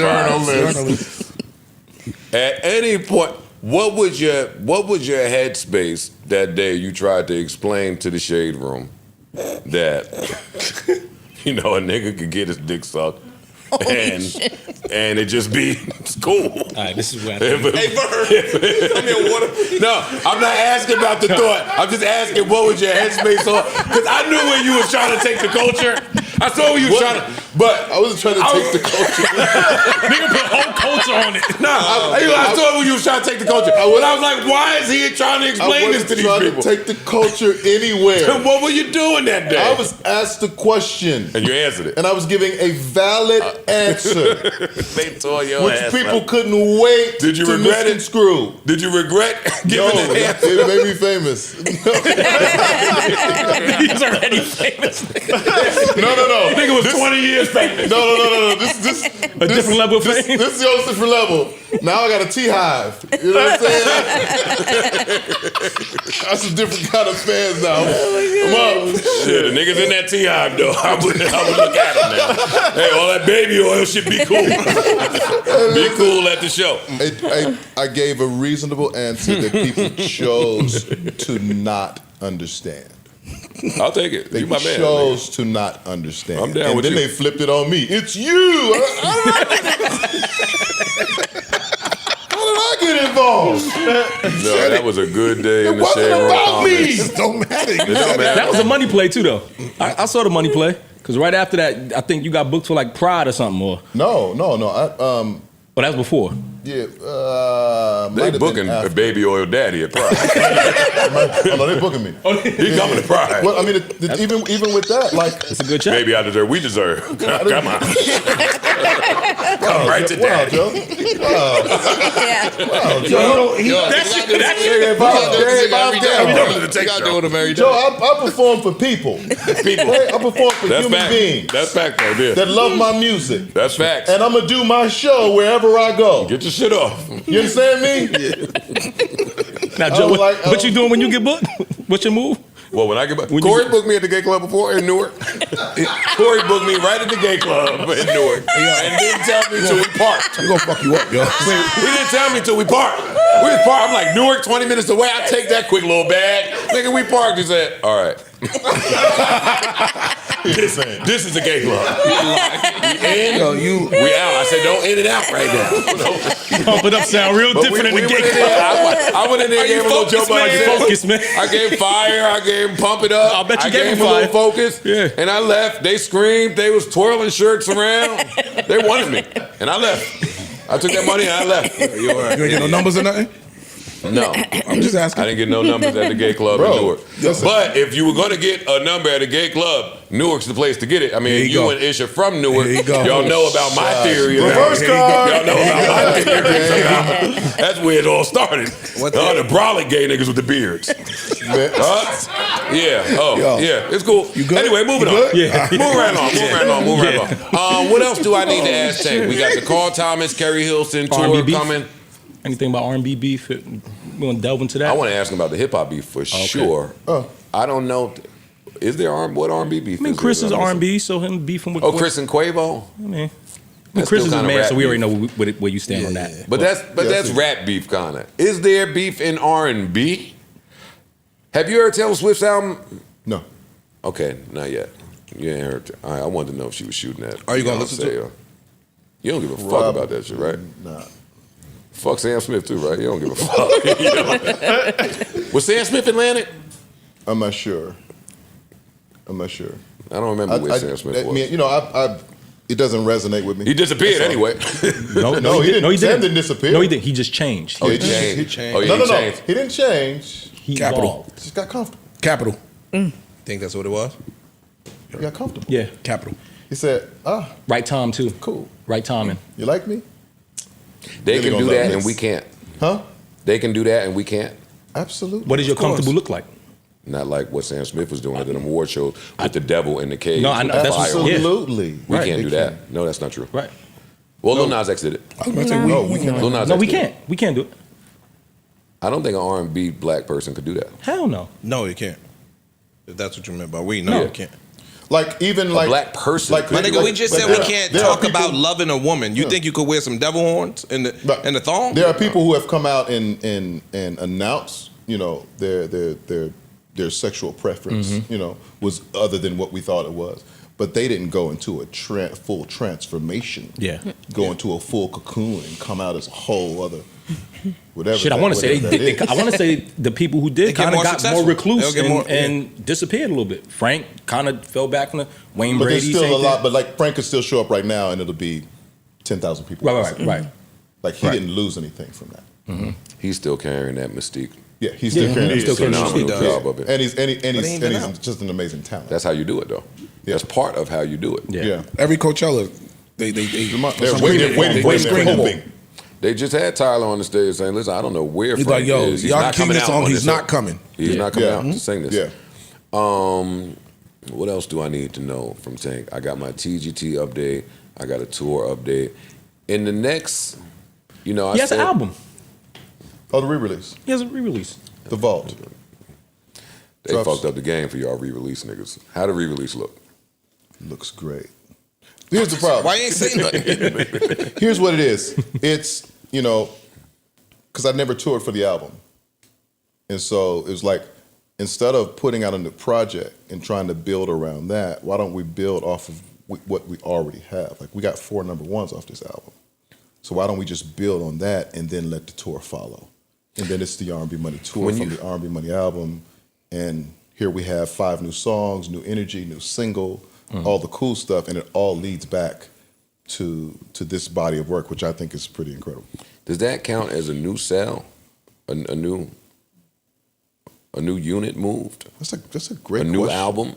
At any point, what was your headspace that day you tried to explain to the Shade Room that a nigga could get his dick sucked and it just be cool? All right, this is what Hey, Bird. Come here, water. No, I'm not asking about the thought. I'm just asking what was your headspace on? Because I knew where you was trying to take the culture. I saw where you was trying to, but I wasn't trying to take the culture. Nigga put whole culture on it. I saw where you was trying to take the culture. But I was like, why is he trying to explain this to these trying people? to take the culture anywhere. What were you doing that day? I was asked the question, and you answered it. and I was giving a valid answer, They tore your which ass people up. couldn't wait Did you to regret it? misconstrue. Did you regret giving No, the answer? it made me famous. He's already famous. No. Nigga was 20 years famous. No. This A different level of fame. This is a different level. Now I got a T-Hive. You know what I'm saying? That's a different kind of fans now. Come on. Shit, the niggas in that T-Hive, though. I would look at them now. Hey, all that baby oil should be cool. Be cool at the show. I gave a reasonable answer that people chose to not understand. I'll take it. They You my man. chose to not understand. I'm down and with then you. they flipped it on me. It's you. How did I get involved? No, that was a good day in It the Shade wasn't Room about me. comments. It don't matter. It don't matter. That was a money play too, though. I saw the money play because right after that, I think you got booked for like Pride or something, or No. that was before. Yeah. They booking a baby oil daddy at Pride. Oh, no, they booking me. He coming to Pride. Well, I mean, even with that, like, It's a good check. Baby, I deserve. We deserve. Come on. Come right to wow, daddy. Joe. Yeah. Wow, Joe. We got to do it, Mary Joe, Jo. I perform for people. Right? I perform for That's human fact. beings That's fact right there. that love my music. That's facts. And I'm going to do my show wherever I go. Get your shit off. You understand me? Now, Joe, was like, what you doing when you get booked? What's your move? Well, when I get back, When Corey you- booked me at the gay club before in Newark. Corey booked me right at the gay club in Newark, and didn't tell me till we parked. We're gonna fuck you up, yo. He didn't tell me till we parked. We was parked. I'm like, Newark, 20 minutes away. I take that quick little bag. Nigga, we parked. He said, all right. This is a gay club. We in, Yo, we out. I said, don't in and out right now. Pump it up sound real But different we in the went gay in there. club. I went in there and gave him a little Joe Budden. Focus, man. I gave him fire. I gave him pump it up. I bet you gave gave him him a little fire. focus. Yeah. And I left. They screamed. They was twirling shirts around. They wanted me. And I left. I took that money and I left. You ain't get no numbers or nothing? No. I'm just I asking. didn't get no numbers at the gay club in Bro, Newark. listen. But if you were going to get a number at a gay club, Newark's the place to get it. I mean, Here you go. and Ish are from Newark. Here you go. Y'all know about my theory. Reverse card. Y'all know about my theories about. That's where it all started. The brolic gay niggas with the beards. Yeah. Oh, Yo. yeah. It's cool. You good? Anyway, moving You on. good? Yeah. Move right on. What else do I need to ask Tank? We got the Carl Thomas, Kerry Hilson tour R&B beef? coming. Anything about R&B beef? We gonna delve into that. I want to ask him about the hip hop beef for sure. I don't know. Is there what R&B beef? I mean, is Chris there? is R&B, so him beefing with. Oh, Chris and Quavo. I mean, That's Chris still is a kinda man, rap so we already beef. know where you stand on that. But that's rap beef kind of. Is there beef in R&B? Have you heard Taylor Swift's album? No. Okay, not yet. You ain't heard. I wanted to know if she was shooting that. Are you gonna listen to it? You don't give a fuck Rob- about that shit, right? Nah. Fuck Sam Smith too, right? You don't give a fuck. You know? Was Sam Smith Atlantic? I'm not sure. I don't remember where Sam Smith was. You know, it doesn't resonate with me. He disappeared anyway. No, he didn't. Sam didn't disappear. No, he didn't. He just changed. Oh, he changed. Oh, yeah, No, he no, no. changed. He didn't change. He Capital. evolved. He just got comfortable. Capital. Think that's what it was? He got comfortable. Yeah. Capital. He said, Right time too. cool. Right timing. You like me? They Really can gonna do love that this. and we can't. Huh? They can do that and we can't. Absolutely. What does your Of course. comfortable look like? Not like what Sam Smith was doing at an award show with the devil in the cage. No, I know. with the That's what- fire on it. Absolutely. We Right. can't They do that. No, that's not true. Right. Well, Lil Nas X did it. I was about to say we can't. Lil Nas No, X we did it. can't. We can't do it. I don't think an R&B black person could do that. Hell no. No, you can't. If that's what you meant by we, no, you can't. Like even like black person Like, could My nigga, we just said we can't there are talk people- about loving a woman. You think you could wear some devil horns in the Right. in the thong? There are people who have come out and announced, their sexual preference, was other than what we thought it was. But they didn't go into a full transformation. Yeah. Go into a full cocoon and come out as a whole other whatever. Shit, I want to say I want to say the people who They did get kind of more got successful. more recluse They'll get more- and disappeared a little bit. Frank kind of fell back from the Wayne But Brady. there's still same a lot. thing. But like Frank could still show up right now and it'll be 10,000 people. Right. Like he didn't lose anything from that. He's still carrying that mystique. Yeah, he's still carrying he's that. still carrying Phenomenal He does. job of it. And he's ain't been out. just an amazing talent. That's how you do it, though. Yeah. That's part of how you do it. yeah. Every Coachella, they They're some waiting, people- they scream hoping. hoping. They just had Tyler on the stage saying, "Listen, I don't know where He's Frank like, yo, is. He's y'all not keep coming this out song. on He's this not song. coming. He's not coming Yeah. out to sing this." Yeah. What else do I need to know from Tank? I got my TGT update. I got a tour update. In the next, I He has said, an album. Oh, the re-release. He has a re-release. The Vault. They Drops. fucked up the game for y'all re-release niggas. How the re-release look? Looks great. Here's the problem. Why you ain't say nothing? Here's what it is. It's, because I never toured for the album. And so it was like, instead of putting out a new project and trying to build around that, why don't we build off of what we already have? Like, we got 4 number ones off this album. So why don't we just build on that and then let the tour follow? And then it's the R&B Money tour from the R&B Money album. And here we have 5 new songs, new energy, new single, all the cool stuff. And it all leads back to this body of work, which I think is pretty incredible. Does that count as a new sale? A new unit moved? That's a great A new question. album?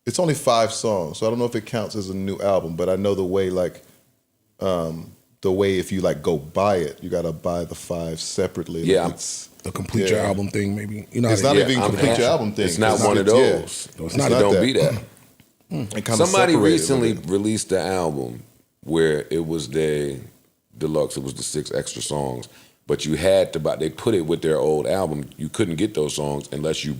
It's only 5 songs, so I don't know if it counts as a new album, but I know the way if you like go buy it, you gotta buy the 5 separately. Yeah. Like, it's The complete your album thing, maybe. You know, It's how not they- even I'm complete happy. your album thing. It's not one of yeah. those. No, it's It not don't that. be that. It kinda Somebody separated recently with it. released the album where it was the deluxe. It was the 6 extra songs, but you had to buy. They put it with their old album. You couldn't get those songs unless you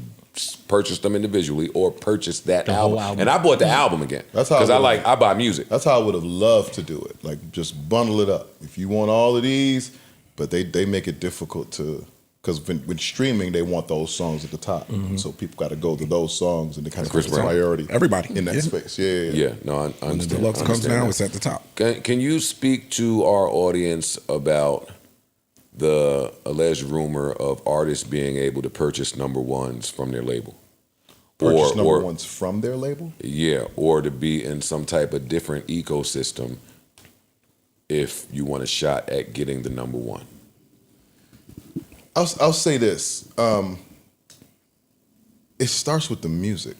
purchased them individually or purchased that The whole album. album. And I bought the album again That's how because I I buy music. That's how I would have loved to do it. Like, just bundle it up. If you want all of these, but they make it difficult to, because when streaming, they want those songs at the top. So people got to go to those songs, and they kind of Chris give Brown. priority. Everybody. in that Yeah. space. Yeah. Yeah, no, I When the understand. deluxe I comes understand down, that. it's at the top. Can you speak to our audience about the alleged rumor of artists being able to purchase number ones from their label? Purchase number ones from their label. Yeah, or to be in some type of different ecosystem if you want a shot at getting the number one. I'll say this. It starts with the music.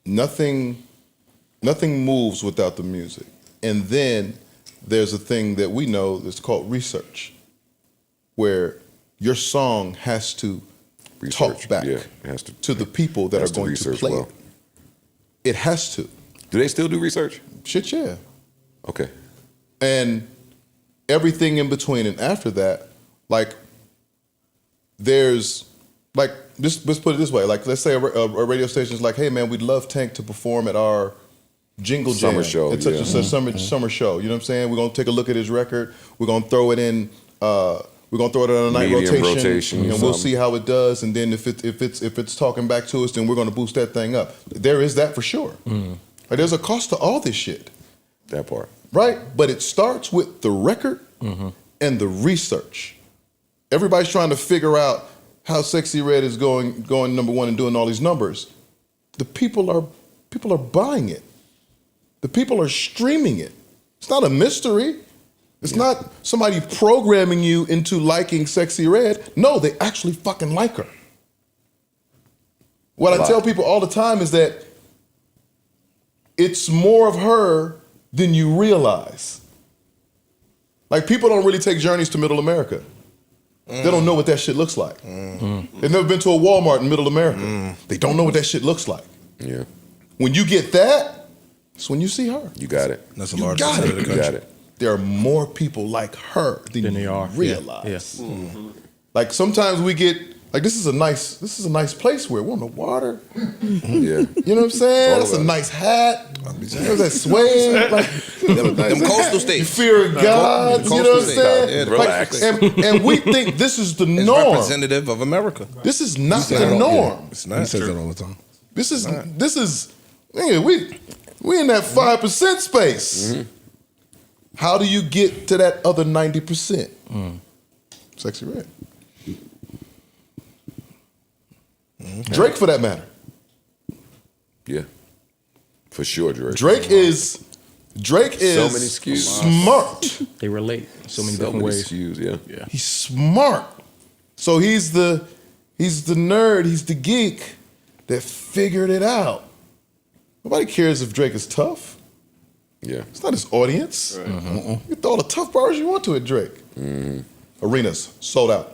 Nothing moves without the music. And then there's a thing that we know that's called research, where your song has to talk back Yeah, it has to the people that has are to going to research play well. it. It has to. Do they still do research? Shit, yeah. Okay. And everything in between and after that, like, there's, like, let's put it this way. Like, let's say a radio station's like, hey, man, we'd love Tank to perform at our Jingle Jam. Summer show, It's such yeah. a summer show. You know what I'm saying? We're going to take a look at his record. We're going to throw it in, we're going to throw it on a night Medium rotation, rotation or and we'll something. see how it does. And then if it's talking back to us, then we're going to boost that thing up. There is that for sure. Like, there's a cost to all this shit. That part. Right? But it starts with the record and the research. Everybody's trying to figure out how Sexy Red is going number one and doing all these numbers. The people are buying it. The people are streaming it. It's not a mystery. It's not somebody programming you into liking Sexy Red. No, they actually fucking like her. What I tell people all the time is that it's more of her than you realize. Like, people don't really take journeys to Middle America. They don't know what that shit looks like. They've never been to a Walmart in Middle America. They don't know what that shit looks like. Yeah. When you get that, it's when you see her. You got it. That's a You large got percentage it. of the You country. got it. There are more people like her than Than they are. you realize. Yeah. Like, sometimes we get, like, this is a nice place where we're on the water. Yeah. You know what I'm saying? That's a nice hat. There's that swing. Like, Them coastal you states. fear of God. You know what I'm saying? Yeah, the Relax. And we think this is the It's norm. representative of America. This is not the norm. It's He not says true. that all the time. This is nigga, we in that 5% space. How do you get to that other 90%? Sexy Red. Drake, for that matter. Yeah. For sure, Drake. Drake is So many SKUs. smart. They relate in so many So different many ways. SKUs, yeah. He's smart. So he's the nerd, he's the geek that figured it out. Nobody cares if Drake is tough. Yeah. It's not his audience. You can throw all the tough bars you want to at Drake. Arenas sold out.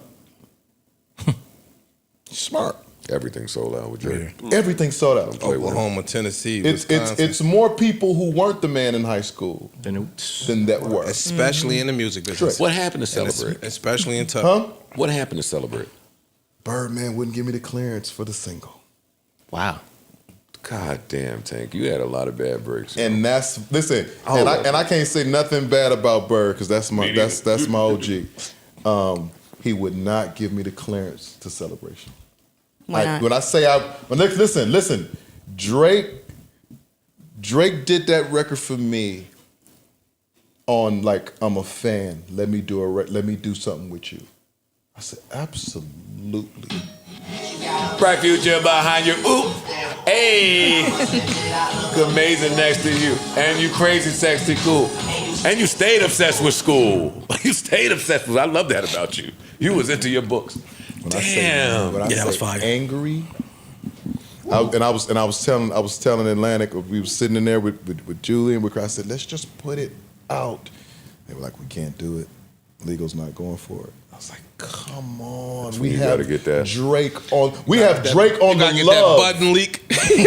He's smart. Everything sold out with Drake. Everything sold out. Play with him. Oklahoma, Tennessee, It's Wisconsin. it's more people who weren't the man in high school Then than that were. especially in the music business. What happened to And Celebrate? especially in tough. Huh? What happened to Celebrate? Birdman wouldn't give me the clearance for the single. Wow. God damn, Tank. You had a lot of bad breaks. And that's and I can't say nothing bad about Bird because that's my OG. He would not give me the clearance to Celebration. Why not? When I say listen, Drake did that record for me on like, I'm a fan. Let me do something with you. I said, absolutely. Bright future behind you. Ooh. Hey. Amazing next to you. And you crazy, sexy, cool. And you stayed obsessed with school. You stayed obsessed with I love that about you. You was into your books. Damn. that was fire. Angry. I was telling Atlantic, we were sitting in there with Julie and I said, let's just put it out. They were like, we can't do it. Legal's not going for it. I was like, come on. We you have gotta get that. Drake on. We have Drake on the Gotta get love. that Budden leak. We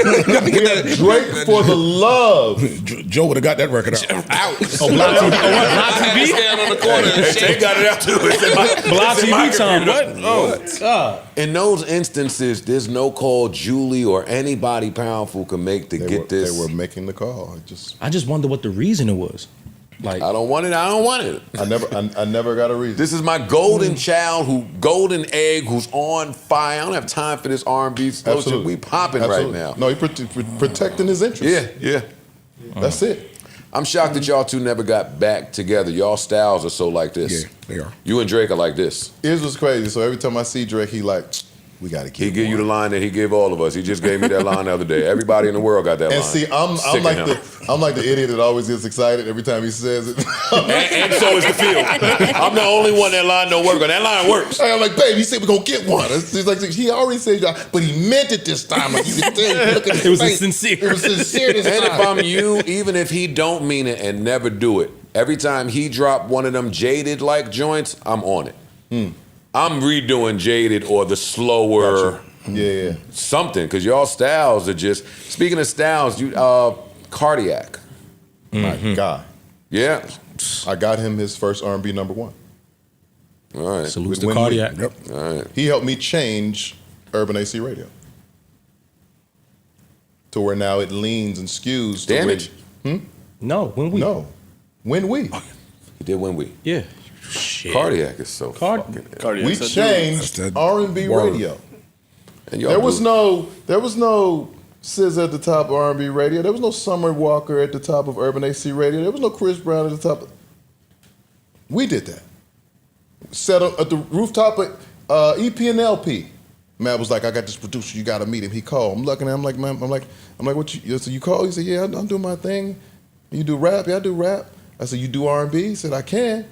have Drake for the love. Joe would have got that record out. Out. Block TV? Stand on the corner and Hey, shake. Tank got it out too. It's in my, Block it's in my TV time. computer. What? Oh, In those instances, there's no call Julie or anybody powerful can make to get this. They were making the call. I just wonder what the reason it was. Like, I don't want it. I don't want it. I never got a reason. This is my golden child, golden egg, who's on fire. I don't have time for this R&B slow shit. Absolutely. We popping Absolutely. right now. No, he protecting his interests. Yeah. That's it. I'm shocked that y'all two never got back together. Y'all styles are so like this. Yeah, they are. You and Drake are like this. Here's what's crazy. So every time I see Drake, he like, we got to keep He give you the one. line that he gave all of us. He just gave me that line the other day. Everybody in the world got that line. And see, I'm Sick like of him. I'm like the idiot that always gets excited every time he says it. and so is the field. I'm the only one that line don't work on. That line works. I'm like, babe, he said we're gonna get one. It's like he already said that, but he meant it this time. Like you can tell, look at his It was face. sincere. It was sincere this And time. if I'm you, even if he don't mean it and never do it, every time he drop one of them jaded like joints, I'm on it. I'm redoing jaded or the slower. Gotcha. Yeah. Something, because y'all styles are just. Speaking of styles, you Cardiac. My guy. Yeah. I got him his first R&B number one. All right. salutes to When Cardiac. Yep. All right. He helped me change Urban AC Radio to where now it leans and skews. to Damage. No, when we. No. When we. He did when we. Yeah. Cardiac is so fucking. Cardiac We said, changed That's that R&B word. radio. And y'all There was do- no SZA at the top of R&B radio. There was no Summer Walker at the top of Urban AC Radio. There was no Chris Brown at the top. We did that. Set up at the rooftop at EP and LP. Matt was like, I got this producer. You got to meet him. He called. I'm looking at him like, man, I'm like, what you? So you call? He said, yeah, I'm doing my thing. You do rap? Yeah, I do rap. I said, you do R&B? He said, I can.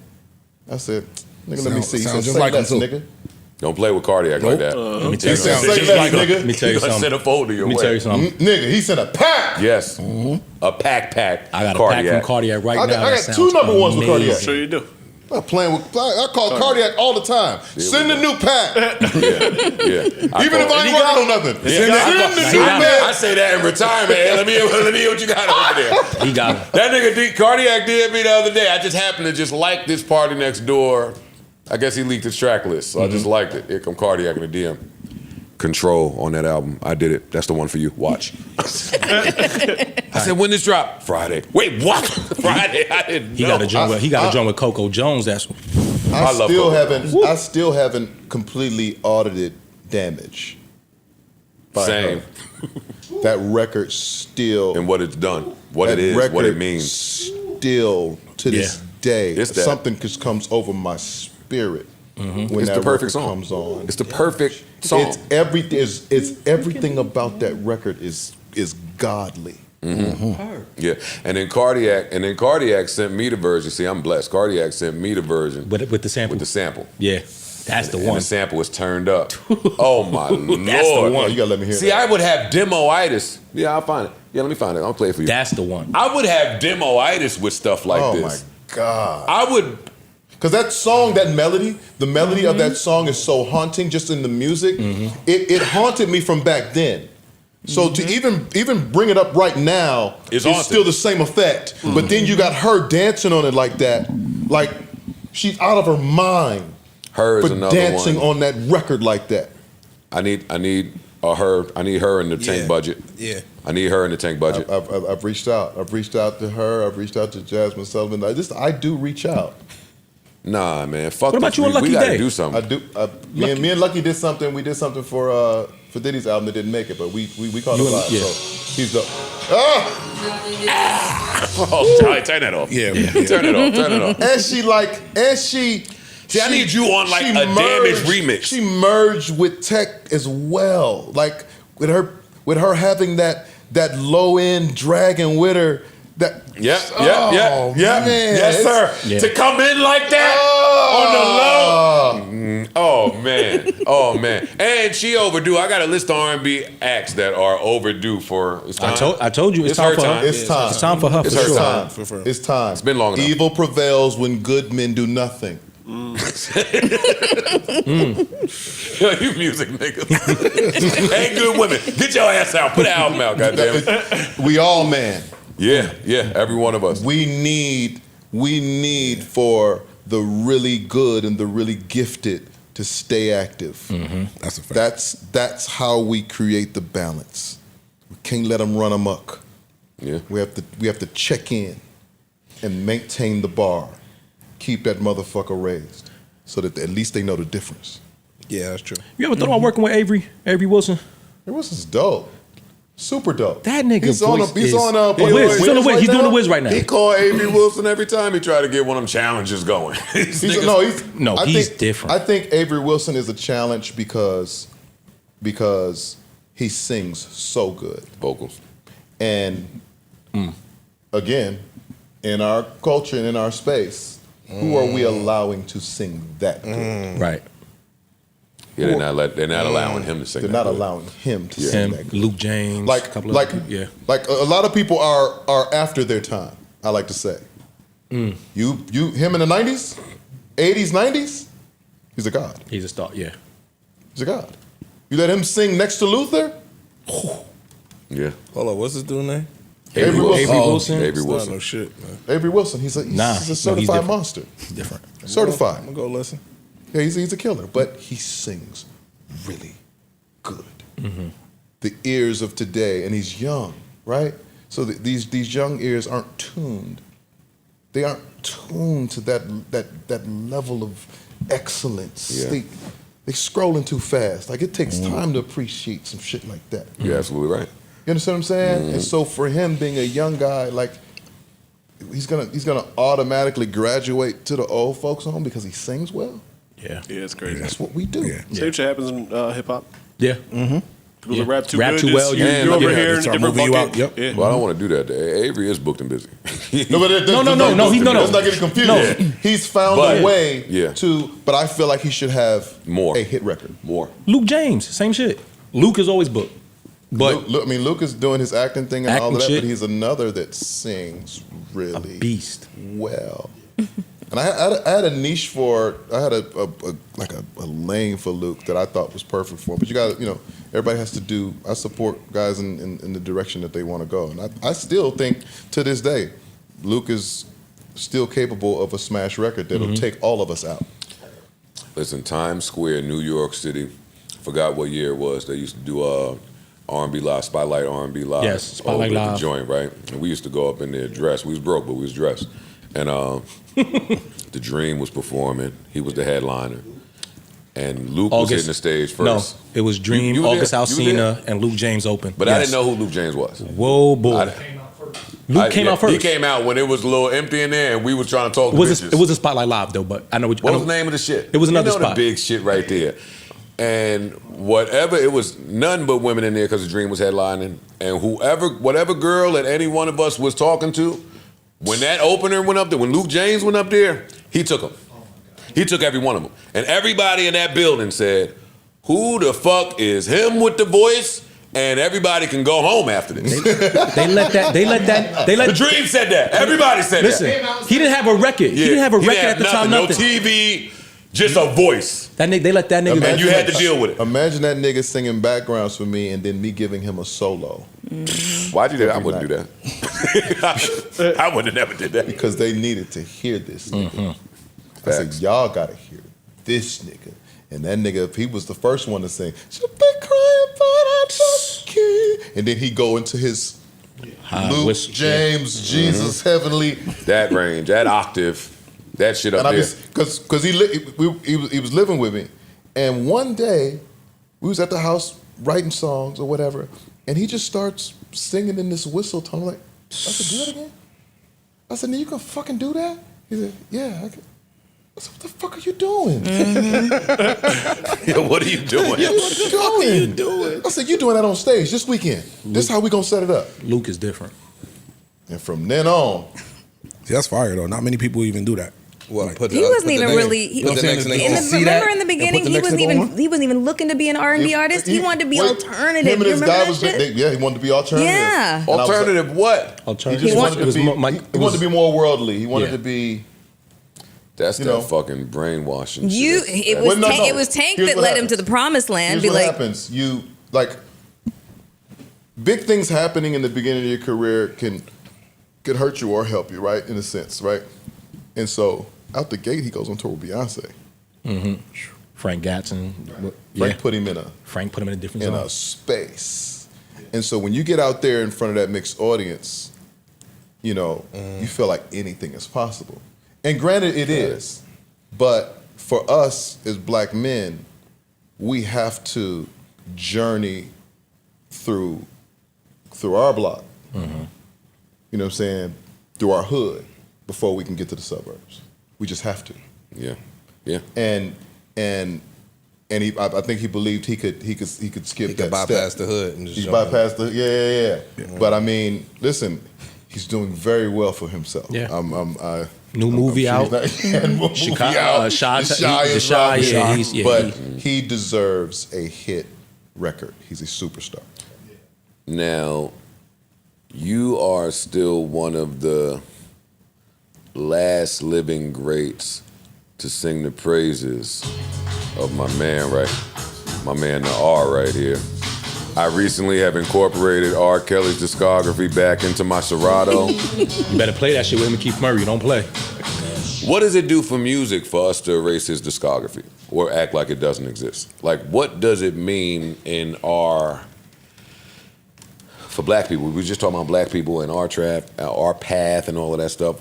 I said, nigga, let me see. He said, sounds just say like him, less, too. nigga. Don't play with Cardiac like that. Let me tell you He said, something. say less, nigga. Let me tell you Gonna something. send a folder your Let me way. tell you something. Nigga, he sent a pack. Yes. A pack. I got a pack Cardiac. from Cardiac right I now. got that two sounds number ones with amazing. Cardiac. Sure you do. I'm not playing with. I call Cardiac all the time. Send a new pack. Yeah. Even if I ain't working on nothing. Send the He new got it. pack. I say that in retirement. Hey, let me hear what you got over there. He got it. That nigga Cardiac did me the other day. I just happened to just like this Party Next Door. I guess he leaked his track list, so I just liked it. Here come Cardiac in the DM. Control on that album. I did it. That's the one for you. Watch. I said, when this drop? Friday. Wait, what? Friday? I didn't know. He got a joint with Coco Jones. That's I love still Coco. haven't completely audited Damage. By Same. her. That record still. And what it's done. What that it is, record what it means. Still to this day, It's that. something just comes over my spirit when It's that the perfect record song. comes on. It's the perfect song. It's everything about that record is godly. Yeah, and then Cardiac sent me the version. See, I'm blessed. Cardiac sent me the version with the sample. With the sample. Yeah, that's the And one. the sample was turned up. Oh my lord! That's the one. Oh, you gotta let me hear See, that. I would have demoitis. Yeah, I'll find it. Yeah, let me find it. I'll play it for you. That's the one. I would have demoitis with stuff like Oh this. my God. I would. Because that song, that melody, the melody of that song is so haunting just in the music. It haunted me from back then. So to even bring it up right now It's is haunted. still the same effect. But then you got her dancing on it like that. Like she's out of her mind Her is for another dancing one. on that record like that. I need her. I need her in the tank budget. Yeah. I need her in the tank budget. I've reached out. I've reached out to her. I've reached out to Jasmine Sullivan. I do reach out. Nah, man. Fuck. What about this. you and We Lucky gotta Day? do something. I do. Me and Lucky did something. We did something for Diddy's album that didn't make it, but we caught You it and- live. yeah. So he's the. Oh, Charlie, turn that off. Yeah. Turn it off. Turn it off. And she. See, I need you on like she a Damaged remix. She merged with tech as well, like with her having that low end dragging with her. That Yeah. man, Yes, it's- sir. Yeah. To come in like that on the low. Oh man. Oh man. And she overdue. I got a list of R&B acts that are overdue for. It's time. I told you it's her time for her. It's time. It's time for her It's for her sure. time. It's time. It's been long enough. Evil prevails when good men do nothing. You music niggas. Hey, good women. Get your ass out. Put an album out, goddammit. We all man. Yeah, every one of us. We need for the really good and the really gifted to stay active. That's a fact. That's how we create the balance. We can't let them run amok. Yeah. We have to check in and maintain the bar. Keep that motherfucker raised so that at least they know the difference. Yeah, that's true. You ever thought about working with Avery Wilson? It was just dope. Super dope. That nigga He's on voice he's is- on He's on the Wiz. He's doing the Wiz right now. He called Avery Wilson every time he tried to get one of them challenges going. These niggas- He's different. I think Avery Wilson is a challenge because he sings so good. vocals. And again, in our culture and in our space, who are we allowing to sing that good? Right. Yeah, they're not allowing him to sing. They're that not good. allowing him to Him, sing that good. Luke James, Like a couple of people. Yeah. like a lot of people are after their time. I like to say, him in the 90s, 80s, 90s, he's a god. He's a star. Yeah. He's a god. You let him sing next to Luther, Yeah. Hold on, what's this dude's name? Avery Wilson. Avery Wilson. Avery It's not Wilson. no shit, man. Avery Wilson. He's a certified different. monster. He's different. Certified. I'm gonna go listen. Yeah, he's a killer, but he sings really good. The ears of today, and he's young, right? So these young ears aren't tuned. They aren't tuned to that level of excellence. Yeah. They scrolling too fast. Like it takes time to appreciate some shit like that. You're absolutely right. You understand what I'm saying? And so for him being a young guy, like he's gonna automatically graduate to the old folks home because he sings well. Yeah. Yeah, it's crazy. That's what we do. Same shit happens in hip hop. Yeah. People that rap too Rap good. too well, You're yeah, over yeah, here in a start different moving you bucket. out, yep. Yeah. Well, I don't want to do that. Avery is booked and busy. No, but let's not get it confused. No. He's found But- a way Yeah. to, but I feel like he should have More. a hit record. More. Luke James, same shit. Luke is always booked. But Luke is doing his acting thing and all Acting of that, shit. but he's another that sings really beast. well. And I had a niche for, I had a lane for Luke that I thought was perfect for him. But you got to, everybody has to do, I support guys in the direction that they want to go. And I still think to this day, Luke is still capable of a smash record that'll take all of us out. Listen, Times Square, New York City, forgot what year it was. They used to do R&B Live, Spotlight R&B Live. Yes, Spotlight over at Live. the joint, right? And we used to go up in there dressed. We was broke, but we was dressed. And The Dream was performing. He was the headliner. And Luke was hitting the stage first. No, it was Dream, You were August there? You were there? Alsina, and Luke James open. But I didn't know who Luke James was. Whoa, boy. Luke came out first. He came out when it was a little empty in there, and we were trying to talk to bitches. It was a Spotlight Live, though, but I know What was the name of the shit? It was another you know spot. the big shit right there. And whatever, it was nothing but women in there because the Dream was headlining. And whatever girl that any one of us was talking to, when that opener went up there, when Luke James went up there, he took them. He took every one of them. And everybody in that building said, who the fuck is him with the voice? And everybody can go home after this. The Dream said that. Everybody said Listen, that. he didn't have a record. He didn't have a record at the time, No nothing. TV, just a voice. They let that nigga. And you had to deal with it. Imagine that nigga singing backgrounds for me and then me giving him a solo. Why'd you do that? I wouldn't do that. I would have never did that. Because they needed to hear this nigga. I said, y'all gotta hear this nigga. And that nigga, if he was the first one to sing, she'll be crying, but I just can't. And then he go into his Luke James, Jesus, heavenly. That range, that octave, that shit up there. Because he was living with me. And one day, we was at the house writing songs or whatever, and he just starts singing in this whistle tone. I'm like, I said, do that again? I said, you can fucking do that? He said, yeah, I can. I said, what the fuck are you doing? Yo, what are you doing? What are you doing? I said, you doing that on stage this weekend. This is how we gonna set it up. Luke is different. And from then on. See, that's fire though. Not many people even do that. Well, Like, He wasn't even really. Remember in the beginning, he wasn't even looking to be an R&B artist. He wanted to be alternative. Him and You his remember guy that was shit? he wanted to be alternative. Yeah. And I was like- Alternative what? He Alternative. just wanted to be. He wanted to be more worldly. He wanted Yeah. to be. That's You that know. fucking brainwashing shit. It was Well, no, Tank, no. it was Tank Here's that what led him happens. to the promised land. Here's Be what like, happens. You like big things happening in the beginning of your career can hurt you or help you, right? In a sense, right? And so out the gate, he goes on tour with Beyonce. Frank Gatson. Frank put him in a different in zone. a space. And so when you get out there in front of that mixed audience, you feel like anything is possible. And granted, it is. But for us as black men, we have to journey through our block. You know what I'm saying? Through our hood before we can get to the suburbs. We just have to. Yeah, yeah. And I think he believed he could skip He that could bypass step. the hood and just He jump in. bypassed the yeah. But I mean, listen, he's doing very well for himself. Yeah. New movie out. Movie Chicago, out. Shy, The Shy is rough. yeah, But he deserves a hit record. He's a superstar. Now, you are still one of the last living greats to sing the praises of my man, the R right here. I recently have incorporated R. Kelly's discography back into my Serato. You better play that shit with him and Keith Murray. Don't play. What does it do for music for us to erase his discography or act like it doesn't exist? Like, what does it mean for black people? We were just talking about black people and our path and all of that stuff.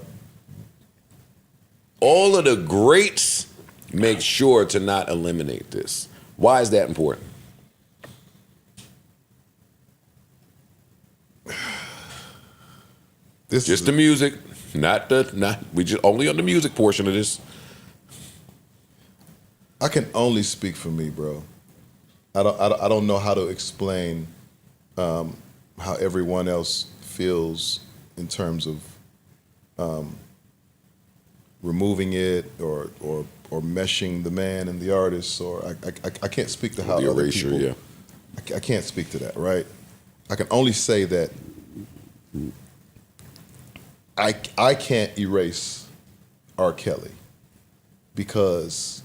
All of the greats make sure to not eliminate this. Why is that important? Just the music, we just only on the music portion of this. I can only speak for me, bro. I don't know how to explain how everyone else feels in terms of removing it or meshing the man and the artist, or I can't speak to how The other erasure, people. yeah. I can't speak to that, right? I can only say that I can't erase R. Kelly because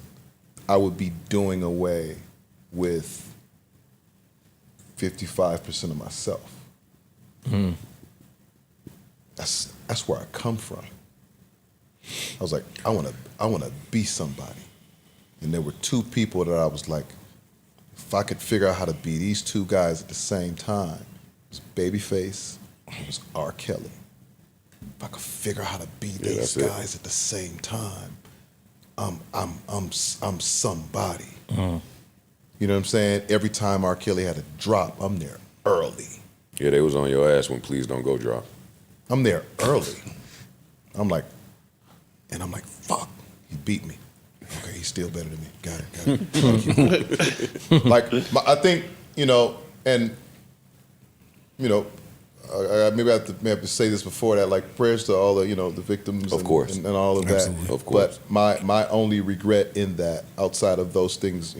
I would be doing away with 55% of myself. That's where I come from. I was like, I wanna be somebody. And there were two people that I was like, if I could figure out how to be these two guys at the same time, it was Babyface, it was R. Kelly. If I could figure out how to be these that's it. guys at the same time, I'm somebody. You know what I'm saying? Every time R. Kelly had a drop, I'm there early. Yeah, they was on your ass when Please Don't Go drop. I'm there early. I'm like, fuck, he beat me. Okay, he's still better than me. Got it. Like, I think, and, maybe I have to say this before that, like, prayers to all the, the victims Of course. and all of Absolutely. that. Of course. But my only regret in that, outside of those things,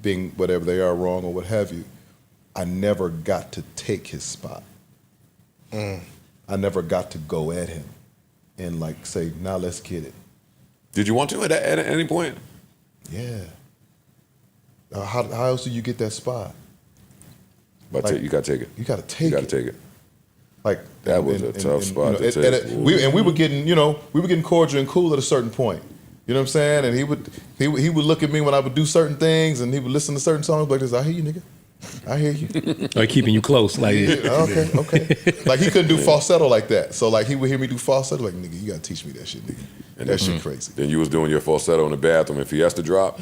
being whatever they are, wrong or what have you, I never got to take his spot. I never got to go at him and like say, now let's get it. Did you want to at any point? Yeah. How else do you get that spot? But Like, you gotta take it. You got to take You gotta it. take it. Like That was a tough spot to take. And we were getting cordial and cool at a certain point. You know what I'm saying? And he would look at me when I would do certain things, and he would listen to certain songs like this. I hear you, nigga. I hear you. Like keeping you close, like Yeah, okay. Like he couldn't do falsetto like that. So like he would hear me do falsetto, like, nigga, you gotta teach me that shit, nigga. And that shit crazy. Then you was doing your falsetto in the bathroom and Fiesta drop.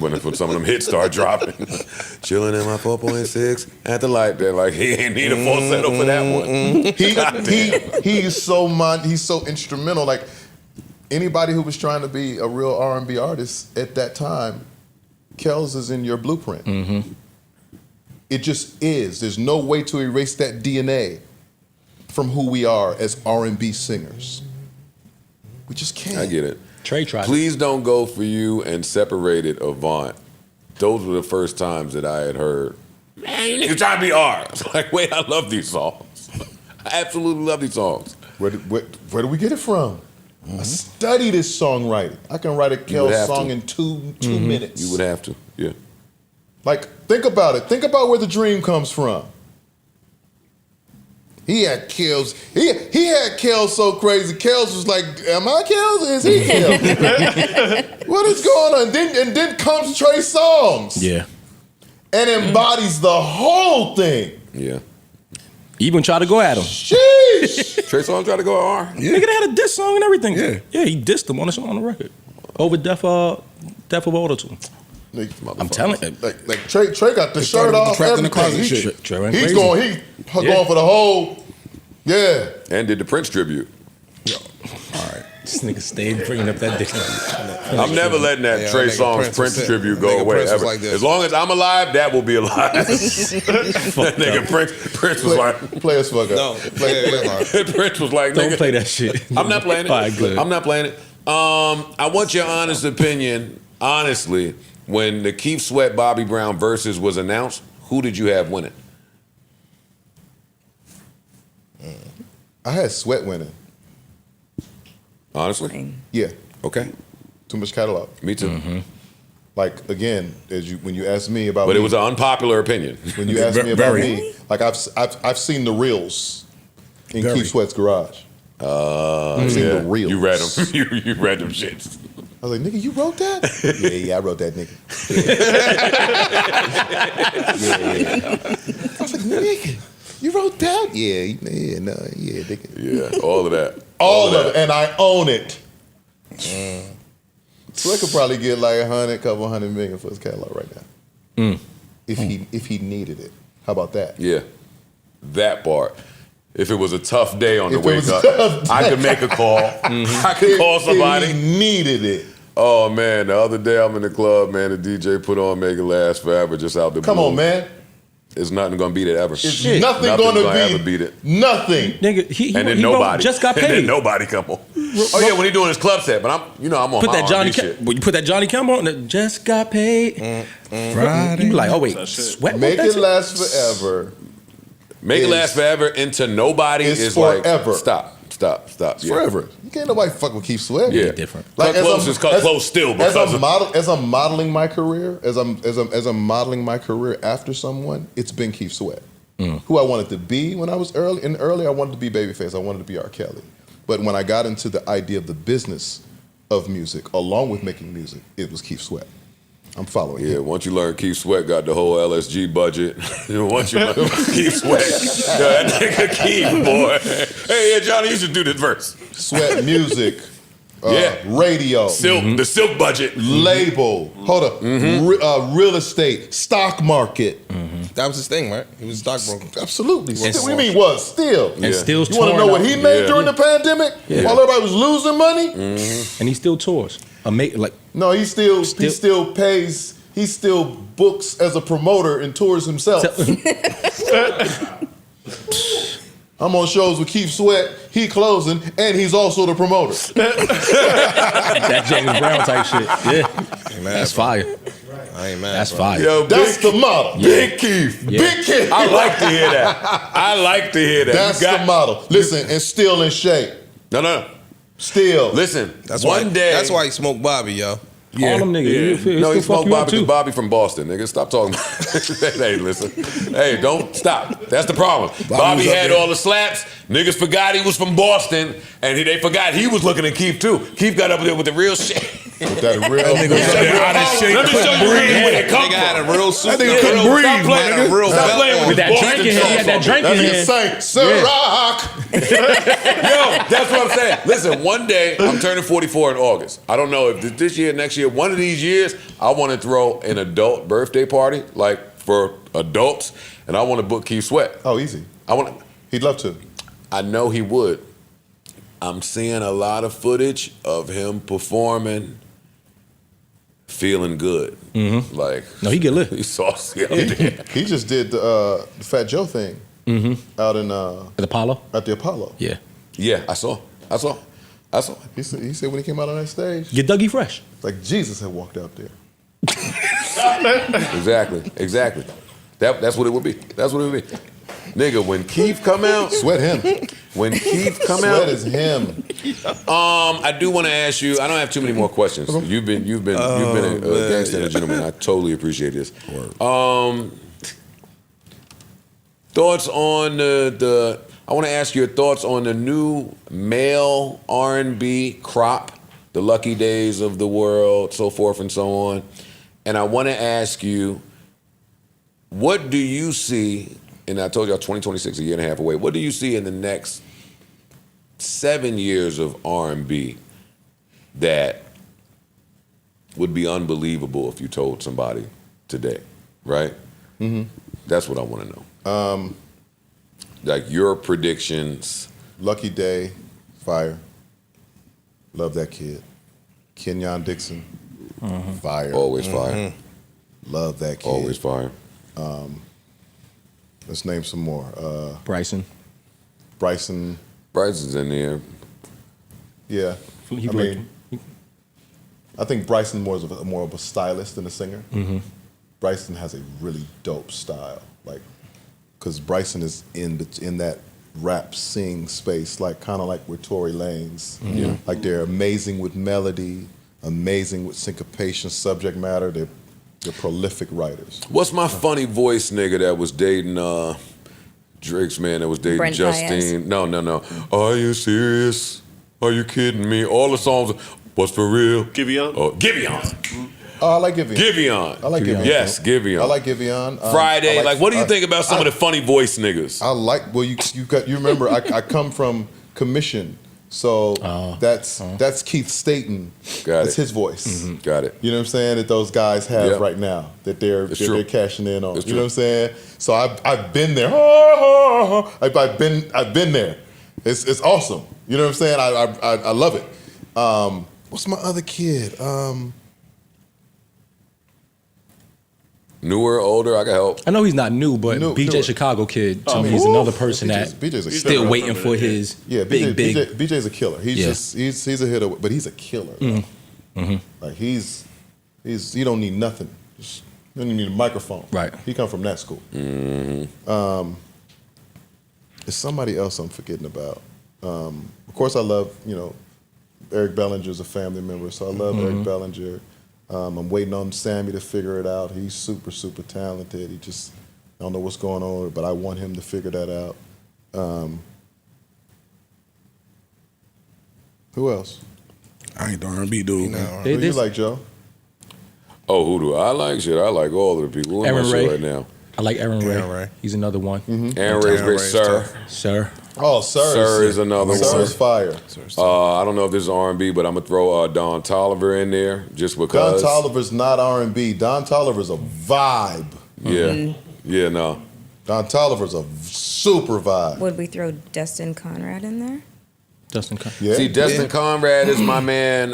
when some of them hits start dropping. Chilling in my 4.6 at the light there, like he ain't need a falsetto for that one. He's so instrumental. Like anybody who was trying to be a real R&B artist at that time, Kells is in your blueprint. It just is. There's no way to erase that DNA from who we are as R&B singers. We just can't. I get it. Trey tried. Please Don't Go for You and Separated Avant. Those were the first times that I had heard, man, you niggas trying to be R. It's like, wait, I love these songs. I absolutely love these songs. Where do we get it from? I study this songwriting. I can write a Kells song in two minutes. You would have to, yeah. Like, think about it. Think about where the dream comes from. He had Kells. He had Kells so crazy. Kells was like, am I Kells or is he Kells? What is going on? And then comes Trey Songz. Yeah. And embodies the whole thing. Yeah. Even try to go at him. Sheesh. Trey Songz tried to go R. Nigga, they had a diss song and everything. Yeah. He dissed him on the record. Over Death of Auto-Tune. I'm telling you. Like Trey got the shirt started with the off. Trapped in the Everything. Closet shit. Trey went He's crazy. going for the whole. Yeah. And did the Prince tribute. This nigga stayed bringing up that dick. I'm never letting that Yeah, Trey nigga Songz Prince Prince was- tribute nigga go away Prince was ever. like this. As long as I'm alive, that will be alive. That nigga Prince was like, Play us fuck up. No, Prince was like, Don't nigga, play that shit. I'm not playing it. All right, good. I'm not playing it. I want your honest opinion, honestly, when the Keith Sweat Bobby Brown versus was announced, who did you have winning? I had Sweat winning. Honestly? Yeah. Okay. Too much catalog. Me too. Like again, when you asked me about, But it was an unpopular opinion. when you asked me about Very. me, like I've seen the reels in Very. Keith Sweat's garage. I've seen the reels. You read them. you read them shits. I was like, nigga, you wrote that? yeah, I wrote that, nigga. Yeah. I was like, nigga, you wrote that? Yeah, nigga. Yeah, all of that. All of it, and I own it. So I could probably get like couple hundred million for his catalog right now. If he needed it. How about that? Yeah, that part. If it was a tough day on the If it wake was a up, tough I day. could make a call. I could call If somebody. he needed it. Oh man, the other day I'm in the club, man. The DJ put on "Make It Last Forever" just out the Come blue. on, man. There's nothing gonna beat it ever. It's nothing Nothing's gonna ever beat it. Nothing. Nigga, he And then he nobody just got And then paid. nobody come on. Oh yeah, when he doing his club set, but I'm on Put my that Johnny R&B shit. you put that Johnny Campbell on that just got paid. Friday. You be like, oh wait, That's it. sweat. Make that's it last forever. Make it Is- last forever into nobody is is forever. like stop. It's forever. You can't nobody fuck with Keith Sweat. Yeah, different. Cut close is cut close still because as I'm modeling my career, as I'm modeling my career after someone, it's been Keith Sweat. Who I wanted to be when I was early, I wanted to be Babyface. I wanted to be R. Kelly. But when I got into the idea of the business of music, along with making music, it was Keith Sweat. I'm following. Yeah, him. once you learn Keith Sweat got the whole LSG budget. Once you learn Keith Sweat, that nigga Keith, boy. Hey, yeah, Johnny, you should do this verse. Sweat music, Yeah. radio, Silk, the Silk budget. label. Hold up, real estate, stock market. That was his thing, right? He was a stockbroker. Absolutely. And What do you mean was still? And still You want to know what he made Yeah. during the pandemic while everybody was losing money? and he still tours. Like No, he still pays. He still books as a promoter and tours himself. I'm on shows with Keith Sweat. He closing, and he's also the promoter. that James Brown type shit. Yeah, that's fire. I ain't mad. That's bro. fire. Yo, That's the model. Big Keith. Big Keith. I like to hear that. I like to hear that. That's You got- the model. Listen, and still in shape. No. Still. Listen, That's one why, day. That's why he smoked Bobby, yo. All them niggas. He No, he still fuck smoked you up Bobby because too. Bobby from Boston, nigga. Stop talking. Hey, listen. Hey, don't stop. That's the problem. Bobby was up had there. all the slaps. Niggas forgot he was from Boston, and they forgot he was looking at Keith too. Keith got up there with the real shit. That real. Nigga was up there out of shape. Let me show you where it come Nigga had a from. real suit. That nigga couldn't Stop breathe, playing, nigga. real Stop belt playing on. with With that Boston drink in hand, he had that sauce. drink That in nigga hand. sang, Ciroc. Yo, that's what I'm saying. Listen, one day I'm turning 44 in August. I don't know if this year, next year, one of these years, I want to throw an adult birthday party, like for adults, and I want to book Keith Sweat. Oh, easy. He'd love to. I know he would. I'm seeing a lot of footage of him performing, feeling good. Like, No, he get lit. he's saucy out there. He just did the Fat Joe thing out in At Apollo. at the Apollo. Yeah. Yeah, I saw. He said when he came out on that stage, Get Dougie Fresh. like Jesus had walked out there. Exactly. That's what it would be. Nigga, when Keith come out, Sweat him. when Keith come Sweat out, is him. I do want to ask you. I don't have too many more questions. You've been a gangster and a gentleman. I totally appreciate this. Thoughts on the I want to ask your thoughts on the new male R&B crop, the Lucky Days of the world, so forth and so on. And I want to ask you, what do you see? And I told y'all 2026 a year and a half away. What do you see in the next 7 years of R&B that would be unbelievable if you told somebody today, right? That's what I want to know. Like your predictions. Lucky Day, fire. Love that kid. Kenyon Dixon, fire. Always fire. Love that kid. Always fire. Let's name some more. Bryson. Bryson. Bryson's in there. Yeah. He I break- mean, I think Bryson more of a stylist than a singer. Bryson has a really dope style, like, because Bryson is in that rap sing space, like kind of like where Tory Lanez. Like they're amazing with melody, amazing with syncopation, subject matter. They're prolific writers. What's my funny voice nigga that was dating Drake's man that was dating Brent Justine? No. Are you serious? Are you kidding me? All the songs. What's for real? Giveon? Oh, Giveon. Oh, I like Giveon. Giveon. I like Giveon. Yes, Giveon. I like Giveon. Friday. I Like, what do you think about some of the funny voice niggas? I like. Well, you remember I come from commission, so that's Keith Staten. Got That's it. his voice. Got it. You know what I'm saying? That those guys have Yep. right now that they're true. cashing in on. It's You know true. what I'm saying? So I've been there. I've been there. It's awesome. You know what I'm saying? I love it. What's my other kid? Newer, older, I can help. I know he's not new, but BJ newer. Chicago kid to me is another person BJ's a still killer. waiting for his Yeah, big. BJ's a killer. He's Yeah. just he's a hitter, but he's a killer. Like he don't need nothing. Just, you don't even need a microphone. Right. He come from that school. There's somebody else I'm forgetting about. Of course, I love Eric Bellinger's a family member, so I love Eric Bellinger. I'm waiting on Sammy to figure it out. He's super, super talented. I don't know what's going on, but I want him to figure that out. Who else? I ain't the R&B dude. Man. Who you like, Joe? Oh, who do I like? Shit, I like all of the people. Who am I Aaron Ray. right now? I like Aaron Ray. Aaron Ray. He's another one. Aaron Ray's great. Sir. Oh, Sir is another Sir one. is fire. I don't know if this is R&B, but I'm gonna throw Don Toliver in there just because. Don Toliver's not R&B. Don Toliver's a vibe. Yeah, yeah, no. Don Toliver's a super vibe. Would we throw Destin Conrad in there? Justin Con- Yeah. See, Destin Conrad is my man.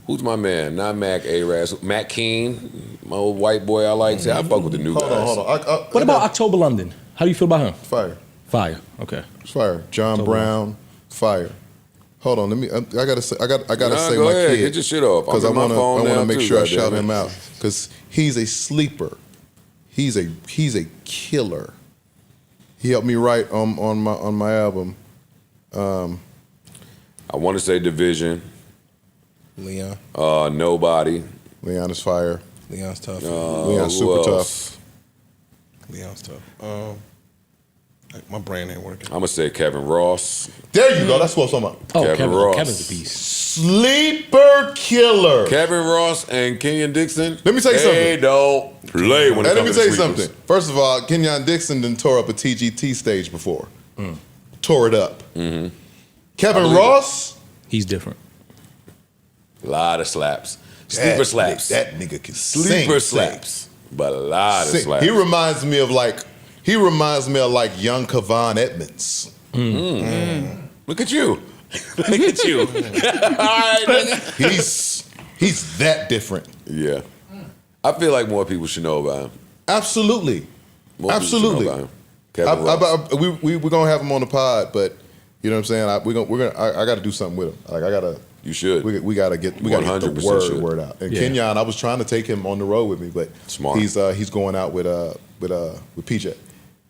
Who's my man? Not Mac A-Raz. Matt Keen, my old white boy I like. See, I fuck with the new guys. Hold on. What about October London? How do you feel about him? Fire? Fire. Okay. Fire. John Brown. Fire. Hold on. Let me. I gotta say. I gotta say go my ahead. kid. Get your shit off. Because I'm I in my phone want now to make too, sure I goddamn shout it. him out because he's a sleeper. He's a killer. He helped me write on my album. I want to say Division. Leon. Nobody. Leon is fire. Leon's tough. Leon's who super else? tough. Leon's tough. My brain ain't working. I'm gonna say Kevin Ross. There you go. That's what I'm talking about. Oh, Kevin Ross. Kevin's a beast. Sleeper killer. Kevin Ross and Kenyon Dixon. Let me tell you They something. don't play when it Hey, let me comes tell to you sleepers. something. First of all, Kenyon Dixon done tore up a TGT stage before. Tore it up. Kevin Ross. He's different. Lot of slaps. Sleeper slaps. That nigga can Sleeper sing. slaps. But a lot of Sing. slaps. He reminds me of like young Kavon Edmonds. Look at you. Look at you. All right, nigga. He's that different. Yeah. I feel like more people should know about him. Absolutely. More people should know about him. Kevin Ross. We're gonna have him on the pod, but you know what I'm saying. I got to do something with him. Like I gotta. You should. We gotta get the 100% word out. And Yeah. Kenyon, I was trying to take him on the road with me, but Smart. he's going out with PJ.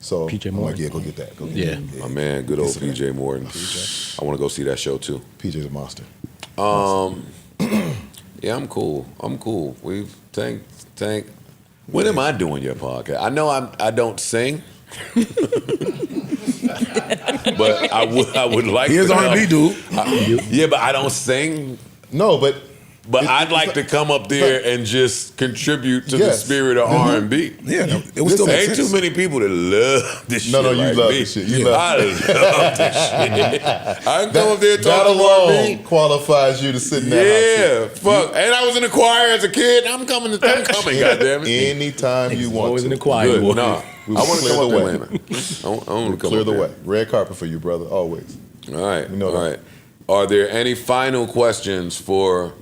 So PJ I'm Morton. like, yeah, go get that. Go get Yeah. that. My man, good old PJ Morton. I want to go see that show too. PJ's a monster. Yeah, I'm cool. We tank. When am I doing your podcast? I know I don't sing, but I would like. He is to R&B dude. Yeah, but I don't sing. No, but I'd like to come up there and just contribute to the Yes. spirit of R&B. Yeah, it was still There make ain't sense. too many people that love this shit. No, you like love me. this shit. You love I love this shit. I can come up there and that talk to alone R&B. qualifies you to sit in that Yeah, hot seat. fuck. And I was in the choir as a kid. I'm coming, goddamn it. Anytime you want Always to. in the choir. Good. boy. Nah, We I want to clear come up the there, way. man. I want to come Clear up the there. way. Red carpet for you, brother. Always. All right, We know all that. right. Are there any final questions for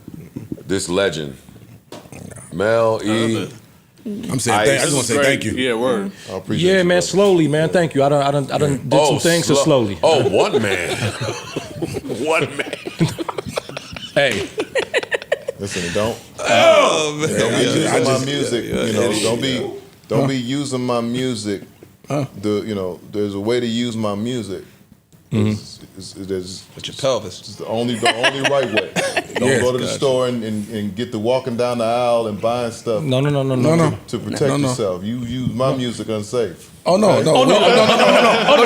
this legend? Mel, E. I'm saying, I just want to say thank you. Yeah, word. I appreciate Yeah, you, man. brother. Slowly, man. Thank you. I done did some things so slowly. Oh, one man. One man. Hey, Listen, don't Oh, man. be using my music. Don't be using my music. There's a way to use my music. There's With your pelvis. it's the only right way. Don't go to the store and get the walking down the aisle and buying stuff no. to protect yourself. You use my music unsafe. Oh no! Oh no!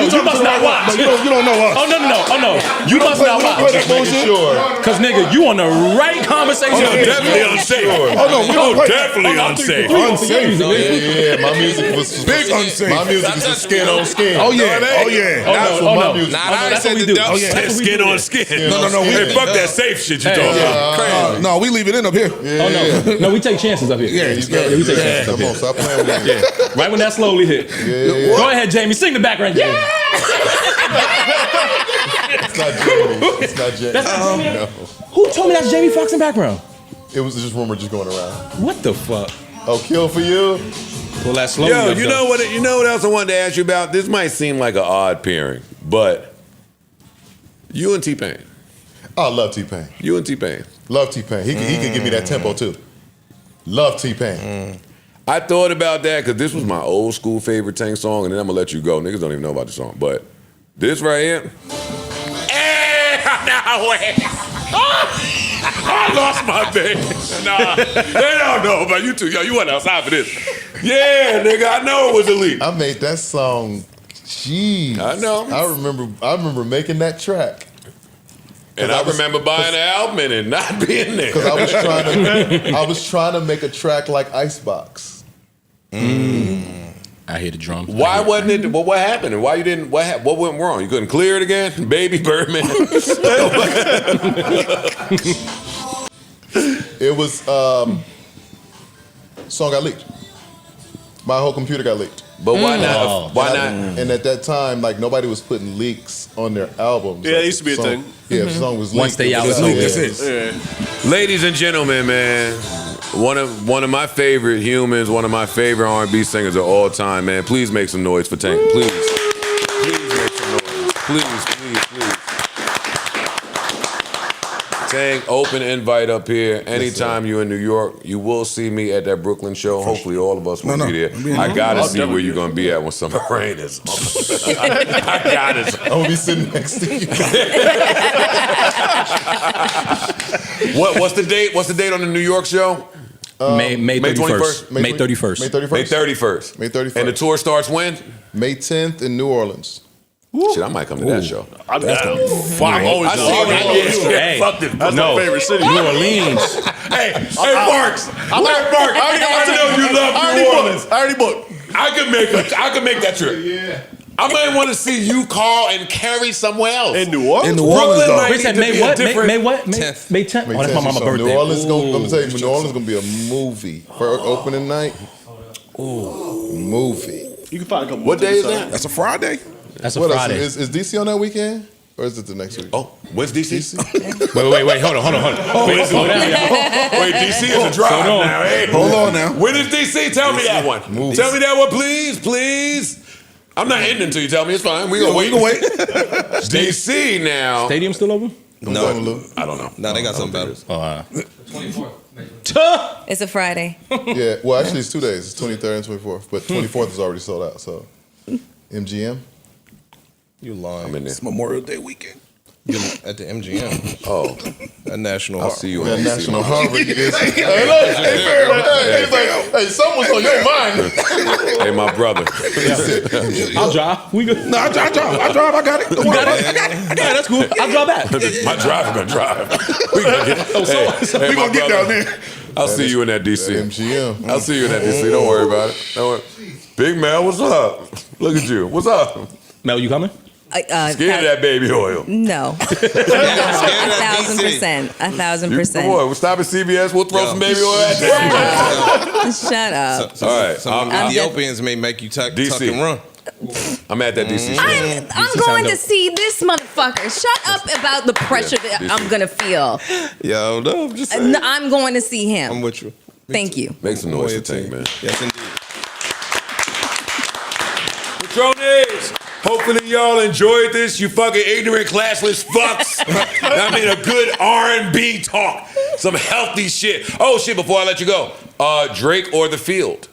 You must not watch. You don't know us. Oh no! You must not watch. Just making sure. Cause nigga, you on the right conversation. Definitely unsafe. Oh no! We don't play. Definitely unsafe. Unsafe. Yeah, my music was Big unsafe. My music is skin on skin. Oh yeah! Oh yeah! That's what my music. Nah, I that's said what we the do. devil. Oh, yeah. That's what we Skin do. on skin. No. Hey, fuck that safe shit you Hey, talking about. Crazy. No, we leave it in up here. Oh no, we take chances up here. Yeah, we take chances up Come on, here. stop playing with me. Right when that slowly hit. Yeah. Go ahead, Jamie. Sing the background. Yeah. It's not Jamie. It's not Jamie. No. Who told me that's Jamie Foxx in background? It was just rumor just going around. What the fuck? Oh, Kill for You. Pull that slow. Yo, you know what else I wanted to ask you about? This might seem like an odd pairing, but you and T-Pain. Oh, I love T-Pain. You and T-Pain. Love T-Pain. He can give me that tempo too. Love T-Pain. I thought about that because this was my old school favorite Tank song, and then I'm gonna let you go. Niggas don't even know about the song, but this right here. I lost my bed. Nah, they don't know about you two. Yo, you went outside for this. Yeah, nigga, I know it was elite. I made that song. Jeez, I know. I remember making that track. And I remember buying the album and it not being there. Because I was trying to make a track like Icebox. I hear the drums. Why wasn't it? Well, what happened? And why you didn't? What went wrong? You couldn't clear it again, Baby Birdman. It was song got leaked. My whole computer got leaked. But why not? Why not? And at that time, like nobody was putting leaks on their albums. Yeah, Like, it used to be a thing. Yeah, the song was leaked. Once they out, That's it. Ladies and gentlemen, man, one of my favorite humans, one of my favorite R&B singers of all time, man. Please make some noise for Tank. Please make some noise. Please. Tank, open invite up here. Anytime you're in New York, you will see me at that Brooklyn show. Hopefully all of us will be there. I gotta see where you're gonna be at when Summer Rain is. I gotta see. I'm gonna be sitting next to you. What's the date? What's the date on the New York show? May 31st. May May 31st. May 31st. May 31st. May 31st. And the tour starts when? May 10th in New Orleans. Shit, I might come to that show. I'm down. I'm always Hey, That's my favorite city. New Orleans. Hey, Marks. I know you love New Orleans. I already booked. I could make that trip. Yeah. I might want to see you, Carl, and Carrie somewhere else. In New Orleans? In New Orleans, Brooklyn though. might Wait, need to May be what? a different. May what? May 10th. 10th. Oh, that's my mama's So birthday. New Orleans, Ooh. I'm gonna tell you, New Orleans gonna be a movie for opening night. Ooh, movie. You can find a couple. What day is that? That's a Friday. That's a What else? Friday. Is DC on that weekend, or is it the next week? Oh, when's DC? Wait. Hold on. Wait, slow down, y'all. Wait, DC is a drive on. now. Hey, Hold on now. when is DC? Tell me that one. Movies. Tell me that one, please. I'm not ending until you tell me. It's fine. We gonna wait. DC now. Stadium still open? No, I don't know. no, they got something better. It's a Friday. Yeah. Well, actually, it's 2 days. It's 23rd and 24th, but 24th is already sold out. So, MGM. You lying. I'm in there. It's Memorial Day weekend. At the MGM. Oh, That National I'll Heart. see you. That in National DC. Harvard is. Hey, someone's on your mind. Hey, my brother. I'll drive. We good. No, I drive. I got it. Don't worry about it. I got it. Yeah, that's cool. I'll drive back. My driver gonna drive. We gonna get. Hey, We my gonna get brother. down there. I'll see you in that DC. MGM. I'll see you in that DC. Don't worry about it. Don't worry. Big man, what's up? Look at you. What's up? Mel, you coming? Scared of that baby oil. No. Scared of that 1,000%. 1,000%. Come on, we'll stop at CVS. We'll throw some baby oil at there. Shut up. All right. Some I'm Ethiopians may make you tuck DC. and run. I'm at that DC show. I'm going to see this motherfucker. Shut up about the pressure that I'm going to feel. Yo, no, I'm just saying. I'm going to see him. I'm with you. Thank you. Make some noise Loyal for Tank, team. man. Yes, indeed. Patrones, hopefully y'all enjoyed this, you fucking ignorant, classless fucks. I mean, a good R&B talk. Some healthy shit. Oh, shit, before I let you go. Drake or The Field?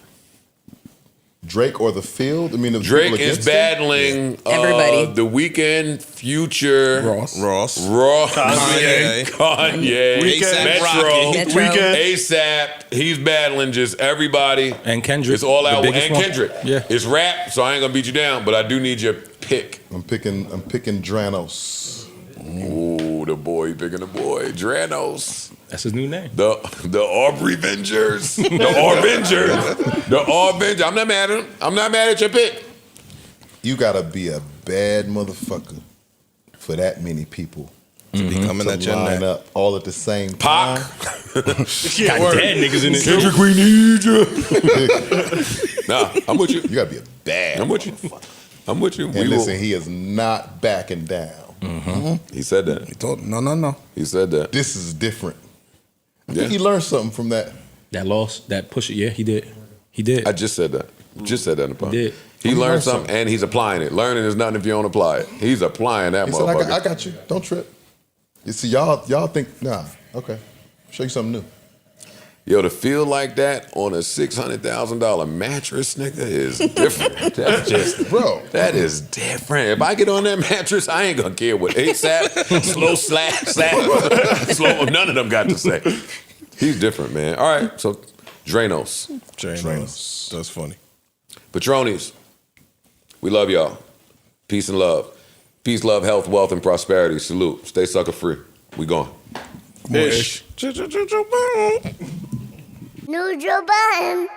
Drake or The Field? I mean, the Drake people is against him? battling Everybody. The Weeknd, Future, Ross. Kanye, A$AP Metro, Rocky. Metro. ASAP. He's battling just everybody. And Kendrick. It's all the out. And biggest one. Kendrick. Yeah. It's rap, so I ain't gonna beat you down, but I do need your pick. I'm picking Dranos. Ooh, the boy picking the boy. Dranos. That's his new name. The Aubrey Vengers. The Avengers. The Avengers. I'm not mad at him. I'm not mad at your pick. You gotta be a bad motherfucker for that many people To be coming to at your line neck. up all at the same Pac. time. Got dead niggas in it. Kendrick, we need you. Nah, I'm with you. You gotta be a bad. I'm with you. I'm with you. And We listen, will. he is not backing down. He said that. He told no. He said that. This is different. I Yeah. think he learned something from that That loss, that push it. Yeah, he did. He did. I just said that. Just said that in the pod. He did. He learned something and he's applying it. Learning is nothing if you don't apply it. He's applying that He said, motherfucker. I got you. Don't trip. You see, y'all think, nah, okay. Show you something new. Yo, to feel like that on a $600,000 mattress, nigga, is different. That's just, Bro. that is different. If I get on that mattress, I ain't gonna care what ASAP, slow slap, slow. None of them got to say. He's different, man. All right, so Dranos. Dranos. That's funny. Patronies, we love y'all. Peace and love. Peace, love, health, wealth, and prosperity. Salute. Stay sucker free. We gone. Ish. New Joe Budden.